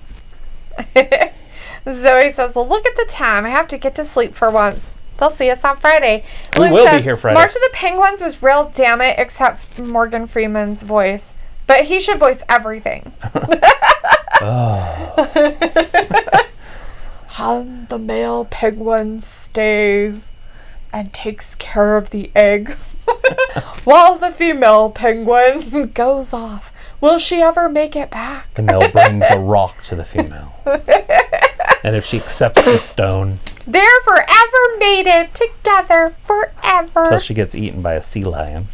Zoe says, well, look at the time. I have to get to sleep for once. They'll see us on Friday. We Luke will says, be here Friday. March of the Penguins was real, damn it, except Morgan Freeman's voice. But he should voice everything. And the male penguin stays and takes care of the egg while the female penguin goes off. Will she ever make it back? The male brings a rock to the female. And if she accepts the stone... They're forever mated together, forever. Until she gets eaten by a sea lion.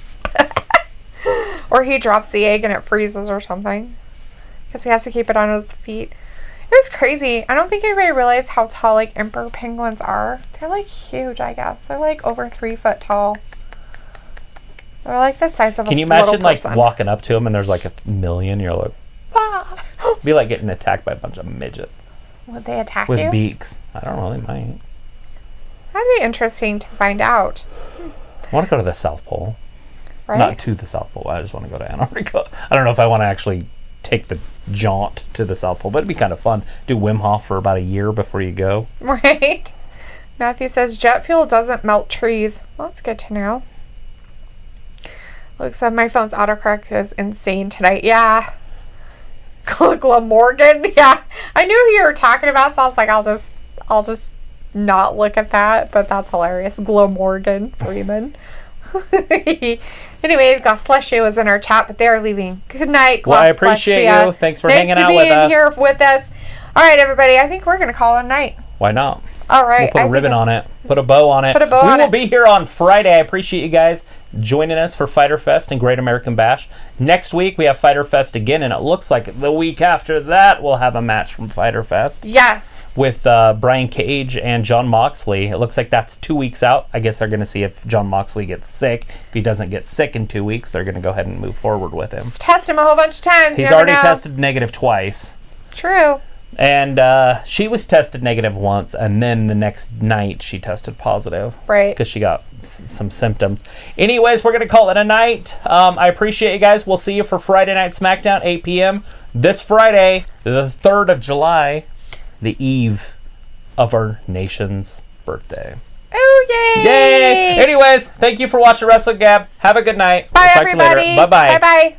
Or he drops the egg and it freezes or something. Because he has to keep it on his feet. It was crazy. I don't think anybody realized how tall, like, emperor penguins are. They're, like, huge, I guess. They're, like, over 3 foot tall. They're, like, the size of a little person. Can you imagine, like, walking up to them and there's, like, a million? You're like, ah! It'd be like getting attacked by a bunch of midgets. Would they attack with you? beaks. I don't know. They might. That'd be interesting to find out. I want to go to the South Pole. Right? Not to the South Pole. I just want to go to Antarctica. I don't know if I want to actually take the jaunt to the South Pole, but it'd be kind of fun. Do Wim Hof for about a year before you go. Right. Matthew says jet fuel doesn't melt trees. Well, that's good to know. Luke said my phone's autocorrect is insane tonight. Yeah. Morgan. Yeah. I knew who you were talking about, so I was like, I'll just not look at that, but that's hilarious. Morgan Freeman. Anyway, Gus Leshy was in our chat, but they're leaving. Good night, Well, I appreciate you. Thanks for hanging out with us. Nice to be in here with us. All right, everybody. I think we're going to call it a night. Why not? All right. We'll put a ribbon on it. Put a bow on it. Put a bow on it. We will be here on Friday. I appreciate you guys joining us for Fyter Fest and Great American Bash. Next week, we have Fyter Fest again, and it looks like the week after that, we'll have a match from Fyter Fest. Yes. With Brian Cage and Jon Moxley. It looks like that's 2 weeks out. I guess they're going to see if Jon Moxley gets sick. If he doesn't get sick in 2 weeks, they're going to go ahead and move forward with him. Just test him a whole bunch of times. He's already tested negative twice. True. And she was tested negative once, and then the next night she tested positive. Right. Because she got some symptoms. Anyways, we're going to call it a night. I appreciate you guys. We'll see you for Friday Night SmackDown, 8 p.m. This Friday, the 3rd of July, the eve of our nation's birthday. Oh, yay! Yay! Anyways, thank you for watching WrestlingGab. Have a good night. Bye, We'll talk to you everybody. later. Bye-bye. Bye-bye.